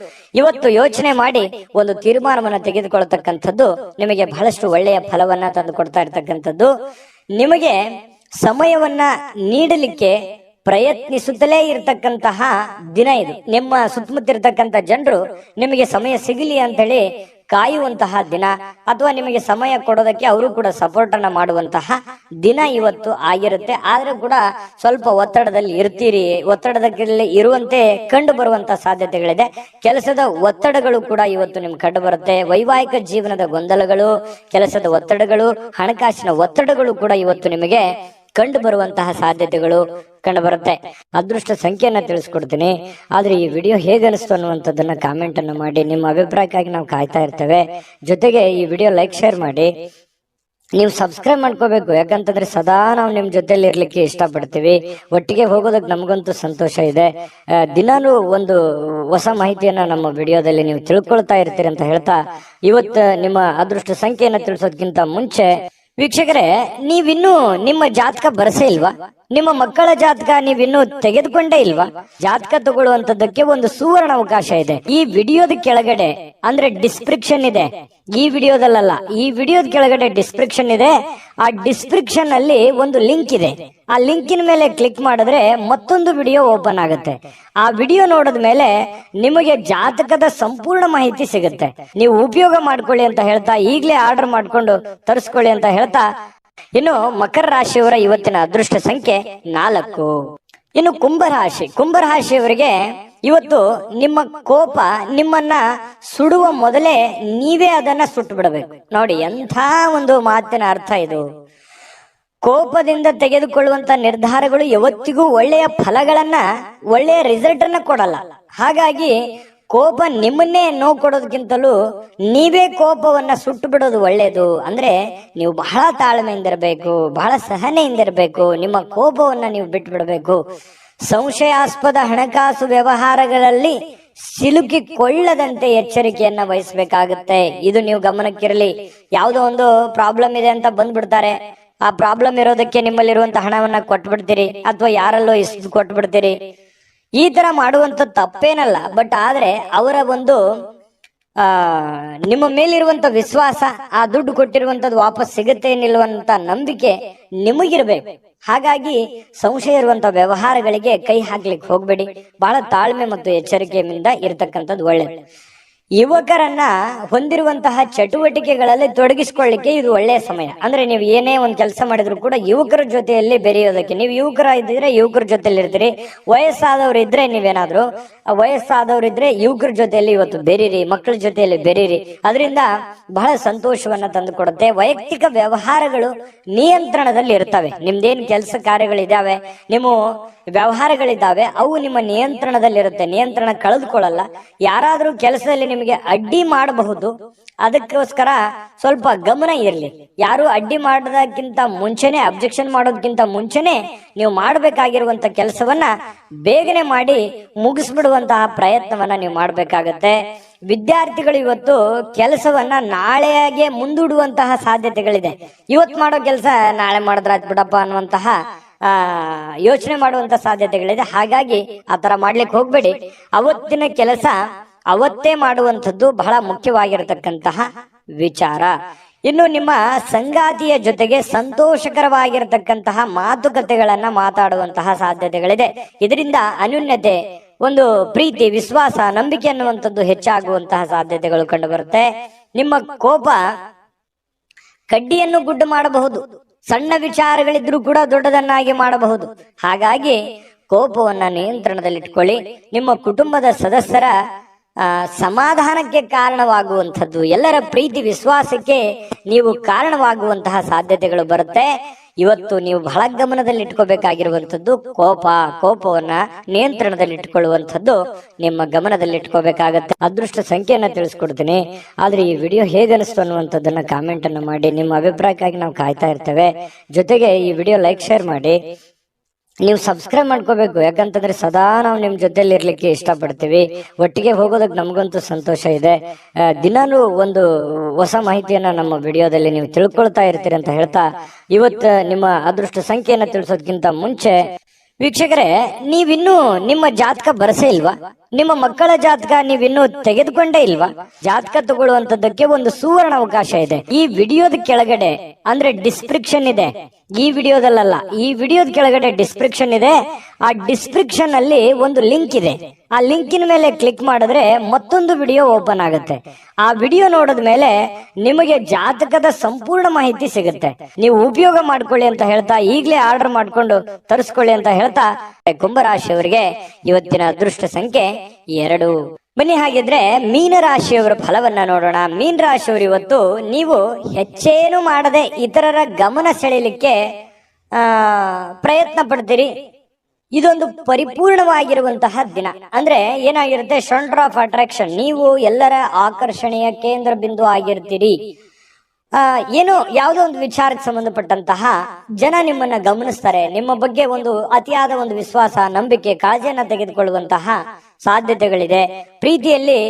ಇವತ್ತು ಯೋಚನೆ ಮಾಡಿ ಒಂದು ತೀರ್ಮಾನವನ್ನ ತೆಗೆದುಕೊಳ್ಳತಕ್ಕಂಥದ್ದು ನಿಮಗೆ ಬಹಳಷ್ಟು ಒಳ್ಳೆಯ ಫಲವನ್ನ ತಂದು ಕೊಡ್ತಾ ಇರತಕ್ಕಂಥದ್ದು. ನಿಮಗೆ ಸಮಯವನ್ನ ನೀಡಲಿಕ್ಕೆ ಪ್ರಯತ್ನಿಸುತ್ತಲೇ ಇರತಕ್ಕಂತಹ ದಿನ ಇದು. ನಿಮ್ಮ ಸುತ್ತಮುತ್ತ ಇರತಕ್ಕಂಥ ಜನರು ನಿಮಗೆ ಸಮಯ ಸಿಗಲಿ ಅಂತ ಹೇಳಿ ಕಾಯುವಂತಹ ದಿನ, ಅಥವಾ ನಿಮಗೆ ಸಮಯ ಕೊಡೋದಕ್ಕೆ ಅವರು ಕೂಡ ಸಪೋರ್ಟ್ ಅನ್ನ ಮಾಡುವಂತಹ ದಿನ ಇವತ್ತು ಆಗಿರುತ್ತೆ. ಆದ್ರೂ ಕೂಡ ಸ್ವಲ್ಪ ಒತ್ತಡದಲ್ಲಿ ಇರ್ತೀರಿ. ಒತ್ತಡದಲ್ಲಿ ಇರುವಂತೆ ಕಂಡು ಬರುವಂತಹ ಸಾಧ್ಯತೆಗಳಿದೆ. ಕೆಲಸದ ಒತ್ತಡಗಳು ಕೂಡ ಇವತ್ತು ನಿಮ್ಗೆ ಕಂಡು ಬರುತ್ತೆ. ವೈವಾಹಿಕ ಜೀವನದ ಗೊಂದಲಗಳು, ಕೆಲಸದ ಒತ್ತಡಗಳು, ಹಣಕಾಸಿನ ಒತ್ತಡಗಳು ಕೂಡ ಇವತ್ತು ನಿಮಗೆ ಕಂಡು ಬರುವಂತಹ ಸಾಧ್ಯತೆಗಳು ಕಂಡು ಬರುತ್ತೆ. ಅದೃಷ್ಟ ಸಂಖ್ಯೆಯನ್ನ ತಿಳಿಸ್ಕೊಡ್ತೀನಿ. ಆದ್ರೆ ಈ ವಿಡಿಯೋ ಹೇಗೆ ಅನಿಸ್ತು ಅನ್ನುವಂಥದ್ದನ್ನ ಕಾಮೆಂಟ್ ಅನ್ನ ಮಾಡಿ. ನಿಮ್ಮ ಅಭಿಪ್ರಾಯಕ್ಕಾಗಿ ನಾವು ಕಾಯ್ತಾ ಇರ್ತೇವೆ. ಜೊತೆಗೆ ಈ ವಿಡಿಯೋ ಲೈಕ್ ಶೇರ್ ಮಾಡಿ. ನೀವು ಸಬ್ಸ್ಕ್ರೈಬ್ ಮಾಡ್ಕೋಬೇಕು, ಯಾಕಂತಂದ್ರೆ ಸದಾ ನಾವು ನಿಮ್ ಜೊತೆಲಿ ಇರ್ಲಿಕ್ಕೆ ಇಷ್ಟಪಡ್ತೀವಿ. ಒಟ್ಟಿಗೆ ಹೋಗೋದಕ್ಕೆ ನಮಗಂತೂ ಸಂತೋಷ ಇದೆ. ದಿನಾನು ಒಂದು ಹೊಸ ಮಾಹಿತಿಯನ್ನ ನಮ್ಮ ವಿಡಿಯೋದಲ್ಲಿ ನೀವು ತಿಳ್ಕೊಳ್ತಾ ಇರ್ತೀರಿ ಅಂತ ಹೇಳ್ತಾ, ಇವತ್ತು ನಿಮ್ಮ ಅದೃಷ್ಟ ಸಂಖ್ಯೆಯನ್ನ ತಿಳಿಸೋದಕ್ಕಿಂತ ಮುಂಚೆ ವೀಕ್ಷಕರೇ, ನೀವಿನ್ನೂ ನಿಮ್ಮ ಜಾತಕ ಬರಸೇ ಇಲ್ವಾ? ನಿಮ್ಮ ಮಕ್ಕಳ ಜಾತಕ ನೀವಿನ್ನೂ ತೆಗೆದುಕೊಂಡೇ ಇಲ್ವಾ? ಜಾತಕ ತಗೊಳ್ಳುವಂತದ್ದಕ್ಕೆ ಒಂದು ಸುವರ್ಣ ಅವಕಾಶ ಇದೆ. ಈ ವಿಡಿಯೋದ ಕೆಳಗಡೆ ಅಂದ್ರೆ ಡಿಸ್ಕ್ರಿಪ್ಷನ್ ಇದೆ. ಈ ವಿಡಿಯೋದಲ್ಲ, ಈ ವಿಡಿಯೋದ ಕೆಳಗಡೆ ಡಿಸ್ಕ್ರಿಪ್ಷನ್ ಇದೆ. ಆ ಡಿಸ್ಕ್ರಿಪ್ಷನ್ ಅಲ್ಲಿ ಒಂದು ಲಿಂಕ್ ಇದೆ. ಆ ಲಿಂಕಿನ ಮೇಲೆ ಕ್ಲಿಕ್ ಮಾಡಿದ್ರೆ ಮತ್ತೊಂದು ವಿಡಿಯೋ ಓಪನ್ ಆಗುತ್ತೆ. ಆ ವಿಡಿಯೋ ನೋಡಿದ ಮೇಲೆ ನಿಮಗೆ ಜಾತಕದ ಸಂಪೂರ್ಣ ಮಾಹಿತಿ ಸಿಗುತ್ತೆ. ನೀವು ಉಪಯೋಗ ಮಾಡ್ಕೊಳ್ಳಿ ಅಂತ ಹೇಳ್ತಾ, ಈಗಲೇ ಆರ್ಡರ್ ಮಾಡ್ಕೊಂಡು ತರಿಸ್ಕೊಳ್ಳಿ ಅಂತ ಹೇಳ್ತಾ, ಇನ್ನು ಮಕರ ರಾಶಿಯವರ ಇವತ್ತಿನ ಅದೃಷ್ಟ ಸಂಖ್ಯೆ 4. ಇನ್ನು ಕುಂಭರಾಶಿಯವರಿಗೆ ಇವತ್ತು ನಿಮ್ಮ ಕೋಪ ನಿಮ್ಮನ್ನ ಸುಡುವ ಮೊದಲೇ ನೀವೇ ಅದನ್ನ ಸುಟ್ಟು ಬಿಡಬೇಕು. ನೋಡಿ ಎಂಥ ಒಂದು ಮಾತಿನ ಅರ್ಥ ಇದು. ಕೋಪದಿಂದ ತೆಗೆದುಕೊಳ್ಳುವಂತ ನಿರ್ಧಾರಗಳು ಯಾವತ್ತಿಗೂ ಒಳ್ಳೆಯ ಫಲಗಳನ್ನ, ಒಳ್ಳೆಯ ರಿಸಲ್ಟ್ ಅನ್ನ ಕೊಡಲ್ಲ. ಹಾಗಾಗಿ ಕೋಪ ನಿಮ್ಮನ್ನೇ ನೋವು ಕೊಡೋದಕ್ಕಿಂತಲೂ ನೀವೇ ಕೋಪವನ್ನ ಸುಟ್ಟು ಬಿಡೋದು ಒಳ್ಳೇದು. ಅಂದ್ರೆ ನೀವು ಬಹಳ ತಾಳ್ಮೆಯಿಂದಿರಬೇಕು, ಬಹಳ ಸಹನೆಯಿಂದಿರಬೇಕು. ನಿಮ್ಮ ಕೋಪವನ್ನ ನೀವು ಬಿಟ್ಟು ಬಿಡಬೇಕು. ಸಂಶಯಾಸ್ಪದ ಹಣಕಾಸು ವ್ಯವಹಾರಗಳಲ್ಲಿ ಸಿಲುಕಿಕೊಳ್ಳದಂತೆ ಎಚ್ಚರಿಕೆಯನ್ನ ವಹಿಸಬೇಕಾಗುತ್ತೆ. ಇದು ನೀವು ಗಮನಕ್ಕಿರಲಿ. ಯಾವುದೋ ಒಂದು ಪ್ರಾಬ್ಲಮ್ ಇದೆ ಅಂತ ಬಂದ್ಬಿಡ್ತಾರೆ. ಆ ಪ್ರಾಬ್ಲಮ್ ಇರೋದಕ್ಕೆ ನಿಮ್ಮಲ್ಲಿರುವಂತ ಹಣವನ್ನ ಕೊಟ್ಬಿಡ್ತೀರಿ, ಅಥವಾ ಯಾರಲ್ಲೋ ಇಷ್ಟು ಕೊಟ್ಬಿಡ್ತೀರಿ. ಈ ತರ ಮಾಡುವಂತ ತಪ್ಪೇನಲ್ಲ. ಬಟ್ ಆದ್ರೆ ಅವರ ಒಂದು ನಿಮ್ಮ ಮೇಲಿರುವಂತ ವಿಶ್ವಾಸ, ಆ ದುಡ್ಡು ಕೊಟ್ಟಿರುವಂತದ್ದು ವಾಪಸ್ ಸಿಗುತ್ತೆ ನಿಲ್ಲುವಂತ ನಂಬಿಕೆ ನಿಮಗಿರ್ಬೇಕು. ಹಾಗಾಗಿ ಸಂಶಯ ಇರುವಂತ ವ್ಯವಹಾರಗಳಿಗೆ ಕೈ ಹಾಕ್ಲಿಕ್ಕೆ ಹೋಗ್ಬೇಡಿ. ಬಹಳ ತಾಳ್ಮೆ ಮತ್ತು ಎಚ್ಚರಿಕೆಯಿಂದ ಇರತಕ್ಕಂಥದ್ದು ಒಳ್ಳೆಯದು. ಯುವಕರನ್ನ ಹೊಂದಿರುವಂತಹ ಚಟುವಟಿಕೆಗಳಲ್ಲಿ ತೊಡಗಿಸಿಕೊಳ್ಳಿಕ್ಕೆ ಇದು ಒಳ್ಳೆಯ ಸಮಯ. ಅಂದ್ರೆ ನೀವು ಏನೇ ಒಂದು ಕೆಲಸ ಮಾಡಿದ್ರು ಕೂಡ ಯುವಕರ ಜೊತೆಯಲ್ಲಿ ಬೆರೆಯೋದಕ್ಕೆ, ನೀವು ಯುವಕರ ಇದ್ದಿದ್ರೆ ಯುವಕರ ಜೊತೆಯಲ್ಲಿ ಇರ್ತೀರಿ. ವಯಸ್ಸಾದವ್ರು ಇದ್ರೆ ನೀವೇನಾದ್ರು ವಯಸ್ಸಾದವ್ರಿದ್ರೆ ಯುವಕರ ಜೊತೆಯಲ್ಲಿ ಇವತ್ತು ಬೆರೀರಿ, ಮಕ್ಕಳ ಜೊತೆಯಲ್ಲಿ ಬೆರೀರಿ. ಅದರಿಂದ ಬಹಳ ಸಂತೋಷವನ್ನ ತಂದು ಕೊಡುತ್ತೆ. ವೈಯಕ್ತಿಕ ವ್ಯವಹಾರಗಳು ನಿಯಂತ್ರಣದಲ್ಲಿ ಇರ್ತವೆ. ನಿಮ್ದೇನ್ ಕೆಲಸ ಕಾರ್ಯಗಳಿದಾವೆ, ನಿಮ್ಮ ವ್ಯವಹಾರಗಳಿದ್ದಾವೆ, ಅವು ನಿಮ್ಮ ನಿಯಂತ್ರಣದಲ್ಲಿರುತ್ತೆ. ನಿಯಂತ್ರಣ ಕಳೆದುಕೊಳ್ಳಲ್ಲ. ಯಾರಾದ್ರೂ ಕೆಲಸದಲ್ಲಿ ನಿಮಗೆ ಅಡ್ಡಿ ಮಾಡಬಹುದು, ಅದಕ್ಕೋಸ್ಕರ ಸ್ವಲ್ಪ ಗಮನ ಇರಲಿ. ಯಾರು ಅಡ್ಡಿ ಮಾಡೋದಕ್ಕಿಂತ ಮುಂಚೆನೆ, ಅಬ್ಜೆಕ್ಷನ್ ಮಾಡೋದಕ್ಕಿಂತ ಮುಂಚೆನೆ ನೀವು ಮಾಡಬೇಕಾಗಿರುವಂತ ಕೆಲಸವನ್ನ ಬೇಗನೆ ಮಾಡಿ ಮುಗಿಸ್ಬಿಡುವಂತಹ ಪ್ರಯತ್ನವನ್ನ ನೀವು ಮಾಡ್ಬೇಕಾಗತ್ತೆ. ವಿದ್ಯಾರ್ಥಿಗಳು ಇವತ್ತು ಕೆಲಸವನ್ನ ನಾಳೆಗೆ ಮುಂದೂಡುವಂತಹ ಸಾಧ್ಯತೆಗಳಿದೆ. ಇವತ್ತು ಮಾಡೋ ಕೆಲಸ ನಾಳೆ ಮಾಡಿದ್ರ ಆಯ್ತು ಬಿಡಪ್ಪ ಅನ್ನುವಂತಹ ಯೋಚನೆ ಮಾಡುವಂತ ಸಾಧ್ಯತೆಗಳಿದೆ. ಹಾಗಾಗಿ ಆತರ ಮಾಡ್ಲಿಕ್ಕೆ ಹೋಗ್ಬೇಡಿ. ಅವತ್ತಿನ ಕೆಲಸ ಅವತ್ತೇ ಮಾಡುವಂಥದ್ದು ಬಹಳ ಮುಖ್ಯವಾಗಿರತಕ್ಕಂತಹ ವಿಚಾರ. ಇನ್ನು ನಿಮ್ಮ ಸಂಗಾತಿಯ ಜೊತೆಗೆ ಸಂತೋಷಕರವಾಗಿರತಕ್ಕಂತಹ ಮಾತುಕತೆಗಳನ್ನ ಮಾತಾಡುವಂತಹ ಸಾಧ್ಯತೆಗಳಿದೆ. ಇದರಿಂದ ಅನ್ಯೋನ್ಯತೆ, ಒಂದು ಪ್ರೀತಿ, ವಿಶ್ವಾಸ, ನಂಬಿಕೆ ಅನ್ನುವಂಥದ್ದು ಹೆಚ್ಚಾಗುವಂತಹ ಸಾಧ್ಯತೆಗಳು ಕಂಡು ಬರುತ್ತೆ. ನಿಮ್ಮ ಕೋಪ ಕಡ್ಡಿಯನ್ನು ಗುಡ್ಡು ಮಾಡಬಹುದು. ಸಣ್ಣ ವಿಚಾರಗಳಿದ್ರೂ ಕೂಡ ದೊಡ್ಡದನ್ನಾಗಿ ಮಾಡಬಹುದು. ಹಾಗಾಗಿ ಕೋಪವನ್ನ ನಿಯಂತ್ರಣದಲ್ಲಿಟ್ಕೊಳ್ಳಿ. ನಿಮ್ಮ ಕುಟುಂಬದ ಸದಸ್ಯರ ಸಮಾಧಾನಕ್ಕೆ ಕಾರಣವಾಗುವಂಥದ್ದು, ಎಲ್ಲರ ಪ್ರೀತಿ ವಿಶ್ವಾಸಕ್ಕೆ ನೀವು ಕಾರಣವಾಗುವಂತಹ ಸಾಧ್ಯತೆಗಳು ಬರುತ್ತೆ. ಇವತ್ತು ನೀವು ಬಹಳ ಗಮನದಲ್ಲಿ ಇಟ್ಕೋಬೇಕಾಗಿರುವಂಥದ್ದು ಕೋಪವನ್ನ ನಿಯಂತ್ರಣದಲ್ಲಿಟ್ಟುಕೊಳ್ಳುವಂಥದ್ದು ನಿಮ್ಮ ಗಮನದಲ್ಲಿ ಇಟ್ಕೋಬೇಕಾಗತ್ತೆ. ಅದೃಷ್ಟ ಸಂಖ್ಯೆಯನ್ನ ತಿಳಿಸ್ಕೊಡ್ತೀನಿ. ಆದ್ರೆ ಈ ವಿಡಿಯೋ ಹೇಗನಿಸ್ತು ಅನ್ನುವಂಥದ್ದನ್ನ ಕಾಮೆಂಟ್ ಅನ್ನ ಮಾಡಿ. ನಿಮ್ಮ ಅಭಿಪ್ರಾಯಕ್ಕಾಗಿ ನಾವು ಕಾಯ್ತಾ ಇರ್ತೇವೆ. ಜೊತೆಗೆ ಈ ವಿಡಿಯೋ ಲೈಕ್ ಶೇರ್ ಮಾಡಿ. ನೀವು ಸಬ್ಸ್ಕ್ರೈಬ್ ಮಾಡ್ಕೋಬೇಕು. ಯಾಕಂತಂದ್ರೆ ಸದಾ ನಾವು ನಿಮ್ ಜೊತೆಲಿ ಇರ್ಲಿಕ್ಕೆ ಇಷ್ಟಪಡ್ತೀವಿ. ಒಟ್ಟಿಗೆ ಹೋಗೋದಕ್ಕೆ ನಮಗಂತೂ ಸಂತೋಷ ಇದೆ. ದಿನಾನು ಒಂದು ಹೊಸ ಮಾಹಿತಿಯನ್ನ ನಮ್ಮ ವಿಡಿಯೋದಲ್ಲಿ ನೀವು ತಿಳ್ಕೊಳ್ತಾ ಇರ್ತೀರಿ ಅಂತ ಹೇಳ್ತಾ, ಇವತ್ತು ನಿಮ್ಮ ಅದೃಷ್ಟ ಸಂಖ್ಯೆಯನ್ನ ತಿಳಿಸೋದಕ್ಕಿಂತ ಮುಂಚೆ ವೀಕ್ಷಕರೇ, ನೀವಿನ್ನೂ ನಿಮ್ಮ ಜಾತಕ ಬರಸೇ ಇಲ್ವಾ? ನಿಮ್ಮ ಮಕ್ಕಳ ಜಾತಕ ನೀವಿನ್ನೂ ತೆಗೆದುಕೊಂಡೇ ಇಲ್ವಾ? ಜಾತಕ ತಗೊಳ್ಳುವಂತದ್ದಕ್ಕೆ ಒಂದು ಸುವರ್ಣ ಅವಕಾಶ ಇದೆ. ಈ ವಿಡಿಯೋದ ಕೆಳಗಡೆ ಅಂದ್ರೆ ಡಿಸ್ಕ್ರಿಪ್ಷನ್ ಇದೆ. ಈ ವಿಡಿಯೋದಲ್ಲ, ಈ ವಿಡಿಯೋದ ಕೆಳಗಡೆ ಡಿಸ್ಕ್ರಿಪ್ಷನ್ ಇದೆ. ಆ ಡಿಸ್ಕ್ರಿಪ್ಷನ್ ಅಲ್ಲಿ ಒಂದು ಲಿಂಕ್ ಇದೆ. ಆ ಲಿಂಕಿನ ಮೇಲೆ ಕ್ಲಿಕ್ ಮಾಡಿದ್ರೆ ಮತ್ತೊಂದು ವಿಡಿಯೋ ಓಪನ್ ಆಗುತ್ತೆ. ಆ ವಿಡಿಯೋ ನೋಡಿದ ಮೇಲೆ ನಿಮಗೆ ಜಾತಕದ ಸಂಪೂರ್ಣ ಮಾಹಿತಿ ಸಿಗುತ್ತೆ. ನೀವು ಉಪಯೋಗ ಮಾಡ್ಕೊಳ್ಳಿ ಅಂತ ಹೇಳ್ತಾ, ಈಗಲೇ ಆರ್ಡರ್ ಮಾಡ್ಕೊಂಡು ತರಿಸ್ಕೊಳ್ಳಿ ಅಂತ ಹೇಳ್ತಾ, ಕುಂಭರಾಶಿಯವರಿಗೆ ಇವತ್ತಿನ ಅದೃಷ್ಟ ಸಂಖ್ಯೆ 2. ಬನ್ನಿ ಹಾಗಿದ್ರೆ ಮೀನರಾಶಿಯವರ ಫಲವನ್ನ ನೋಡೋಣ. ಮೀನ ರಾಶಿಯವರು ಇವತ್ತು ನೀವು ಹೆಚ್ಚೇನು ಮಾಡದೆ ಇತರರ ಗಮನ ಸೆಳೆಯಲಿಕ್ಕೆ ಪ್ರಯತ್ನ ಪಡ್ತೀರಿ. ಇದೊಂದು ಪರಿಪೂರ್ಣವಾಗಿರುವಂತಹ ದಿನ. ಅಂದ್ರೆ ಏನಾಗಿರುತ್ತೆ, ಸೆಂಟರ್ ಆಫ್ ಅಟ್ರಾಕ್ಷನ್. ನೀವು ಎಲ್ಲರ ಆಕರ್ಷಣೆಯ ಕೇಂದ್ರ ಬಿಂದು ಆಗಿರ್ತೀರಿ. ಏನು ಯಾವುದೋ ಒಂದು ವಿಚಾರಕ್ಕೆ ಸಂಬಂಧಪಟ್ಟಂತಹ ಜನ ನಿಮ್ಮನ್ನ ಗಮನಿಸ್ತಾರೆ. ನಿಮ್ಮ ಬಗ್ಗೆ ಒಂದು ಅತಿಯಾದ ಒಂದು ವಿಶ್ವಾಸ, ನಂಬಿಕೆ, ಕಾಳಜಿಯನ್ನ ತೆಗೆದುಕೊಳ್ಳುವಂತಹ ಸಾಧ್ಯತೆಗಳಿದೆ. ಪ್ರೀತಿಯಲ್ಲಿ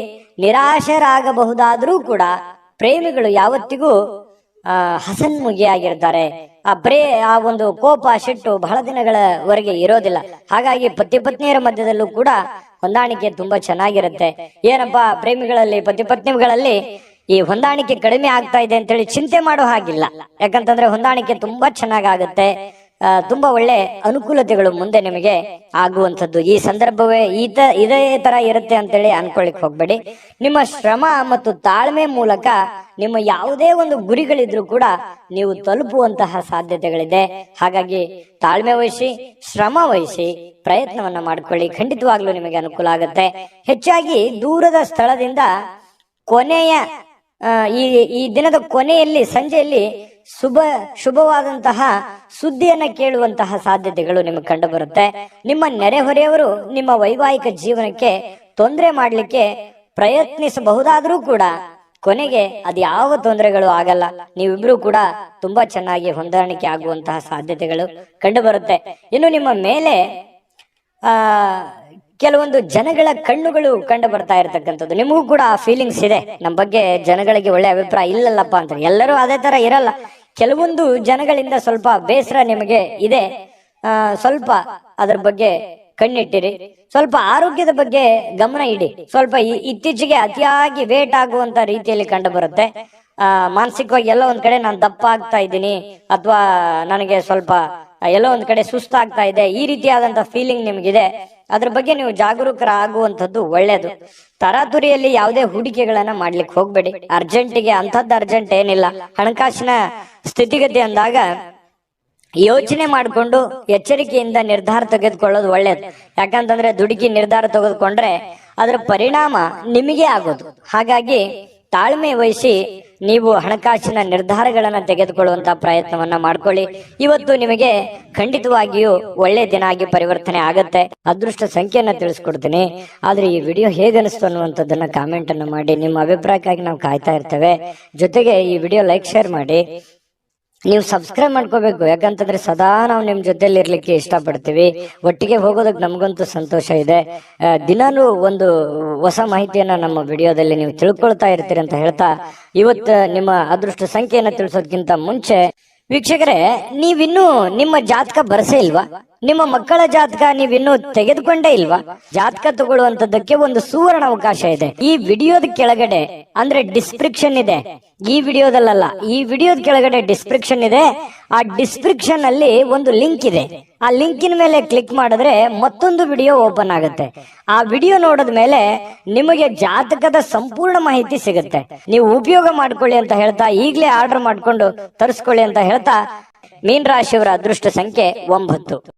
ನಿರಾಶರಾಗಬಹುದಾದ್ರೂ ಕೂಡ ಪ್ರೇಮಿಗಳು ಯಾವತ್ತಿಗೂ ಹಸನ್ಮುಖಿಯಾಗಿರ್ತಾರೆ. ಆ ಒಂದು ಕೋಪ, ಸಿಟ್ಟು ಬಹಳ ದಿನಗಳವರೆಗೆ ಇರೋದಿಲ್ಲ. ಹಾಗಾಗಿ ಪತಿ ಪತ್ನಿಯರ ಮಧ್ಯದಲ್ಲೂ ಕೂಡ ಹೊಂದಾಣಿಕೆ ತುಂಬಾ ಚೆನ್ನಾಗಿರುತ್ತೆ. ಏನಪ್ಪಾ, ಪ್ರೇಮಿಗಳಲ್ಲಿ ಪತಿ ಪತ್ನಿಗಳಲ್ಲಿ ಈ ಹೊಂದಾಣಿಕೆ ಕಡಿಮೆ ಆಗ್ತಾ ಇದೆ ಅಂತೇಳಿ ಚಿಂತೆ ಮಾಡೋ ಹಾಗಿಲ್ಲ. ಯಾಕಂತಂದ್ರೆ ಹೊಂದಾಣಿಕೆ ತುಂಬಾ ಚೆನ್ನಾಗಾಗುತ್ತೆ. ತುಂಬಾ ಒಳ್ಳೆ ಅನುಕೂಲತೆಗಳು ಮುಂದೆ ನಿಮಗೆ ಆಗುವಂಥದ್ದು. ಈ ಸಂದರ್ಭವೇ ಇದೇ ತರ ಇರುತ್ತೆ ಅಂತೇಳಿ ಅನ್ಕೊಳ್ಳಿಕ್ ಹೋಗ್ಬೇಡಿ. ನಿಮ್ಮ ಶ್ರಮ ಮತ್ತು ತಾಳ್ಮೆ ಮೂಲಕ ನಿಮ್ಮ ಯಾವುದೇ ಒಂದು ಗುರಿಗಳಿದ್ರು ಕೂಡ ನೀವು ತಲುಪುವಂತಹ ಸಾಧ್ಯತೆಗಳಿದೆ. ಹಾಗಾಗಿ ತಾಳ್ಮೆ ವಹಿಸಿ, ಶ್ರಮ ವಹಿಸಿ, ಪ್ರಯತ್ನವನ್ನ ಮಾಡ್ಕೊಳ್ಳಿ. ಖಂಡಿತವಾಗ್ಲೂ ನಿಮಗೆ ಅನುಕೂಲ ಆಗುತ್ತೆ. ಹೆಚ್ಚಾಗಿ ದೂರದ ಸ್ಥಳದಿಂದ ಕೊನೆಯ ಈ ದಿನದ ಕೊನೆಯಲ್ಲಿ, ಸಂಜೆಯಲ್ಲಿ ಶುಭವಾದಂತಹ ಸುದ್ದಿಯನ್ನ ಕೇಳುವಂತಹ ಸಾಧ್ಯತೆಗಳು ನಿಮಗೆ ಕಂಡು ಬರುತ್ತೆ. ನಿಮ್ಮ ನೆರೆಹೊರೆಯವರು ನಿಮ್ಮ ವೈವಾಹಿಕ ಜೀವನಕ್ಕೆ ತೊಂದರೆ ಮಾಡಲಿಕ್ಕೆ ಪ್ರಯತ್ನಿಸಬಹುದಾದ್ರೂ ಕೂಡ ಕೊನೆಗೆ ಅದು ಯಾವ ತೊಂದರೆಗಳು ಆಗಲ್ಲ. ನೀವಿಬ್ರು ಕೂಡ ತುಂಬಾ ಚೆನ್ನಾಗಿ ಹೊಂದಾಣಿಕೆ ಆಗುವಂತಹ ಸಾಧ್ಯತೆಗಳು ಕಂಡು ಬರುತ್ತೆ. ಇನ್ನು ನಿಮ್ಮ ಮೇಲೆ ಕೆಲವೊಂದು ಜನಗಳ ಕಣ್ಣುಗಳು ಕಂಡು ಬರ್ತಾ ಇರತಕ್ಕಂಥದ್ದು. ನಿಮಗೂ ಕೂಡ ಆ ಫೀಲಿಂಗ್ಸ್ ಇದೆ, ನಮ್ಮ ಬಗ್ಗೆ ಜನಗಳಿಗೆ ಒಳ್ಳೆ ಅಭಿಪ್ರಾಯ ಇಲ್ಲಲ್ಲಪ್ಪ ಅಂತ. ಎಲ್ಲರೂ ಅದೇ ತರ ಇರಲ್ಲ. ಕೆಲವೊಂದು ಜನಗಳಿಂದ ಸ್ವಲ್ಪ ಬೇಸರ ನಿಮಗೆ ಇದೆ. ಸ್ವಲ್ಪ ಅದ್ರ ಬಗ್ಗೆ ಕಣ್ಣಿಟ್ಟಿರಿ. ಸ್ವಲ್ಪ ಆರೋಗ್ಯದ ಬಗ್ಗೆ ಗಮನ ಇಡಿ. ಸ್ವಲ್ಪ ಇತ್ತೀಚೆಗೆ ಅತಿಯಾಗಿ ವೇಟ್ ಆಗುವಂತ ರೀತಿಯಲ್ಲಿ ಕಂಡು ಬರುತ್ತೆ. ಮಾನಸಿಕವಾಗಿ ಎಲ್ಲೋ ಒಂದ್ ಕಡೆ ನಾನು ದಪ್ಪ ಆಗ್ತಾ ಇದ್ದೀನಿ, ಅಥವಾ ನನಗೆ ಸ್ವಲ್ಪ ಎಲ್ಲೋ ಒಂದ್ ಕಡೆ ಸುಸ್ತಾಗ್ತಾ ಇದೆ, ಈ ರೀತಿಯಾದಂತ ಫೀಲಿಂಗ್ ನಿಮ್ಗಿದೆ. ಅದ್ರ ಬಗ್ಗೆ ನೀವು ಜಾಗರೂಕರಾಗುವಂಥದ್ದು ಒಳ್ಳೇದು. ತರಾತುರಿಯಲ್ಲಿ ಯಾವುದೇ ಹೂಡಿಕೆಗಳನ್ನ ಮಾಡ್ಲಿಕ್ಕೆ ಹೋಗ್ಬೇಡಿ. ಅರ್ಜೆಂಟಿಗೆ ಅಂಥದ್ದು ಅರ್ಜೆಂಟ್ ಏನಿಲ್ಲ. ಹಣಕಾಸಿನ ಸ್ಥಿತಿಗತಿ ಅಂದಾಗ ಯೋಚನೆ ಮಾಡಿಕೊಂಡು ಎಚ್ಚರಿಕೆಯಿಂದ ನಿರ್ಧಾರ ತೆಗೆದುಕೊಳ್ಳೋದು ಒಳ್ಳೇದು. ಯಾಕಂತಂದ್ರೆ ದುಡುಕಿ ನಿರ್ಧಾರ ತೆಗೆದುಕೊಂಡ್ರೆ ಅದರ ಪರಿಣಾಮ ನಿಮಗೆ ಆಗೋದು. ಹಾಗಾಗಿ ತಾಳ್ಮೆ ವಹಿಸಿ ನೀವು ಹಣಕಾಸಿನ ನಿರ್ಧಾರಗಳನ್ನ ತೆಗೆದುಕೊಳ್ಳುವಂತಹ ಪ್ರಯತ್ನವನ್ನ ಮಾಡ್ಕೊಳ್ಳಿ. ಇವತ್ತು ನಿಮಗೆ ಖಂಡಿತವಾಗಿಯೂ ಒಳ್ಳೆ ದಿನ ಆಗಿ ಪರಿವರ್ತನೆ ಆಗತ್ತೆ. ಅದೃಷ್ಟ ಸಂಖ್ಯೆಯನ್ನ ತಿಳಿಸ್ಕೊಡ್ತೀನಿ. ಆದ್ರೆ ಈ ವಿಡಿಯೋ ಹೇಗನಿಸ್ತು ಅನ್ನುವಂಥದ್ದನ್ನ ಕಾಮೆಂಟ್ ಅನ್ನು ಮಾಡಿ. ನಿಮ್ಮ ಅಭಿಪ್ರಾಯಕ್ಕಾಗಿ ನಾವು ಕಾಯ್ತಾ ಇರ್ತೇವೆ. ಜೊತೆಗೆ ಈ ವಿಡಿಯೋ ಲೈಕ್, ಶೇರ್ ಮಾಡಿ. ನೀವು ಸಬ್ಸ್ಕ್ರೈಬ್ ಮಾಡ್ಕೋಬೇಕು. ಯಾಕಂತಂದ್ರೆ ಸದಾ ನಾವು ನಿಮ್ ಜೊತೆಲಿ ಇರ್ಲಿಕ್ಕೆ ಇಷ್ಟಪಡ್ತೀವಿ. ಒಟ್ಟಿಗೆ ಹೋಗೋದಕ್ಕೆ ನಮಗಂತೂ ಸಂತೋಷ ಇದೆ. ದಿನಾನು ಒಂದು ಹೊಸ ಮಾಹಿತಿಯನ್ನ ನಮ್ಮ ವಿಡಿಯೋದಲ್ಲಿ ನೀವು ತಿಳ್ಕೊಳ್ತಾ ಇರ್ತೀರಿ ಅಂತ ಹೇಳ್ತಾ, ಇವತ್ತು ನಿಮ್ಮ ಅದೃಷ್ಟ ಸಂಖ್ಯೆಯನ್ನ ತಿಳಿಸೋದಕ್ಕಿಂತ ಮುಂಚೆ ವೀಕ್ಷಕರೇ, ನೀವಿನ್ನೂ ನಿಮ್ಮ ಜಾತಕ ಬರಸೇ ಇಲ್ವಾ? ನಿಮ್ಮ ಮಕ್ಕಳ ಜಾತಕ ನೀವಿನ್ನೂ ತೆಗೆದುಕೊಂಡೇ ಇಲ್ವಾ? ಜಾತಕ ತಗೊಳ್ಳುವಂತದ್ದಕ್ಕೆ ಒಂದು ಸುವರ್ಣ ಅವಕಾಶ ಇದೆ. ಈ ವಿಡಿಯೋದ ಕೆಳಗಡೆ ಅಂದ್ರೆ ಡಿಸ್ಕ್ರಿಪ್ಷನ್ ಇದೆ. ಈ ವಿಡಿಯೋದಲ್ಲ, ಈ ವಿಡಿಯೋದ ಕೆಳಗಡೆ ಡಿಸ್ಕ್ರಿಪ್ಷನ್ ಇದೆ. ಆ ಡಿಸ್ಕ್ರಿಪ್ಷನ್ ಅಲ್ಲಿ ಒಂದು ಲಿಂಕ್ ಇದೆ. ಆ ಲಿಂಕಿನ ಮೇಲೆ ಕ್ಲಿಕ್ ಮಾಡಿದ್ರೆ ಮತ್ತೊಂದು ವಿಡಿಯೋ ಓಪನ್ ಆಗುತ್ತೆ. ಆ ವಿಡಿಯೋ ನೋಡಿದ ಮೇಲೆ ನಿಮಗೆ ಜಾತಕದ ಸಂಪೂರ್ಣ ಮಾಹಿತಿ ಸಿಗುತ್ತೆ. ನೀವು ಉಪಯೋಗ ಮಾಡ್ಕೊಳ್ಳಿ ಅಂತ ಹೇಳ್ತಾ, ಈಗಲೇ ಆರ್ಡರ್ ಮಾಡ್ಕೊಂಡು ತರಿಸ್ಕೊಳ್ಳಿ ಅಂತ ಹೇಳ್ತಾ, ಮೀನ ರಾಶಿಯವರ ಅದೃಷ್ಟ ಸಂಖ್ಯೆ 9.